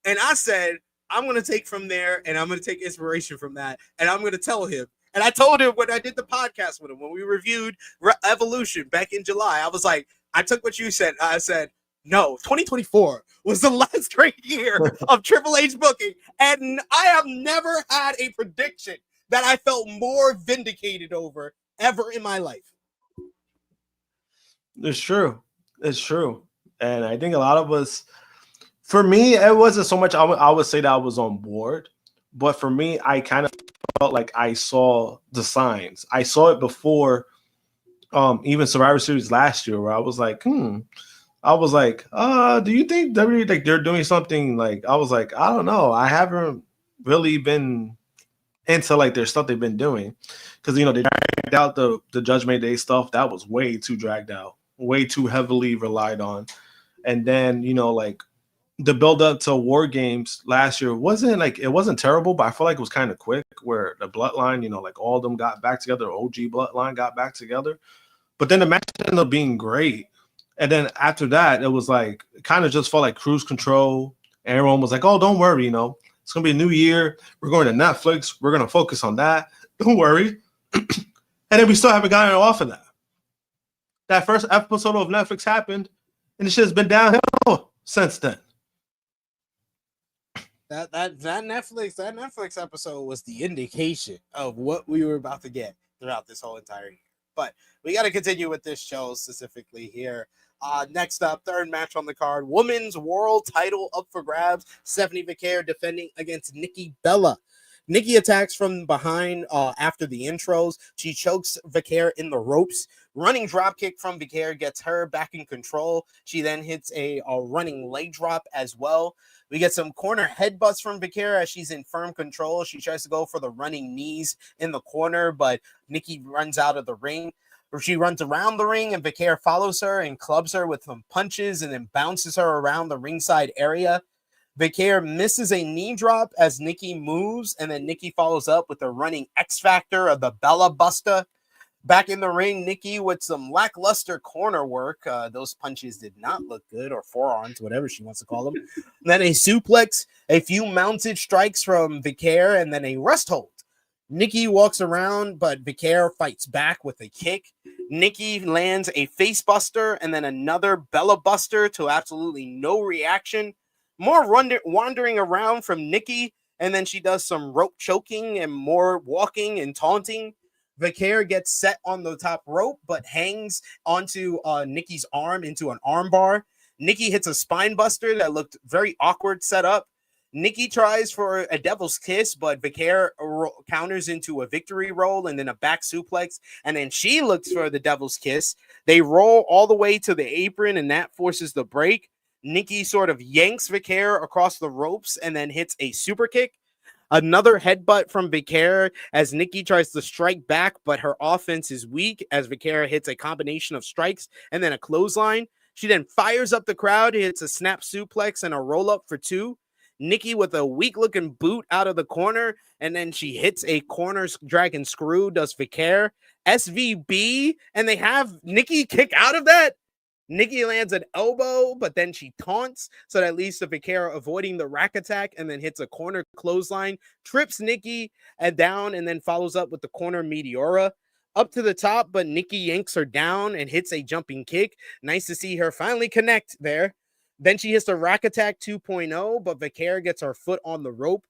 And I said, I'm going to take from there, and I'm going to take inspiration from that, and I'm going to tell him. And I told him when I did the podcast with him, when we reviewed Evolution back in July, I was like, I took what you said. I said, no, 2024 was the last great year of Triple H booking. And I have never had a prediction that I felt more vindicated over ever in my life. It's true. And I think a lot of us, for me, it wasn't so much, I would say that I was on board. But for me, I kind of felt like I saw the signs. I saw it before even Survivor Series last year, where I was like, do you think WWE, like, they're doing something? Like, I was like, I don't know. I haven't really been into like their stuff they've been doing, because they dragged out the Judgment Day stuff. That was way too dragged out, way too heavily relied on. And then the build up to War Games last year it wasn't terrible, but I feel like it was kind of quick where the bloodline, like all of them got back together, OG bloodline got back together. But then the match ended up being great. And then after that, it was like it kind of just felt like cruise control. And everyone was like, oh, don't worry, it's gonna be a new year. We're going to Netflix, we're gonna focus on that. Don't worry. And then we still haven't gotten off of that. That first episode of Netflix happened, and the shit's been downhill since then. That Netflix episode was the indication of what we were about to get throughout this whole entire year. But we got to continue with this show specifically here. Next up, third match on the card, women's world title up for grabs. Stephanie Vaquer defending against Nikki Bella. Nikki attacks from behind after the intros. She chokes Vaquer in the ropes. Running dropkick from Vaquer gets her back in control. She then hits a running leg drop as well. We get some corner headbutts from Vaquer as she's in firm control. She tries to go for the running knees in the corner, but Nikki runs out of the ring. She runs around the ring, and Vaquer follows her and clubs her with some punches and then bounces her around the ringside area. Vaquer misses a knee drop as Nikki moves, and then Nikki follows up with a running X Factor of the Bella Buster. Back in the ring, Nikki with some lackluster corner work. Those punches did not look good, or forearms, whatever she wants to call them. Then a suplex, a few mounted strikes from Vaquer, and then a rest hold. Nikki walks around, but Vaquer fights back with a kick. Nikki lands a face buster, and then another Bella Buster to absolutely no reaction. More wandering around from Nikki, and then she does some rope choking and more walking and taunting. Vaquer gets set on the top rope, but hangs onto Nikki's arm into an arm bar. Nikki hits a spine buster that looked very awkward set up. Nikki tries for a devil's kiss, but Vaquer counters into a victory roll and then a back suplex, and then she looks for the devil's kiss. They roll all the way to the apron, and that forces the break. Nikki sort of yanks Vaquer across the ropes and then hits a super kick. Another headbutt from Vaquer as Nikki tries to strike back, but her offense is weak as Vaquer hits a combination of strikes and then a clothesline. She then fires up the crowd, hits a snap suplex and a roll-up for two. Nikki with a weak-looking boot out of the corner, and then she hits a corner dragon screw, does Vaquer. SVB, and they have Nikki kick out of that. Nikki lands an elbow, but then she taunts, so that leads to Vaquer avoiding the rack attack and then hits a corner clothesline, trips Nikki down, and then follows up with the corner Meteora. Up to the top, but Nikki yanks her down and hits a jumping kick. Nice to see her finally connect there. Then she hits the rack attack 2.0, but Vaquer gets her foot on the rope.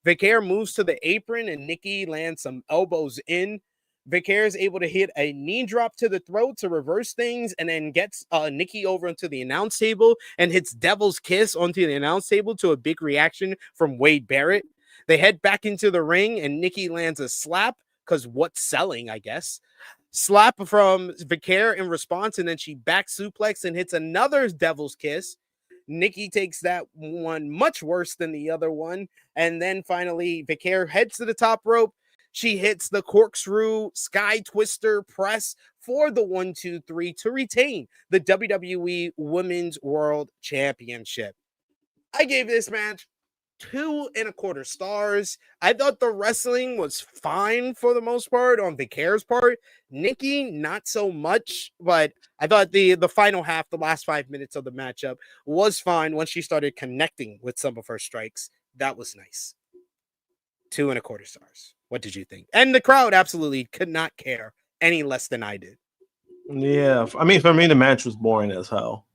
Vaquer moves to the apron, and Nikki lands some elbows in. Vaquer is able to hit a knee drop to the throat to reverse things, and then gets Nikki over into the announce table and hits Devil's Kiss onto the announce table to a big reaction from Wade Barrett. They head back into the ring, and Nikki lands a slap, because what's selling, I guess. Slap from Vaquer in response, and then she back suplex and hits another Devil's Kiss. Nikki takes that one much worse than the other one. And then finally, Vaquer heads to the top rope. She hits the corkscrew sky twister press for the 1-2-3 to retain the WWE Women's World Championship. I gave this match 2.25 stars. I thought the wrestling was fine for the most part on Vaquer's part. Nikki, not so much, but I thought the final half, the last 5 minutes of the matchup was fine once she started connecting with some of her strikes. That was nice. 2.25 stars. What did you think? And the crowd absolutely could not care any less than I did. Yeah, I mean, for me, the match was boring as hell.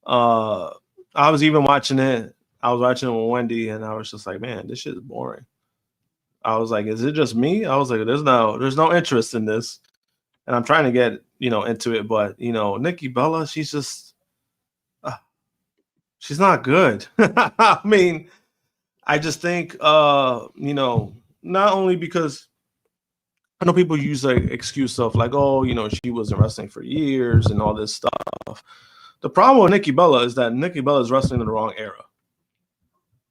I was even watching it. I was watching it with Wendy, and I was just like, man, this shit is boring. I was like, is it just me? I was like, there's no interest in this. And I'm trying to get, into it. But, Nikki Bella, she's just, she's not good. I mean, I just think, not only because I know people use the excuse of like, oh, she wasn't wrestling for years and all this stuff. The problem with Nikki Bella is that Nikki Bella is wrestling in the wrong era.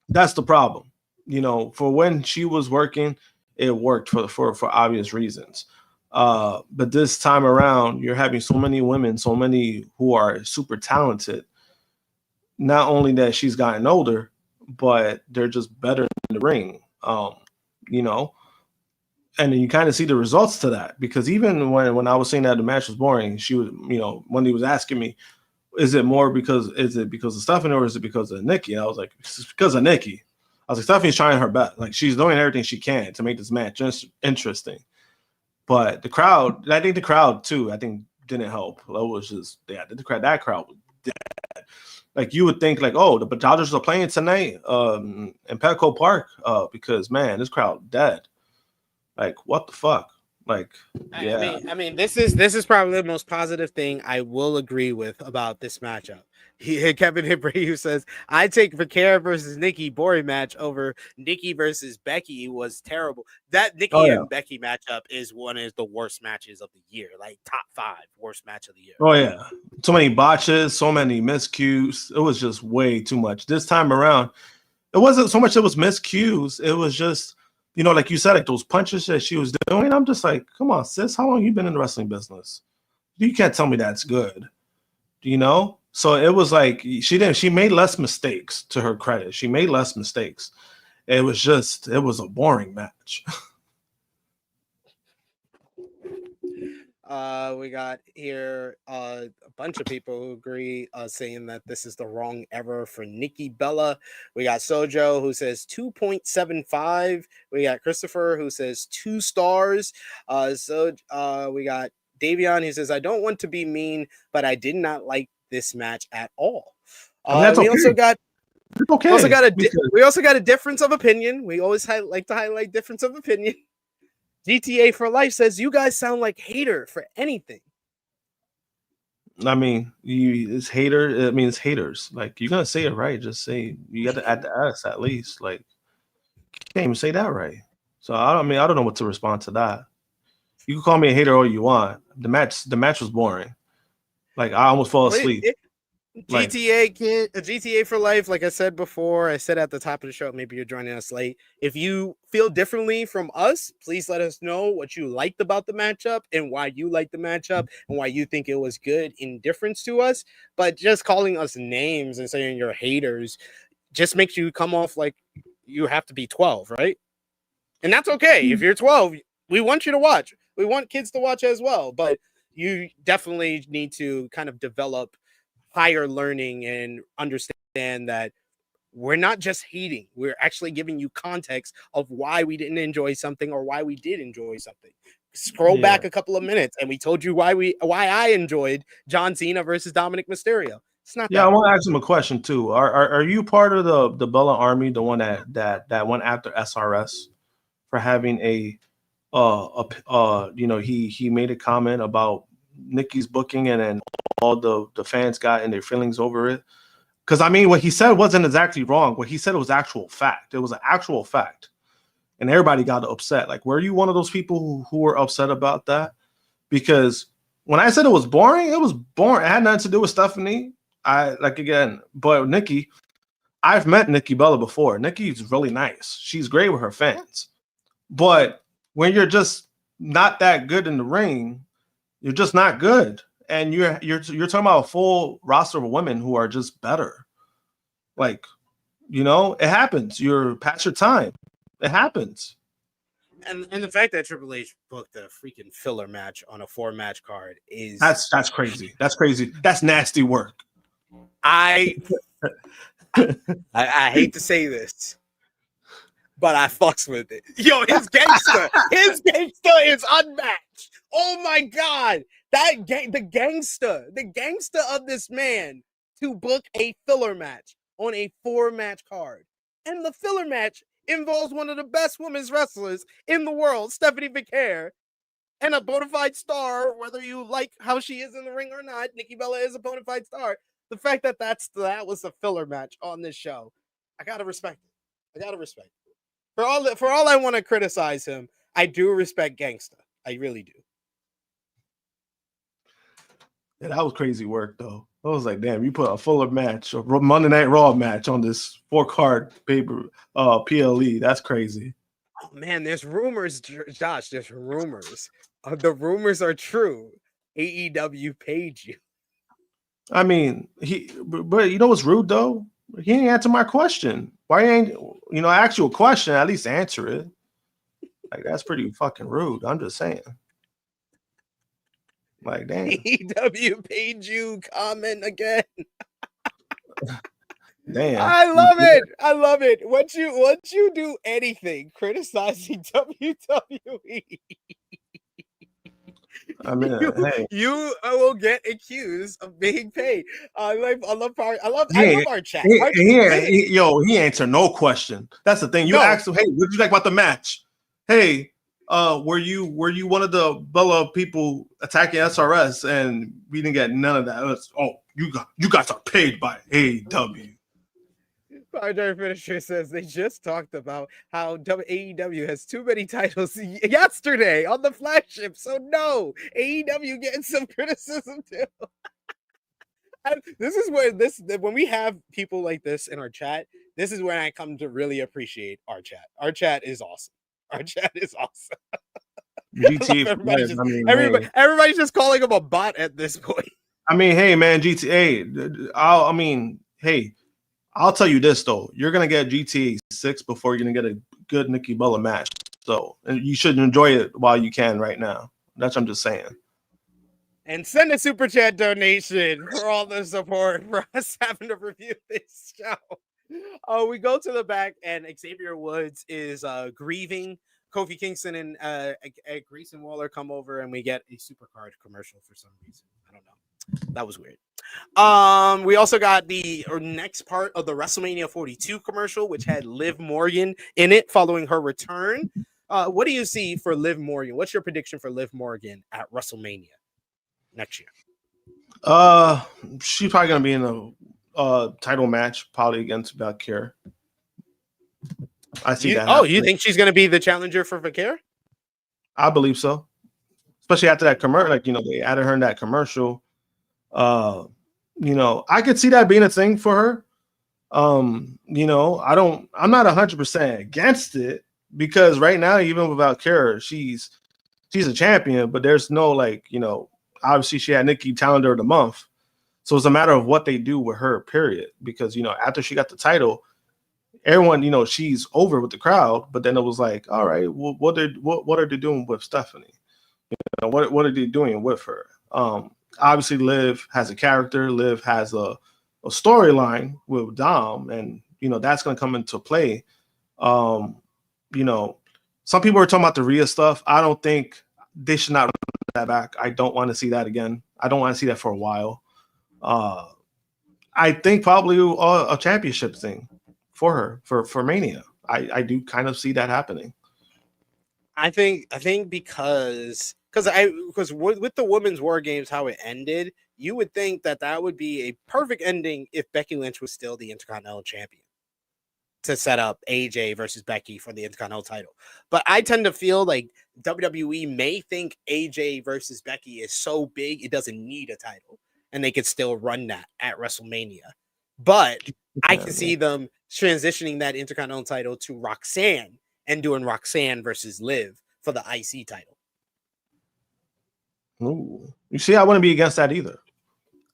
That's the problem. For when she was working, it worked for obvious reasons. But this time around, you're having so many women, so many who are super talented. not only that she's gotten older, but they're just better in the ring. You know, and then you kind of see the results to that, because even when I was saying that the match was boring, she was, you know, when he was asking me, is it because of Stephanie or is it because of Nikki? And I was like, it's because of Nikki. I was like, Stephanie's trying her best. Like, she's doing everything she can to make this match just interesting. But the crowd, I think the crowd too, didn't help. It was just, yeah, that crowd was dead. Like, you would think like, oh, the Dodgers are playing tonight in Petco Park because, man, this crowd dead. Like, what the fuck? Like, yeah. I mean, this is probably the most positive thing I will agree with about this matchup. Kevin Hibreu says, I take Vaquer versus Nikki boring match over Nikki versus Becky was terrible. That Nikki and Becky matchup is one of the worst matches of the year, like top 5 worst match of the year. Oh yeah, so many botches, so many miscues. It was just way too much. This time around, it wasn't so much it was miscues. It was just, you know, like you said, like those punches that she was doing. I'm just like, come on, sis, how long you been in the wrestling business? You can't tell me that's good. You know? So it was like she made less mistakes, to her credit. She made less mistakes. It was a boring match. We got here a bunch of people who agree, saying that this is the wrong ever for Nikki Bella. We got Sojo who says 2.75. We got Christopher who says 2 stars. We got Davion who says, I don't want to be mean, but I did not like this match at all. We also got a difference of opinion. We always like to highlight difference of opinion. GTA for Life says, you guys sound like hater for anything. I mean, it's hater. I mean, it's haters. Like, you're gonna say it right. Just say, you got to add the S at least. Like, you can't even say that right. So I don't know what to respond to that. You can call me a hater all you want. The match was boring. Like, I almost fell asleep. GTA for Life, like I said before, I said at the top of the show, maybe you're joining us late. If you feel differently from us, please let us know what you liked about the matchup and why you liked the matchup and why you think it was good in difference to us. But just calling us names and saying you're haters just makes you come off like you have to be 12, right? And that's okay. If you're 12, we want you to watch. We want kids to watch as well. But you definitely need to kind of develop higher learning and understand that we're not just hating. We're actually giving you context of why we didn't enjoy something or why we did enjoy something. Scroll back a couple of minutes and we told you why I enjoyed John Cena versus Dominik Mysterio. It's not. Yeah, I want to ask him a question too. Are you part of the Bella Army, the one that went after SRS for having he made a comment about Nikki's booking and then all the fans got in their feelings over it? Because I mean, what he said wasn't exactly wrong. What he said was actual fact. It was an actual fact, and everybody got upset. Like, were you one of those people who were upset about that? Because when I said it was boring, it was boring. It had nothing to do with Stephanie. But Nikki, I've met Nikki Bella before. Nikki's really nice. She's great with her fans. But when you're just not that good in the ring, you're just not good. And you're talking about a full roster of women who are just better. Like, you know, it happens. You're past your time. It happens. And the fact that Triple H booked a freaking filler match on a 4-match card is that's crazy. That's crazy. That's nasty work. I hate to say this, but I fucks with it. Yo, his gangster is unmatched. Oh my god. The gangster of this man to book a filler match on a 4-match card. And the filler match involves one of the best women's wrestlers in the world, Stephanie Vaquer, and a bona fide star, whether you like how she is in the ring or not. Nikki Bella is a bona fide star. The fact that that was a filler match on this show, I gotta respect it. For all I want to criticize him, I do respect gangsta. I really do. Yeah, that was crazy work, though. I was like, damn, you put a fuller match, a Monday Night Raw match on this 4-card paper PLE. That's crazy. Oh, man, there's rumors, Josh. There's rumors. The rumors are true. AEW paid you. I mean, but you know what's rude though? He didn't answer my question. Why ain't I asked you a question? At least answer it. Like that's pretty fucking rude. I'm just saying. Like, damn. AEW paid you comment again. Damn. I love it. I love it. Once you do anything criticizing WWE, I mean, you will get accused of being paid. I love our chat. He answered no question. That's the thing. You asked him, hey, what did you like about the match? Hey, were you one of the Bella people attacking SRS? And we didn't get none of that. You guys are paid by AEW. Our finisher says they just talked about how AEW has too many titles yesterday on the flagship. So no, AEW getting some criticism too. And this is where when we have people like this in our chat, this is when I come to really appreciate our chat. Our chat is awesome. Our chat is awesome. Everybody's just calling him a bot at this point. I mean, hey man, GTA. I'll tell you this though, you're gonna get GTA 6 before you're gonna get a good Nikki Bella match. So you should enjoy it while you can right now. That's what I'm just saying. And send a super chat donation for all the support for us having to review this show. We go to the back, and Xavier Woods is grieving. Kofi Kingston and Grayson Waller come over, and we get a Supercard commercial for some reason. I don't know. That was weird. We also got the next part of the WrestleMania 42 commercial, which had Liv Morgan in it following her return. What do you see for Liv Morgan? What's your prediction for Liv Morgan at WrestleMania next year? She's probably gonna be in a title match, probably against Vaquer. I see that. Oh, you think she's gonna be the challenger for Vaquer? I believe so. Especially after that commercial, they added her in that commercial. I could see that being a thing for her. I'm not 100% against it because right now, even without Kara, she's a champion, but there's no obviously she had Nikki Challenger of the month. So it's a matter of what they do with her, period. Because, after she got the title, everyone, she's over with the crowd, but then it was like, all right, well, what are they doing with Stephanie? What are they doing with her? Obviously, Liv has a character. Liv has a storyline with Dom, and that's going to come into play. Some people are talking about the Rhea stuff. I don't think they should not run that back. I don't want to see that again. I don't want to see that for a while. I think probably a championship thing for her for Mania. I do kind of see that happening. I think because with the women's War Games, how it ended, you would think that would be a perfect ending if Becky Lynch was still the Intercontinental Champion to set up AJ versus Becky for the Intercontinental title. But I tend to feel like WWE may think AJ versus Becky is so big it doesn't need a title, and they could still run that at WrestleMania. But I can see them transitioning that Intercontinental title to Roxanne and doing Roxanne versus Liv for the IC title. Ooh. You see, I wouldn't be against that either.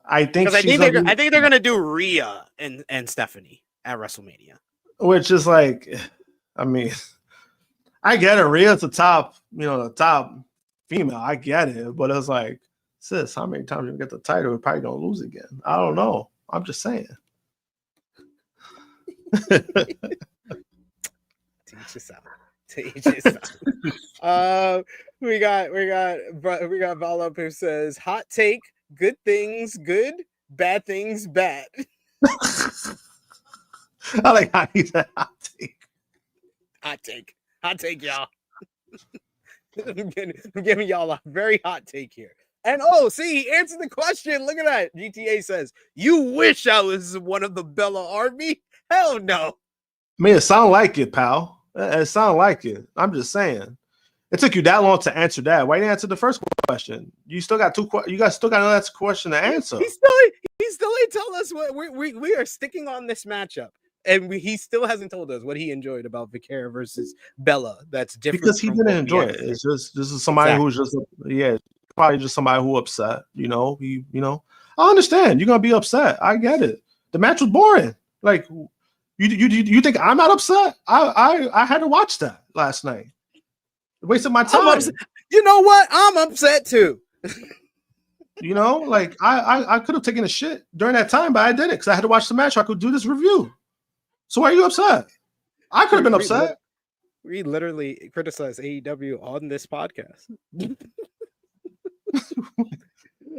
I think they're going to do Rhea and Stephanie at WrestleMania. Which is like, I mean, I get it. Rhea's the top female. I get it. But it's like, sis, how many times you get the title? We're probably going to lose again. I don't know. I'm just saying. Teach us out. We got Vala who says, hot take, good things good, bad things bad. I like how he said hot take. Hot take, y'all. I'm giving y'all a very hot take here. And see, he answered the question. Look at that. GTA says, you wish I was one of the Bella Army? Hell no. I mean, it sound like it, pal. It sound like it. I'm just saying. It took you that long to answer that. Why didn't you answer the first question? You still got you guys still got another question to answer. He still ain't tell us what we are sticking on this matchup. And he still hasn't told us what he enjoyed about Vaquer versus Bella. That's different because he didn't enjoy it. It's just this is somebody who's just probably just somebody who upset. I understand. You're gonna be upset. I get it. The match was boring. Like, you think I'm not upset? I had to watch that last night. Wasted my time. You know what? I'm upset too. Like I could have taken a shit during that time, but I didn't because I had to watch the match so I could do this review. So why are you upset? I could have been upset. We literally criticize AEW on this podcast. We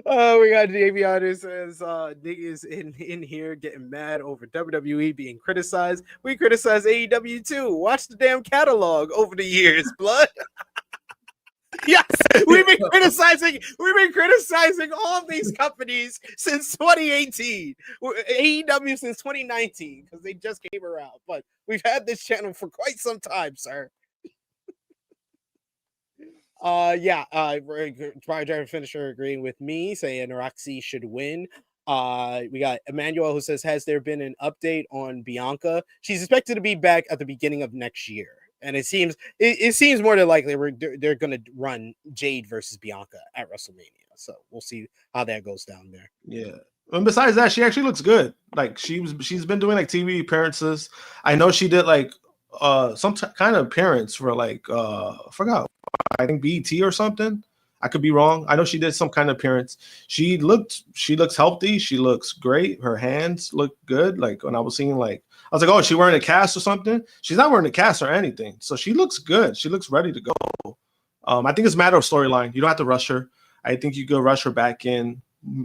got Davion who says Nick is in here getting mad over WWE being criticized. We criticize AEW too. Watch the damn catalog over the years, blood. Yes, we've been criticizing all these companies since 2018. AEW since 2019 because they just came around. But we've had this channel for quite some time, sir. Driver Finisher agreeing with me, saying Roxy should win. We got Emmanuel who says, has there been an update on Bianca? She's expected to be back at the beginning of next year. And it seems more than likely they're going to run Jade versus Bianca at WrestleMania. So we'll see how that goes down there. Yeah. And besides that, she actually looks good. Like she's been doing like TV appearances. I know she did like some kind of appearance for like I forgot. I think BET or something. I could be wrong. I know she did some kind of appearance. She looks healthy. She looks great. Her hands look good. Like when I was seeing I was like, oh, is she wearing a cast or something? She's not wearing a cast or anything. So she looks good. She looks ready to go. I think it's a matter of storyline. You don't have to rush her. I think you could rush her back in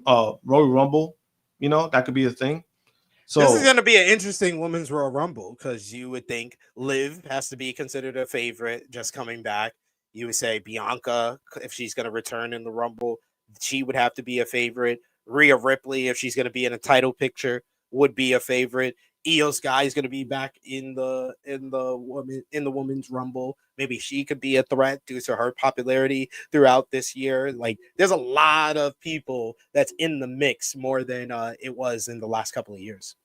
Royal Rumble. That could be a thing. So this is going to be an interesting Women's Royal Rumble because you would think Liv has to be considered a favorite just coming back. You would say Bianca, if she's going to return in the Rumble, she would have to be a favorite. Rhea Ripley, if she's going to be in a title picture, would be a favorite. Io Sky is going to be back in the Women's Rumble. Maybe she could be a threat due to her popularity throughout this year. Like, there's a lot of people that's in the mix more than it was in the last couple of years.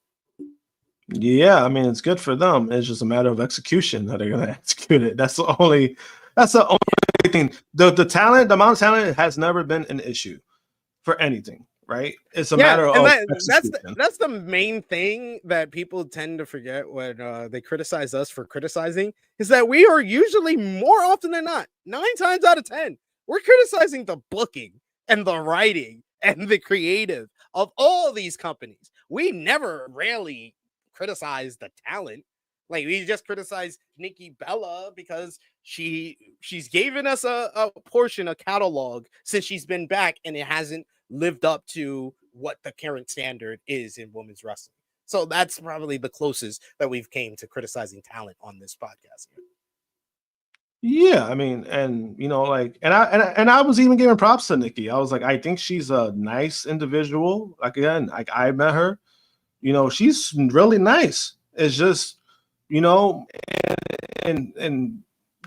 Yeah, I mean, it's good for them. It's just a matter of execution that they're going to execute it. That's the only thing. The talent, the amount of talent has never been an issue for anything. Right, it's a matter of that's the main thing that people tend to forget when they criticize us for criticizing is that we are usually more often than not 9 times out of 10 we're criticizing the booking and the writing and the creative of all these companies. We never rarely criticize the talent. Like we just criticize Nikki Bella because she's given us a catalog since she's been back and it hasn't lived up to what the current standard is in women's wrestling. So that's probably the closest that we've came to criticizing talent on this podcast. Yeah, I mean, and I was even giving props to Nikki. I was like, I think she's a nice individual. Like again, like I met her, she's really nice. It's just, in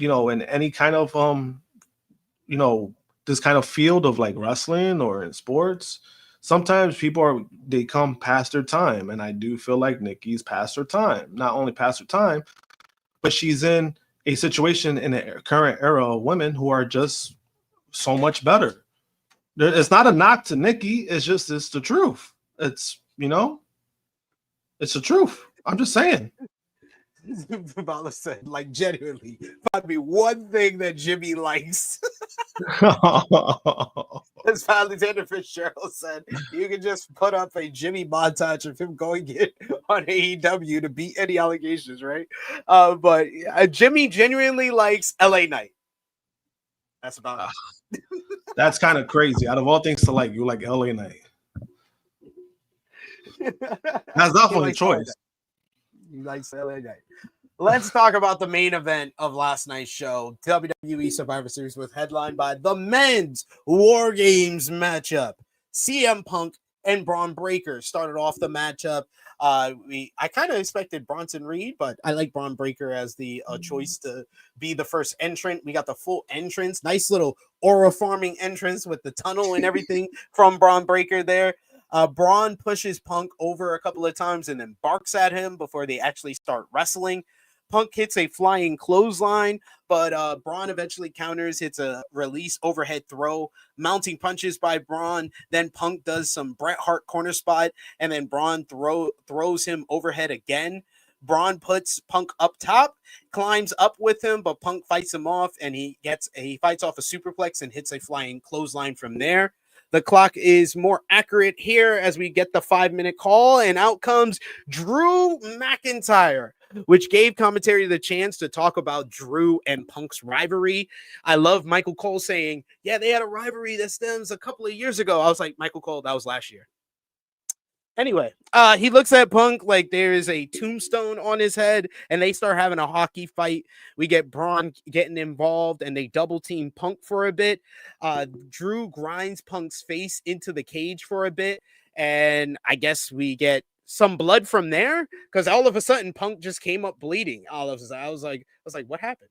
any kind of this kind of field of like wrestling or in sports, sometimes they come past their time. And I do feel like Nikki's past her time, not only past her time, but she's in a situation in the current era of women who are just so much better. It's not a knock to Nikki. It's the truth. It's the truth. I'm just saying. Bala said, like, genuinely, find me one thing that Jimmy likes. As Alexander Fitzgerald said, you can just put up a Jimmy montage of him going in on AEW to beat any allegations, right? But Jimmy genuinely likes LA Knight. That's about it. That's kind of crazy. Out of all things to like, you like LA Knight. That's definitely a choice. He likes LA Knight. Let's talk about the main event of last night's show, WWE Survivor Series, was headlined by the men's WarGames matchup. CM Punk and Bron Breakker started off the matchup. I kind of expected Bronson Reed, but I like Bron Breakker as the choice to be the first entrant. We got the full entrance, nice little aura farming entrance with the tunnel and everything from Bron Breakker there. Braun pushes Punk over a couple of times and then barks at him before they actually start wrestling. Punk hits a flying clothesline, but Braun eventually counters, hits a release overhead throw, mounting punches by Braun. Then Punk does some Bret Hart corner spot, and then Braun throws him overhead again. Braun puts Punk up top, climbs up with him, but Punk fights him off, and he fights off a superplex and hits a flying clothesline from there. The clock is more accurate here as we get the 5-minute call, and out comes Drew McIntyre, which gave commentary the chance to talk about Drew and Punk's rivalry. I love Michael Cole saying, yeah, they had a rivalry that stems a couple of years ago. I was like, Michael Cole, that was last year. Anyway, he looks at Punk like there is a tombstone on his head, and they start having a hockey fight. We get Bron getting involved, and they double team Punk for a bit. Drew grinds Punk's face into the cage for a bit, and I guess we get some blood from there, because all of a sudden Punk just came up bleeding. All of a sudden, I was like, what happened?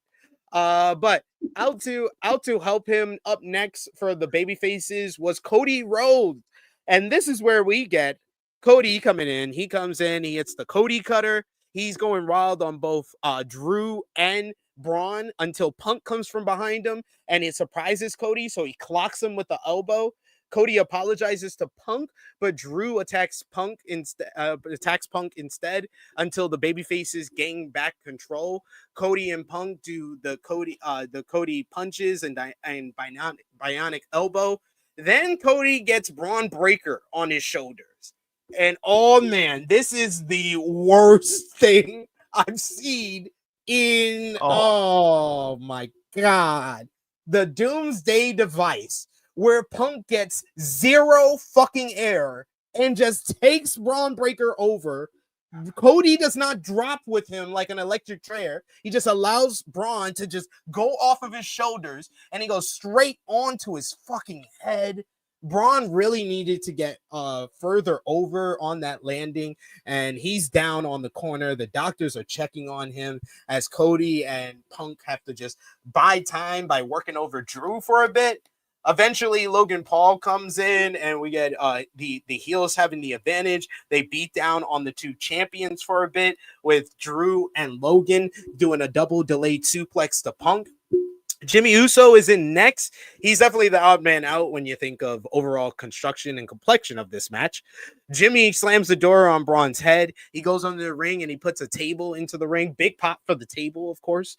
But out to help him up next for the baby faces was Cody Rhodes, and this is where we get Cody coming in. He comes in, he hits the Cody cutter. He's going wild on both Drew and Braun until Punk comes from behind him, and it surprises Cody, so he clocks him with the elbow. Cody apologizes to Punk, but Drew attacks Punk instead until the babyfaces gain back control. Cody and Punk do the Cody punches and bionic elbow. Then Cody gets Braun Breaker on his shoulders. And oh man, this is the worst thing I've seen in oh my god. The Doomsday Device, where Punk gets zero fucking air and just takes Braun Breaker over. Cody does not drop with him like an electric chair. He just allows Braun to just go off of his shoulders, and he goes straight onto his fucking head. Braun really needed to get further over on that landing, and he's down on the corner. The doctors are checking on him as Cody and Punk have to just buy time by working over Drew for a bit. Eventually, Logan Paul comes in, and we get the heels having the advantage. They beat down on the two champions for a bit, with Drew and Logan doing a double delayed suplex to Punk. Jimmy Uso is in next. He's definitely the odd man out when you think of overall construction and complexion of this match. Jimmy slams the door on Braun's head. He goes under the ring and he puts a table into the ring. Big pop for the table, of course.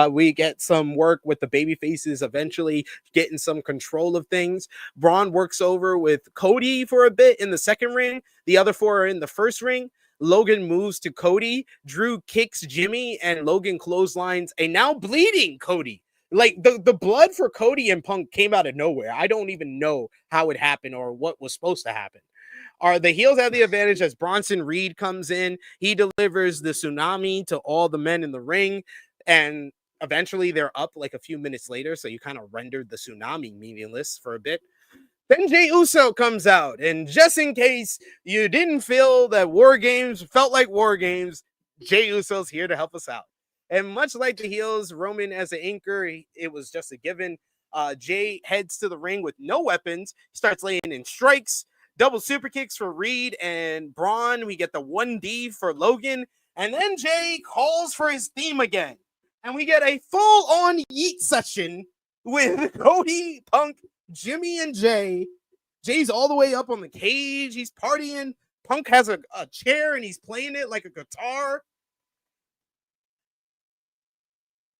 We get some work with the baby faces, eventually getting some control of things. Braun works over with Cody for a bit in the second ring. The other four are in the first ring. Logan moves to Cody. Drew kicks Jimmy, and Logan clotheslines a now bleeding Cody. Like, the blood for Cody and Punk came out of nowhere. I don't even know how it happened or what was supposed to happen. The heels have the advantage as Bronson Reed comes in. He delivers the tsunami to all the men in the ring, and eventually they're up like a few minutes later, so you kind of rendered the tsunami meaningless for a bit. Then Jey Uso comes out, and just in case you didn't feel that WarGames felt like WarGames, Jey Uso's here to help us out. And much like the heels, Roman as an anchor, it was just a given. Jey heads to the ring with no weapons, starts laying in strikes, double super kicks for Reed and Braun. We get the 1D for Logan, and then Jey calls for his theme again. And we get a full-on yeet session with Cody, Punk, Jimmy, and Jey. Jey's all the way up on the cage. He's partying. Punk has a chair, and he's playing it like a guitar.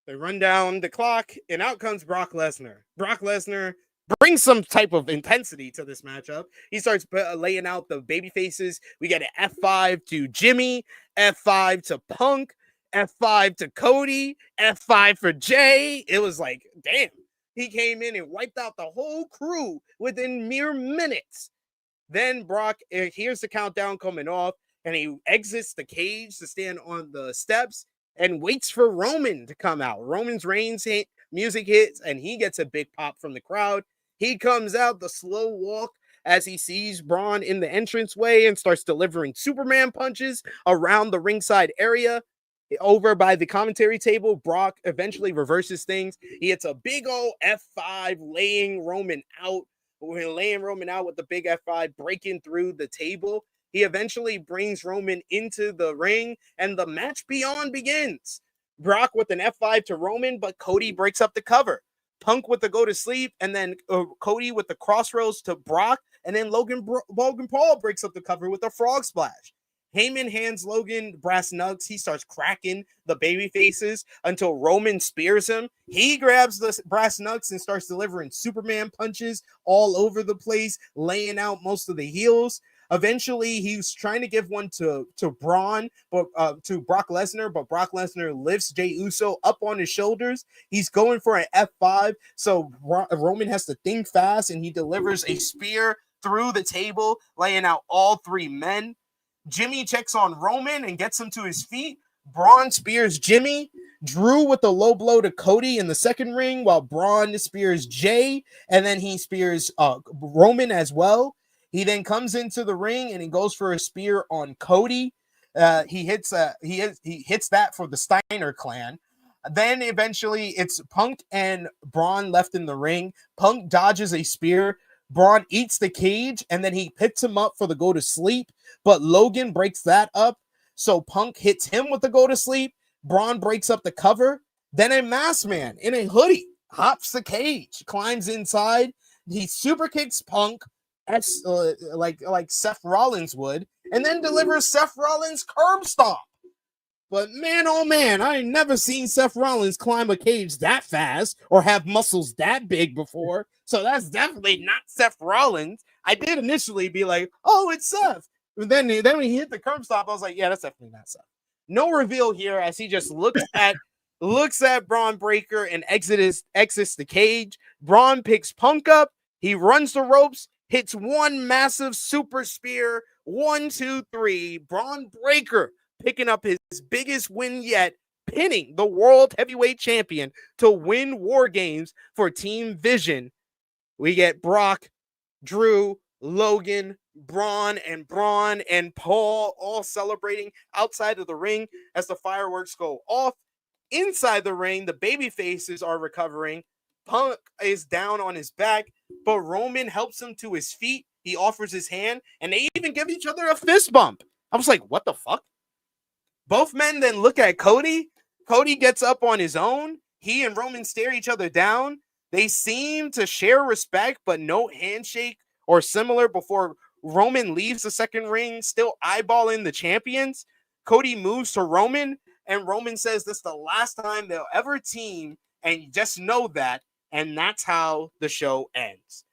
They run down the clock, and out comes Brock Lesnar. Brock Lesnar brings some type of intensity to this matchup. He starts laying out the baby faces. We get an F5 to Jimmy, F5 to Punk, F5 to Cody, F5 for Jey. It was like, damn. He came in and wiped out the whole crew within mere minutes. Then Brock, here's the countdown coming off, and he exits the cage to stand on the steps and waits for Roman to come out. Roman's Reigns music hits, and he gets a big pop from the crowd. He comes out the slow walk as he sees Braun in the entranceway and starts delivering Superman punches around the ringside area. Over by the commentary table, Brock eventually reverses things. He hits a big old F5, laying Roman out. We're laying Roman out with the big F5, breaking through the table. He eventually brings Roman into the ring, and the match beyond begins. Brock with an F5 to Roman, but Cody breaks up the cover. Punk with the go to sleep, and then Cody with the crossroads to Brock, and then Logan Paul breaks up the cover with a frog splash. Heyman hands Logan brass knucks. He starts cracking the baby faces until Roman spears him. He grabs the brass knucks and starts delivering Superman punches all over the place, laying out most of the heels. Eventually, he's trying to give one to Bron, but to Brock Lesnar, but Brock Lesnar lifts Jey Uso up on his shoulders. He's going for an F5, so Roman has to think fast, and he delivers a spear through the table, laying out all three men. Jimmy checks on Roman and gets him to his feet. Braun spears Jimmy. Drew with a low blow to Cody in the second ring, while Braun spears Jay, and then he spears Roman as well. He then comes into the ring and he goes for a spear on Cody. He hits that for the Steiner clan. Then eventually it's Punk and Braun left in the ring. Punk dodges a spear. Braun eats the cage, and then he picks him up for the go to sleep, but Logan breaks that up. So Punk hits him with the go to sleep. Braun breaks up the cover. Then a masked man in a hoodie hops the cage, climbs inside. He super kicks Punk like Seth Rollins would, and then delivers Seth Rollins' curb stomp. But man, oh man, I ain't never seen Seth Rollins climb a cage that fast or have muscles that big before. So that's definitely not Seth Rollins. I did initially be like, oh, it's Seth. But then when he hit the curb stop, I was like, yeah, that's definitely not Seth. No reveal here as he just looks at Braun Breaker and exits the cage. Braun picks Punk up. He runs the ropes, hits one massive super spear. 1, 2, 3. Braun Breaker picking up his biggest win yet, pinning the World Heavyweight Champion to win WarGames for Team Vision. We get Brock, Drew, Logan, Braun, and Paul all celebrating outside of the ring as the fireworks go off. Inside the ring, the baby faces are recovering. Punk is down on his back, but Roman helps him to his feet. He offers his hand, and they even give each other a fist bump. I was like, what the fuck? Both men then look at Cody. Cody gets up on his own. He and Roman stare each other down. They seem to share respect, but no handshake or similar before Roman leaves the second ring, still eyeballing the champions. Cody moves to Roman, and Roman says this is the last time they'll ever team, and you just know that, and that's how the show ends.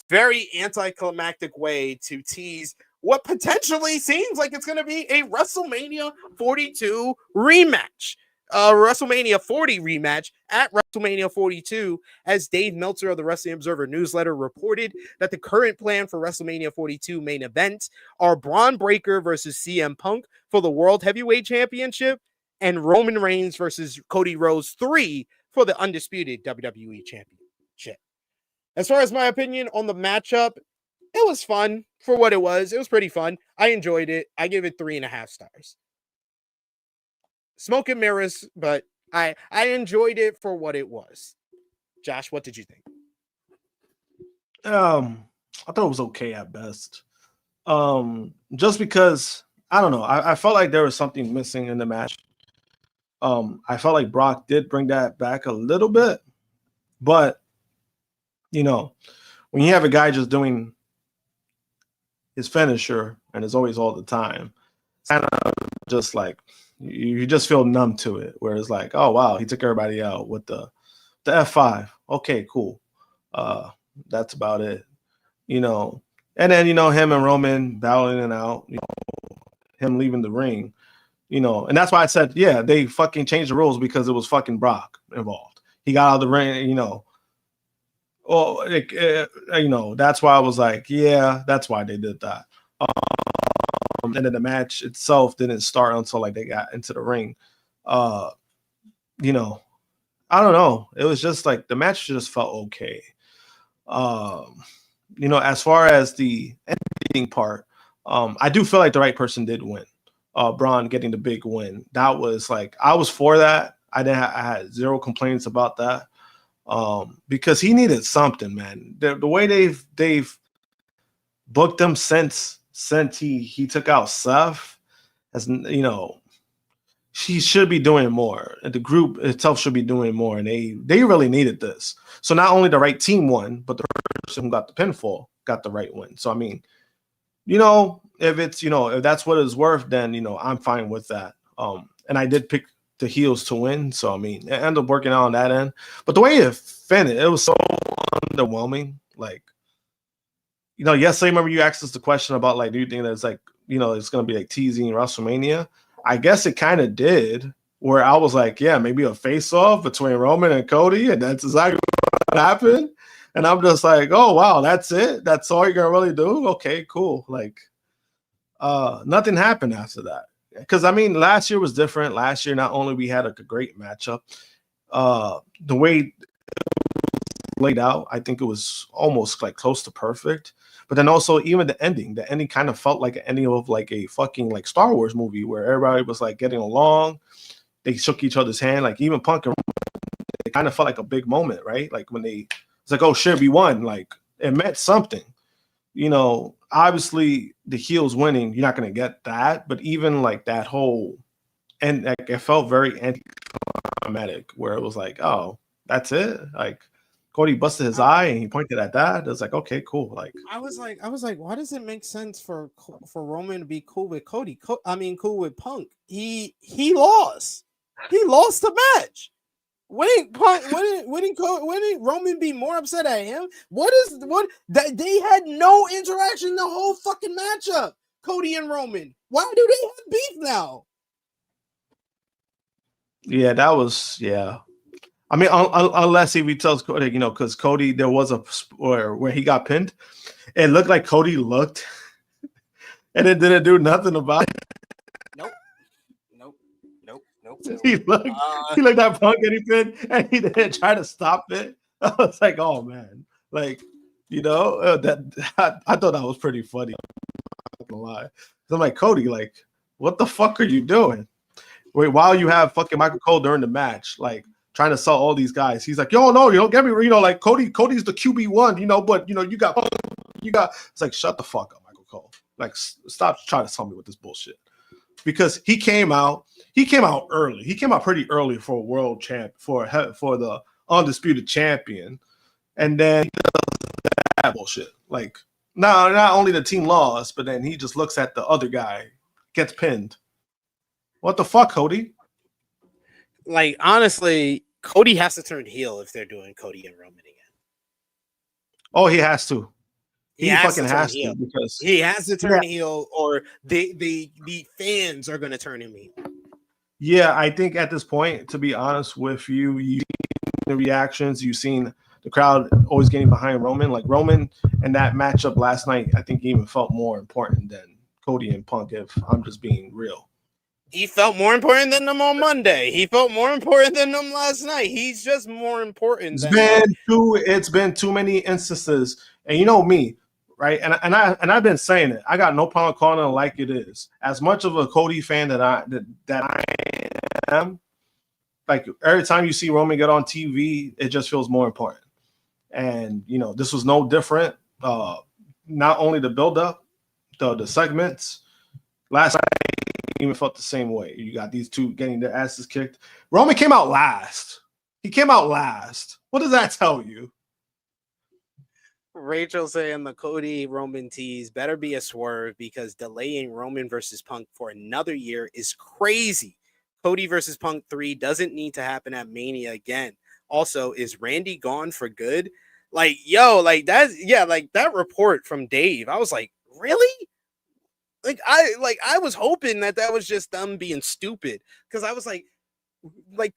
Very anticlimactic way to tease what potentially seems like it's going to be a WrestleMania 42 rematch. WrestleMania 40 rematch at WrestleMania 42, as Dave Meltzer of the Wrestling Observer newsletter reported that the current plan for WrestleMania 42 main event are Braun Breaker versus CM Punk for the World Heavyweight Championship and Roman Reigns versus Cody Rhodes 3 for the undisputed WWE Championship. As far as my opinion on the matchup, it was fun for what it was. It was pretty fun. I enjoyed it. I give it 3.5 stars. Smoke and mirrors, but I enjoyed it for what it was. Josh, what did you think? I thought it was okay at best. Just because I don't know, I felt like there was something missing in the match. I felt like Brock did bring that back a little bit, but you know, when you have a guy just doing his finisher and it's always all the time, kind of just like you just feel numb to it, where it's like, oh wow, he took everybody out with the F5. Okay, cool. That's about it. You know, and then him and Roman battling it out, him leaving the ring, and that's why I said, yeah, they fucking changed the rules because it was fucking Brock involved. He got out of the ring, that's why I was like, yeah, that's why they did that. And then the match itself didn't start until like they got into the ring. I don't know. It was just like the match just felt okay. As far as the ending part, I do feel like the right person did win. Braun getting the big win. That was like, I was for that. I had zero complaints about that. Because he needed something, man. The way they've booked him since he took out Seth, as he should be doing more. The group itself should be doing more, and they really needed this. So not only the right team won, but the person who got the pinfall got the right win. So I mean, if it's if that's what it's worth, then I'm fine with that. And I did pick the heels to win, so I mean, it ended up working out on that end. But the way it finished, it was so underwhelming. Like, yesterday, remember you asked us the question about like, do you think that it's like it's gonna be like teasing WrestleMania? I guess it kind of did, where I was like, yeah, maybe a face-off between Roman and Cody, and that's exactly what happened. And I'm just like, oh wow, that's it? That's all you're gonna really do? Okay, cool. Like, nothing happened after that. Because I mean, last year was different. Last year, not only we had a great matchup, the way it was laid out, I think it was almost like close to perfect. But then also even the ending kind of felt like an ending of like a fucking like Star Wars movie where everybody was like getting along. They shook each other's hand, like even Punk and it kind of felt like a big moment, right? Like when it's like, oh shit, we won. Like it meant something. Obviously the heels winning, you're not gonna get that, but even like that whole and like it felt very anticlimactic where it was like, oh, that's it. Like Cody busted his eye and he pointed at that. It was like, okay, cool. Like I was like, why does it make sense for Roman to be cool with Cody? Cool with Punk. He lost. He lost the match. Wouldn't Roman be more upset at him? That they had no interaction the whole fucking matchup. Cody and Roman. Why do they have beef now? Yeah, that was I mean, unless if he tells Cody, because Cody, there was a where he got pinned. It looked like Cody looked, and it didn't do nothing about it. Nope. He looked at Punk and he pinned, and he didn't try to stop it. I was like, oh man, like that. I thought that was pretty funny. I'm not gonna lie. I'm like, Cody, like, what the fuck are you doing? Wait, while you have fucking Michael Cole during the match, like trying to sell all these guys. He's like, yo, no, you don't get me. Like Cody's the QB1, but you got. It's like, shut the fuck up, Michael Cole. Like, stop trying to tell me with this bullshit. Because he came out early. He came out pretty early for a world champ for the undisputed champion, and then that bullshit. Like, not only the team lost, but then he just looks at the other guy, gets pinned. What the fuck, Cody? Like, honestly, Cody has to turn heel if they're doing Cody and Roman again. Oh, he has to. He fucking has to because he has to turn heel, or the fans are going to turn him heel. Yeah, I think at this point, to be honest with you, you've seen the reactions, you've seen the crowd always getting behind Roman. Like Roman and that matchup last night, I think he even felt more important than Cody and Punk, if I'm just being real. He felt more important than them on Monday. He felt more important than them last night. He's just more important. It's been too many instances, and you know me, right? And I've been saying it. I got no problem calling it like it is. As much of a Cody fan that I am, like every time you see Roman get on TV, it just feels more important. And this was no different. Not only the build-up, the segments last night. Even felt the same way. You got these two getting their asses kicked. Roman came out last. He came out last. What does that tell you? Rachel saying the Cody Roman tease better be a swerve because delaying Roman versus Punk for another year is crazy. Cody versus Punk 3 doesn't need to happen at Mania again. Also, is Randy gone for good? Like, yo, like that report from Dave. I was like, really? I was hoping that was just them being stupid, because I was like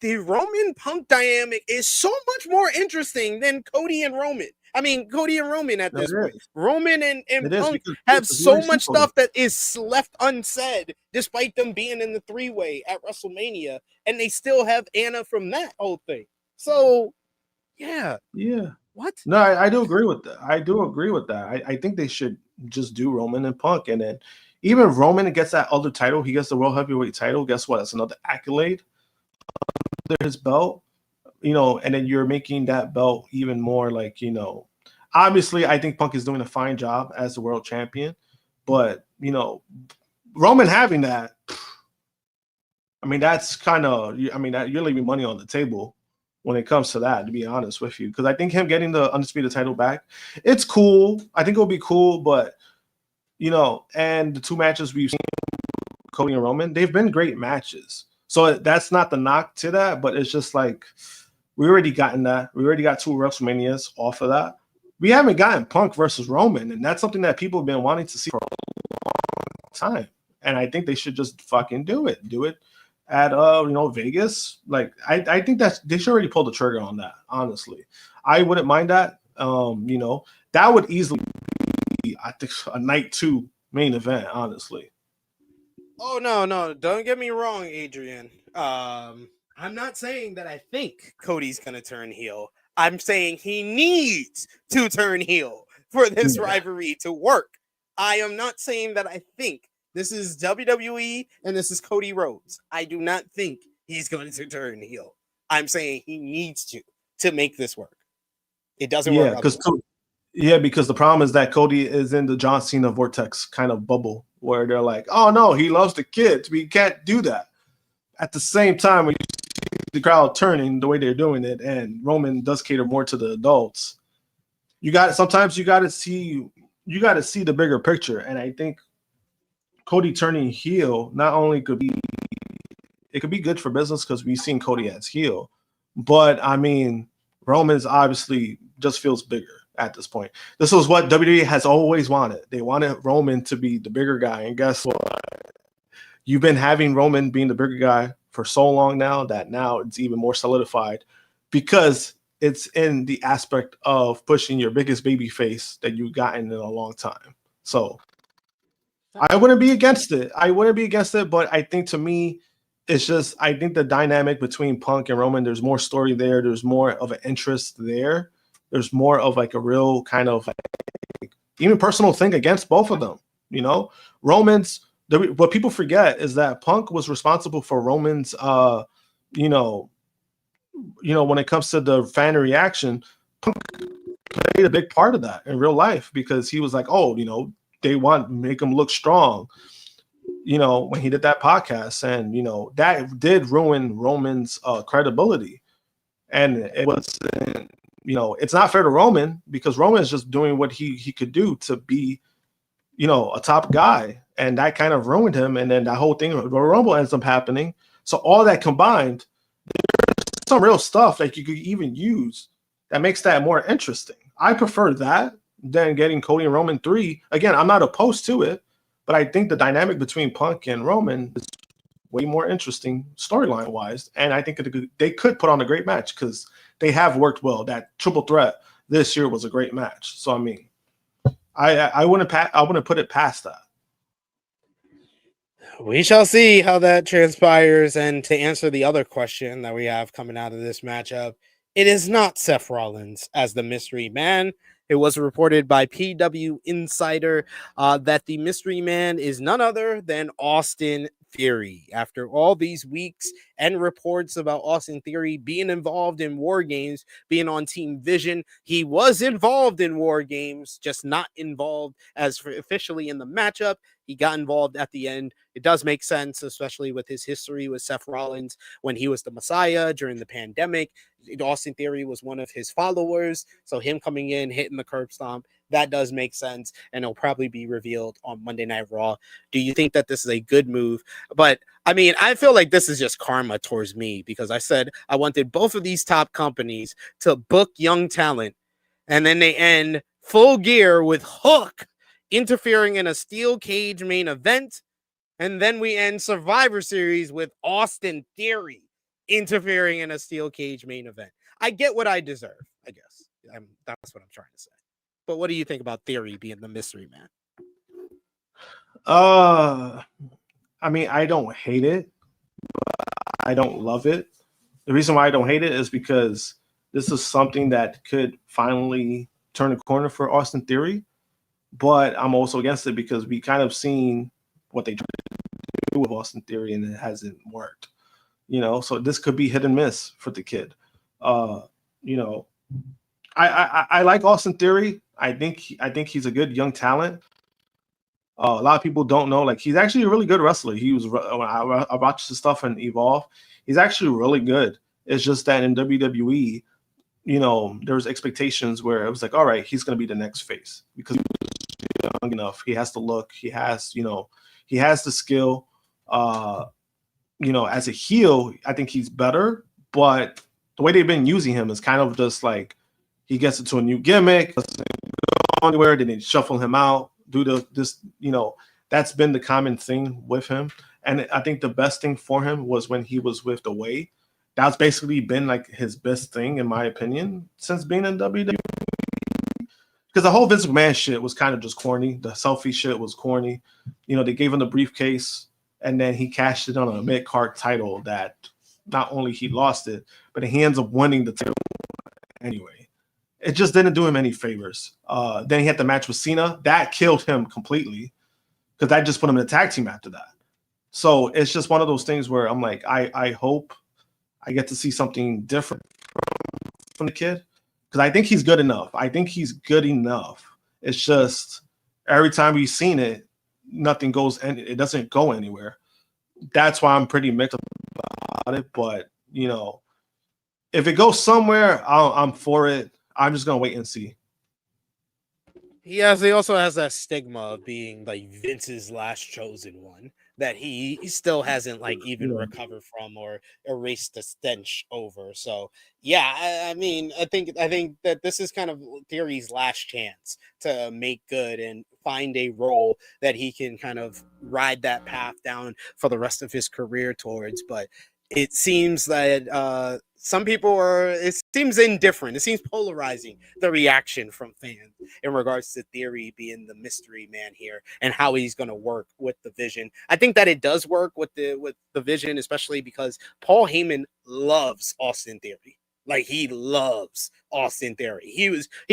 the Roman Punk dynamic is so much more interesting than Cody and Roman. I mean, Cody and Roman at this point. Roman and Punk have so much stuff that is left unsaid, despite them being in the three-way at WrestleMania, and they still have Anna from that whole thing. So, yeah. What? No, I do agree with that. I think they should just do Roman and Punk, and then even if Roman gets that other title, he gets the World Heavyweight title. Guess what? It's another accolade under his belt, and then you're making that belt even more like, obviously I think Punk is doing a fine job as the world champion, but, Roman having that, I mean, that's kind of, I mean, that you're leaving money on the table when it comes to that, to be honest with you. Because I think him getting the Undisputed title back, it's cool. I think it'll be cool, but, you know, and the two matches we've seen, Cody and Roman, they've been great matches. So that's not the knock to that, but it's just like, we already gotten that. We already got 2 WrestleManias off of that. We haven't gotten Punk versus Roman, and that's something that people have been wanting to see for a long time. And I think they should just fucking do it. Do it at Vegas. Like I think that they should already pull the trigger on that. Honestly, I wouldn't mind that. That would easily be, I think, a night 2 main event. Honestly. Oh no, don't get me wrong, Adrian. I'm not saying that I think Cody's gonna turn heel. I'm saying he needs to turn heel for this rivalry to work. I am not saying that I think. This is WWE and this is Cody Rhodes. I do not think he's going to turn heel. I'm saying he needs to make this work. It doesn't work. Because the problem is that Cody is in the John Cena vortex kind of bubble where they're like, oh no, he loves the kids. We can't do that. At the same time, when you see the crowd turning the way they're doing it, and Roman does cater more to the adults, sometimes you got to see the bigger picture. And I think Cody turning heel not only could be good for business because we've seen Cody as heel, but I mean, Roman's obviously just feels bigger at this point. This was what WWE has always wanted. They wanted Roman to be the bigger guy, and guess what? You've been having Roman being the bigger guy for so long now that now it's even more solidified because it's in the aspect of pushing your biggest baby face that you've gotten in a long time. So I wouldn't be against it. But I think to me, it's just, I think the dynamic between Punk and Roman, there's more story there. There's more of an interest there. There's more of like a real kind of like, even personal thing against both of them. You know, what people forget is that Punk was responsible for Roman's, when it comes to the fan reaction, Punk played a big part of that in real life because he was like, they want to make him look strong, when he did that podcast. And, that did ruin Roman's credibility. And it was, it's not fair to Roman because Roman is just doing what he could do to be, a top guy. And that kind of ruined him. And then that whole thing, the Rumble ends up happening. So all that combined, there's some real stuff that you could even use that makes that more interesting. I prefer that than getting Cody and Roman 3. Again, I'm not opposed to it, but I think the dynamic between Punk and Roman is way more interesting storyline wise. And I think they could put on a great match because they have worked well. That triple threat this year was a great match. So I mean, I wouldn't put it past that. We shall see how that transpires. And to answer the other question that we have coming out of this matchup, it is not Seth Rollins as the mystery man. It was reported by PW Insider that the mystery man is none other than Austin Theory. After all these weeks and reports about Austin Theory being involved in WarGames, being on Team Vision, he was involved in WarGames, just not involved as officially in the matchup. He got involved at the end. It does make sense, especially with his history with Seth Rollins when he was the Messiah during the pandemic. Austin Theory was one of his followers. So him coming in, hitting the curb stomp, that does make sense. And it'll probably be revealed on Monday Night Raw. Do you think that this is a good move? But I mean, I feel like this is just karma towards me because I said I wanted both of these top companies to book young talent. And then they end full gear with Hook interfering in a steel cage main event. And then we end Survivor Series with Austin Theory interfering in a steel cage main event. I get what I deserve, I guess. That's what I'm trying to say. But what do you think about Theory being the mystery man? I mean, I don't hate it, but I don't love it. The reason why I don't hate it is because this is something that could finally turn a corner for Austin Theory. But I'm also against it because we kind of seen what they tried to do with Austin Theory and it hasn't worked. So this could be hit and miss for the kid. I like Austin Theory. I think he's a good young talent. A lot of people don't know, like, he's actually a really good wrestler. He was, when I watched his stuff in Evolve, he's actually really good. It's just that in WWE, you know, there was expectations where it was like, all right, he's going to be the next face because he's young enough. He has the look. He has, you know, he has the skill. You know, as a heel, I think he's better, but the way they've been using him is kind of just like he gets into a new gimmick, doesn't go anywhere, then they shuffle him out, this, you know, that's been the common thing with him. And I think the best thing for him was when he was with The Way. That's basically been like his best thing, in my opinion, since being in WWE. Because the whole Vince McMahon shit was kind of just corny. The selfie shit was corny. You know, they gave him the briefcase, and then he cashed it on a mid-card title that not only he lost it, but he ends up winning the title anyway. It just didn't do him any favors. Then he had the match with Cena. That killed him completely because that just put him in a tag team after that. So it's just one of those things where I'm like, I hope I get to see something different from the kid because I think he's good enough. It's just every time we've seen it, nothing goes and it doesn't go anywhere. That's why I'm pretty mixed about it. But, you know, if it goes somewhere, I'm for it. I'm just gonna wait and see. He also has that stigma of being like Vince's last chosen one that he still hasn't like even recovered from or erased the stench over. So yeah, I mean, I think that this is kind of Theory's last chance to make good and find a role that he can kind of ride that path down for the rest of his career towards. But it seems that some people it seems indifferent. It seems polarizing, the reaction from fans in regards to Theory being the mystery man here and how he's going to work with the Vision. I think that it does work with the Vision, especially because Paul Heyman loves Austin Theory. Like, he loves Austin Theory. He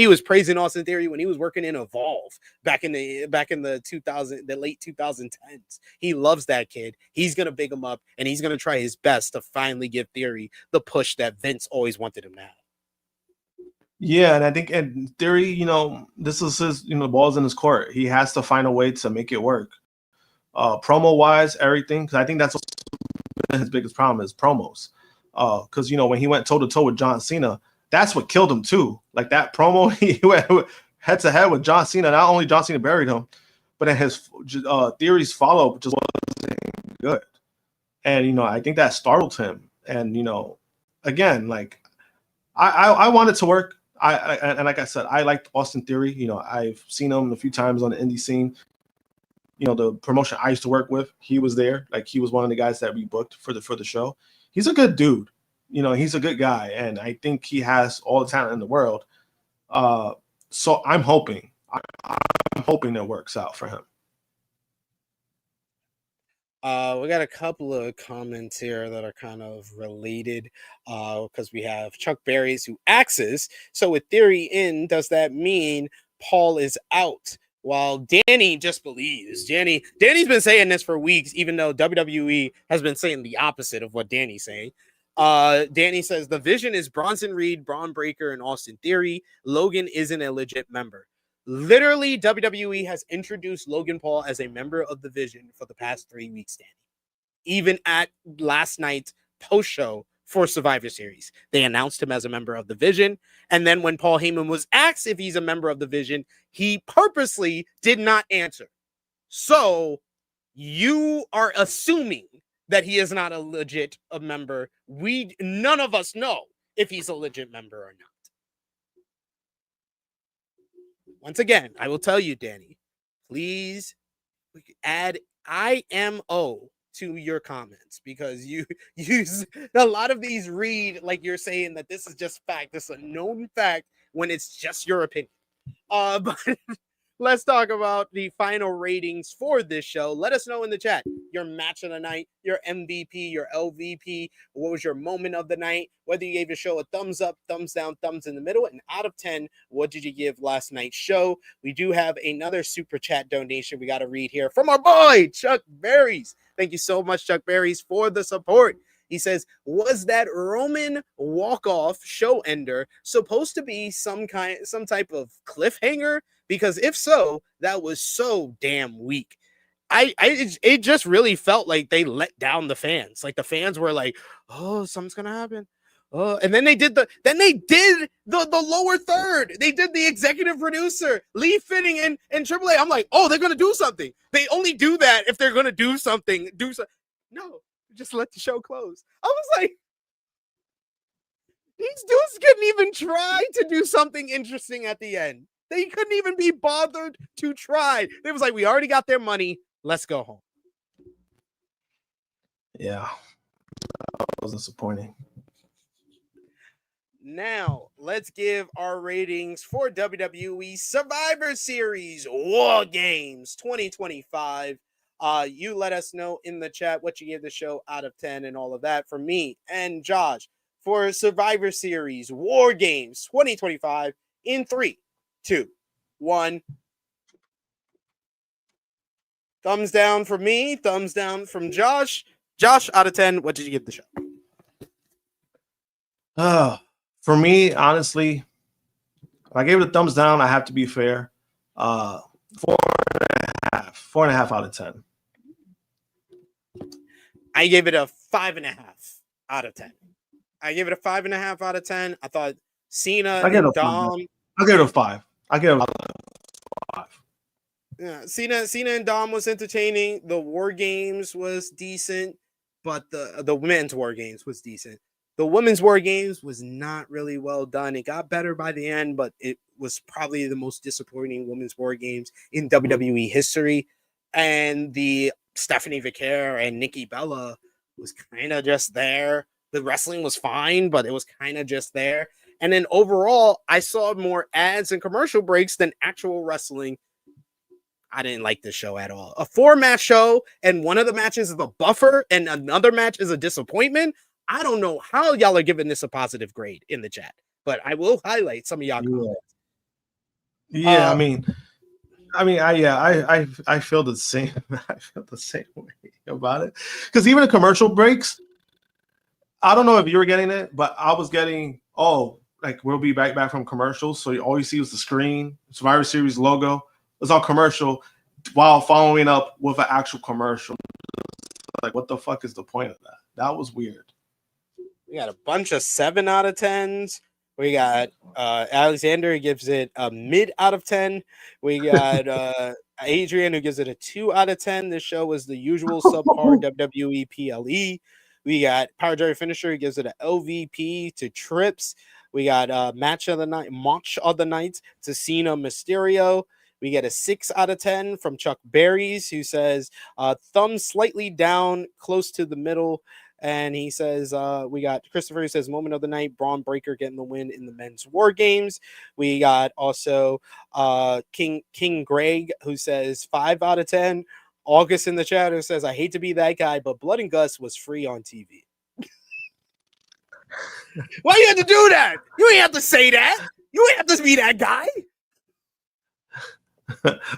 was praising Austin Theory when he was working in Evolve back in the late 2010s. He loves that kid. He's gonna big him up, and he's gonna try his best to finally give Theory the push that Vince always wanted him to have. Yeah, and I think in Theory, you know, this is his, you know, the ball's in his court. He has to find a way to make it work. Promo wise, everything, because I think that's his biggest problem is promos. Because, you know, when he went toe to toe with John Cena, that's what killed him too. Like that promo, he went head to head with John Cena. Not only John Cena buried him, but then his Theory's follow up just wasn't good. And, you know, I think that startled him. And, you know, again, like I want it to work. And like I said, I liked Austin Theory. You know, I've seen him a few times on the indie scene. You know, the promotion I used to work with, he was there. Like, he was one of the guys that we booked for the show. He's a good dude. You know, he's a good guy, and I think he has all the talent in the world. So I'm hoping it works out for him. We got a couple of comments here that are kind of related because we have Chuck Berries who asks, so with Theory in, does that mean Paul is out? While Danny just believes. Danny's been saying this for weeks, even though WWE has been saying the opposite of what Danny's saying. Danny says the Vision is Bronson Reed, Braun Breaker, and Austin Theory. Logan isn't a legit member. Literally, WWE has introduced Logan Paul as a member of the Vision for the past 3 weeks, Danny. Even at last night's post-show for Survivor Series, they announced him as a member of the Vision. And then when Paul Heyman was asked if he's a member of the Vision, he purposely did not answer. So you are assuming that he is not a legit member. None of us know if he's a legit member or not. Once again, I will tell you, Danny, please add IMO to your comments, because you use a lot of these read like you're saying that this is just fact. This is a known fact when it's just your opinion. But let's talk about the final ratings for this show. Let us know in the chat your match of the night, your MVP, your LVP. What was your moment of the night? Whether you gave the show a thumbs up, thumbs down, thumbs in the middle, and out of 10, what did you give last night's show? We do have another super chat donation we got to read here from our boy Chuck Berries. Thank you so much, Chuck Berries, for the support. He says, was that Roman walk-off show ender supposed to be some type of cliffhanger Because if so, that was so damn weak. It just really felt like they let down the fans. Like the fans were like, "Oh, something's gonna happen." Oh, and then they did the lower third. They did the executive producer, Lee Fitting and Triple A. I'm like, oh, they're gonna do something. They only do that if they're gonna do something. No, just let the show close. I was like, these dudes couldn't even try to do something interesting at the end. They couldn't even be bothered to try. It was like, we already got their money. Let's go home. Yeah, that was disappointing. Now, let's give our ratings for WWE Survivor Series War Games 2025. You let us know in the chat what you give the show out of 10 and all of that. For me and Josh, for Survivor Series War Games 2025 in 3, 2, 1. Thumbs down from me, thumbs down from Josh. Josh, out of 10, what did you give the show? For me, honestly, if I gave it a thumbs down, I have to be fair. 4.5 out of 10. I gave it a 5.5 out of 10. I gave it a 5.5 out of 10. I thought Cena and Dom. I'll give it a 5. I'll give it a 5. Yeah, Cena and Dom was entertaining. The War Games was decent, but the men's War Games was decent. The women's War Games was not really well done. It got better by the end, but it was probably the most disappointing women's War Games in WWE history. And the Stephanie Vaquer and Nikki Bella was kind of just there. The wrestling was fine, but it was kind of just there. And then overall, I saw more ads and commercial breaks than actual wrestling. I didn't like this show at all. A 4-match show, and one of the matches is a buffer, and another match is a disappointment. I don't know how y'all are giving this a positive grade in the chat, but I will highlight some of y'all comments. Yeah, I feel the same. I feel the same way about it. Because even the commercial breaks, I don't know if you were getting it, but I was getting, like we'll be back from commercials. So all you see was the screen, Survivor Series logo. It's on commercial while following up with an actual commercial. Like, what the fuck is the point of that? That was weird. We got a bunch of 7 out of 10s. We got Alexander gives it a mid out of 10. We got Adrian who gives it a 2 out of 10. This show was the usual subpar WWE PLE. We got Power Jerry Finisher who gives it an LVP to Trips. We got match of the night to Cena Mysterio. We get a 6 out of 10 from Chuck Berries, who says thumb slightly down, close to the middle. And he says, we got Christopher who says moment of the night, Braun Breaker getting the win in the men's War Games. We got also King Greg who says 5 out of 10. August in the chat who says, I hate to be that guy, but Blood and Guts was free on TV. Why you have to do that? You ain't have to say that. You ain't have to be that guy.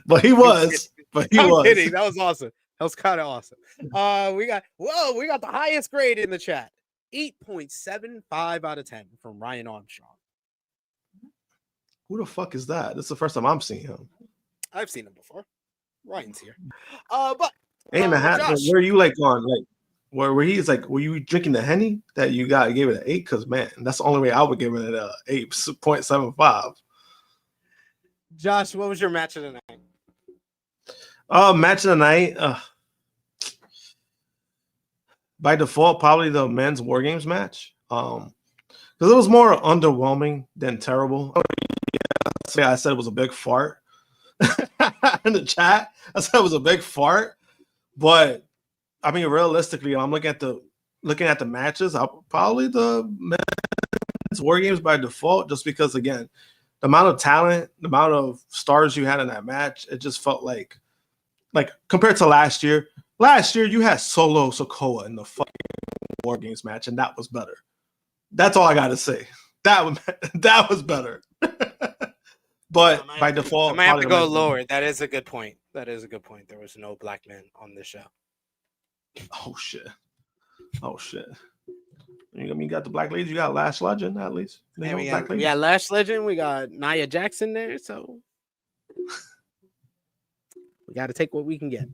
But he was. I'm kidding. That was awesome. That was kind of awesome. We got the highest grade in the chat. 8.75 out of 10 from Ryan Armstrong. Who the fuck is that? This is the first time I'm seeing him. I've seen him before. Ryan's here. But 8.5. Where are you like on? Like where he's like, were you drinking the Henny that you got? Gave it an 8? Because man, that's the only way I would give it an 8.75. Josh, what was your match of the night? Match of the night. By default, probably the men's War Games match. Because it was more underwhelming than terrible. I said it was a big fart in the chat. I said it was a big fart, but I mean, realistically, I'm looking at the matches. Probably the men's War Games by default, just because again, the amount of talent, the amount of stars you had in that match, it just felt like compared to last year. Last year, you had Solo Sikoa in the fucking War Games match, and that was better. That's all I got to say. That was better. But by default, I might have to go lower. That is a good point. There was no black men on this show. Oh shit. You got the black ladies. You got Lash Legend at least. We got Lash Legend. We got Nia Jackson there. So We got to take what we can get.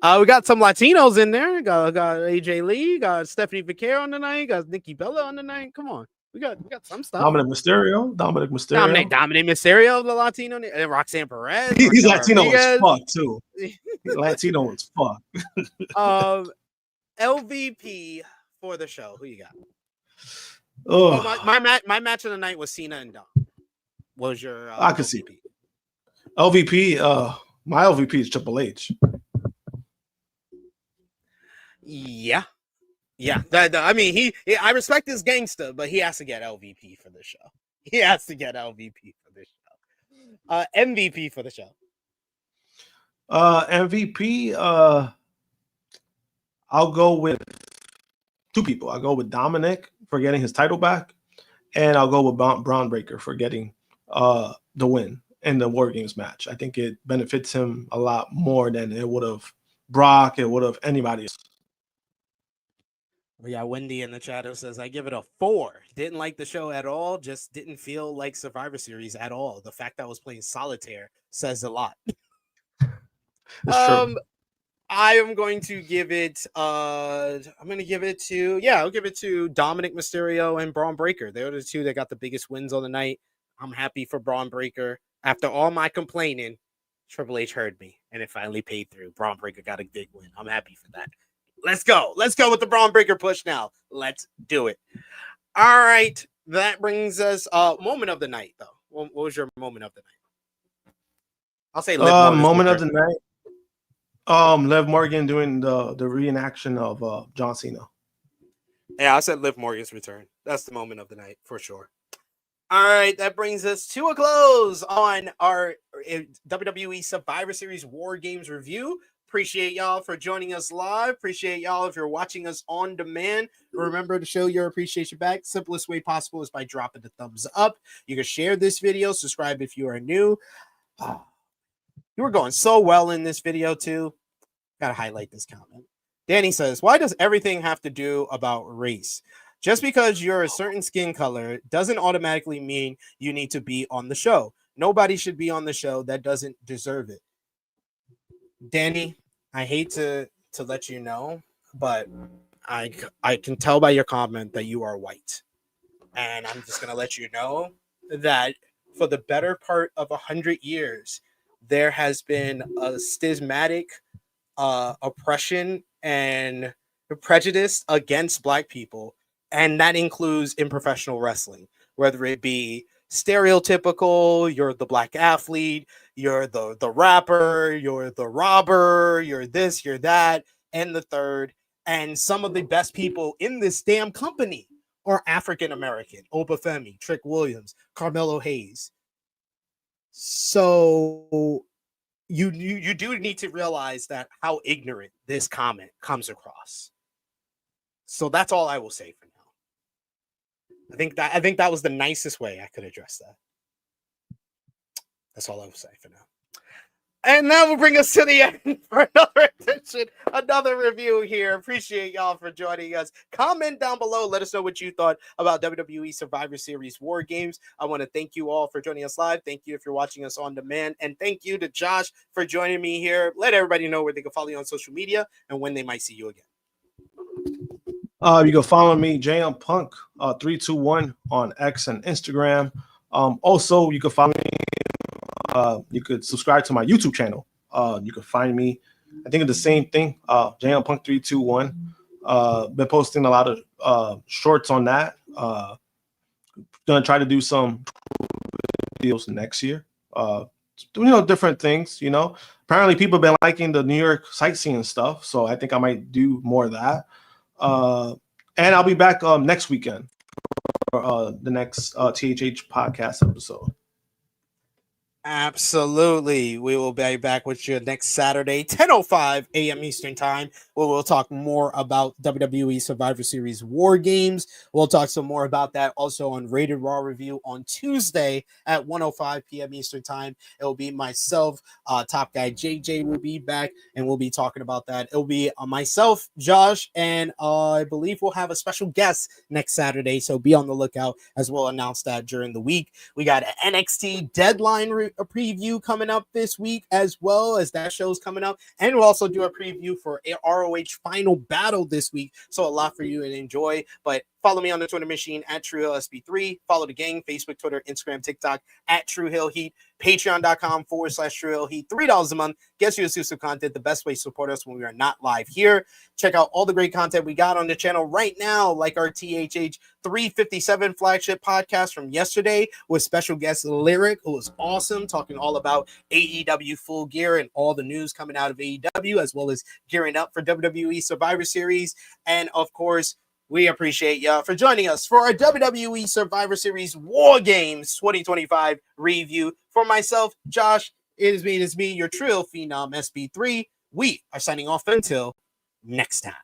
We got some Latinos in there. Got AJ Lee. Got Stephanie Vaquer on the night. Got Nikki Bella on the night. Come on, we got some stuff. Dominik Mysterio. Dominic Mysterio, the Latino. And Roxanne Perez. He's Roxanne Latino as fuck too. Latino as fuck. LVP for the show. Who you got? Oh, my match of the night was Cena and Dom. What was your? I can see LVP. My LVP is Triple H. Yeah. I mean, I respect his gangster, but he has to get LVP for the show. He has to get LVP for this show. MVP for the show. MVP. I'll go with two people. I'll go with Dominik for getting his title back, and I'll go with Bron Breakker for getting the win in the WarGames match. I think it benefits him a lot more than it would have Brock. It would have anybody else. We got Wendy in the chat who says, I give it a 4. Didn't like the show at all. Just didn't feel like Survivor Series at all. The fact that I was playing solitaire says a lot. I am going to give it I'll give it to Dominik Mysterio and Bron Breakker. They're the two that got the biggest wins on the night. I'm happy for Bron Breakker. After all my complaining, Triple H heard me and it finally paid through. Bron Breakker got a big win. I'm happy for that. Let's go with the Bron Breakker push now. Let's do it. All right. That brings us moment of the night, though. What was your moment of the night? I'll say moment of the night. Liv Morgan doing the reenaction of John Cena. Yeah, I said Liv Morgan's return. That's the moment of the night for sure. All right, that brings us to a close on our WWE Survivor Series WarGames review. Appreciate y'all for joining us live. Appreciate y'all if you're watching us on demand. Remember to show your appreciation back. Simplest way possible is by dropping the thumbs up. You can share this video. Subscribe if you are new. You were going so well in this video too. Gotta highlight this comment. Danny says, why does everything have to do about race? Just because you're a certain skin color doesn't automatically mean you need to be on the show. Nobody should be on the show that doesn't deserve it. Danny, I hate to let you know, but I can tell by your comment that you are white. And I'm just going to let you know that for the better part of 100 years, there has been a systematic oppression and prejudice against Black people. And that includes in professional wrestling, whether it be stereotypical, you're the Black athlete, you're the rapper, you're the robber, you're this, you're that, and the third. And some of the best people in this damn company are African American. Obafemi, Trick Williams, Carmelo Hayes. So you do need to realize that how ignorant this comment comes across. So that's all I will say for now. I think that was the nicest way I could address that. That's all I will say for now. And that will bring us to the end for another edition, another review here. Appreciate y'all for joining us. Comment down below. Let us know what you thought about WWE Survivor Series WarGames. I want to thank you all for joining us live. Thank you if you're watching us on demand. And thank you to Josh for joining me here. Let everybody know where they can follow you on social media and when they might see you again. You can follow me, JM Punk 321 on X and Instagram. Also, you can follow me. You could subscribe to my YouTube channel. You can find me. I think it's the same thing. JM Punk 321. Been posting a lot of shorts on that. Gonna try to do some videos next year. Different things. Apparently people have been liking the New York sightseeing stuff, so I think I might do more of that. And I'll be back next weekend for the next THH podcast episode. Absolutely. We will be back with you next Saturday, 10:05 a.m. Eastern Time, where we'll talk more about WWE Survivor Series WarGames. We'll talk some more about that also on Rated Raw Review on Tuesday at 1:05 p.m. Eastern Time. It will be myself, Top Guy JJ will be back, and we'll be talking about that. It will be myself, Josh, and I believe we'll have a special guest next Saturday, so be on the lookout as we'll announce that during the week. We got an NXT deadline a preview coming up this week as well, as that show's coming up. And we'll also do a preview for ROH Final Battle this week. So a lot for you to enjoy. But follow me on the Twitter machine at TrueHillSP3. Follow the gang, Facebook, Twitter, Instagram, TikTok at TrueHillHeat. Patreon.com/TrueHillHeat. $3 a month gets you exclusive content. The best way to support us when we are not live here. Check out all the great content we got on the channel right now, like our THH 357 flagship podcast from yesterday with special guest Lyric, who was awesome, talking all about AEW Full Gear and all the news coming out of AEW, as well as gearing up for WWE Survivor Series. And of course, we appreciate y'all for joining us for our WWE Survivor Series War Games 2025 review. For myself, Josh, it is me, your Trill Phenom SP3. We are signing off until next time.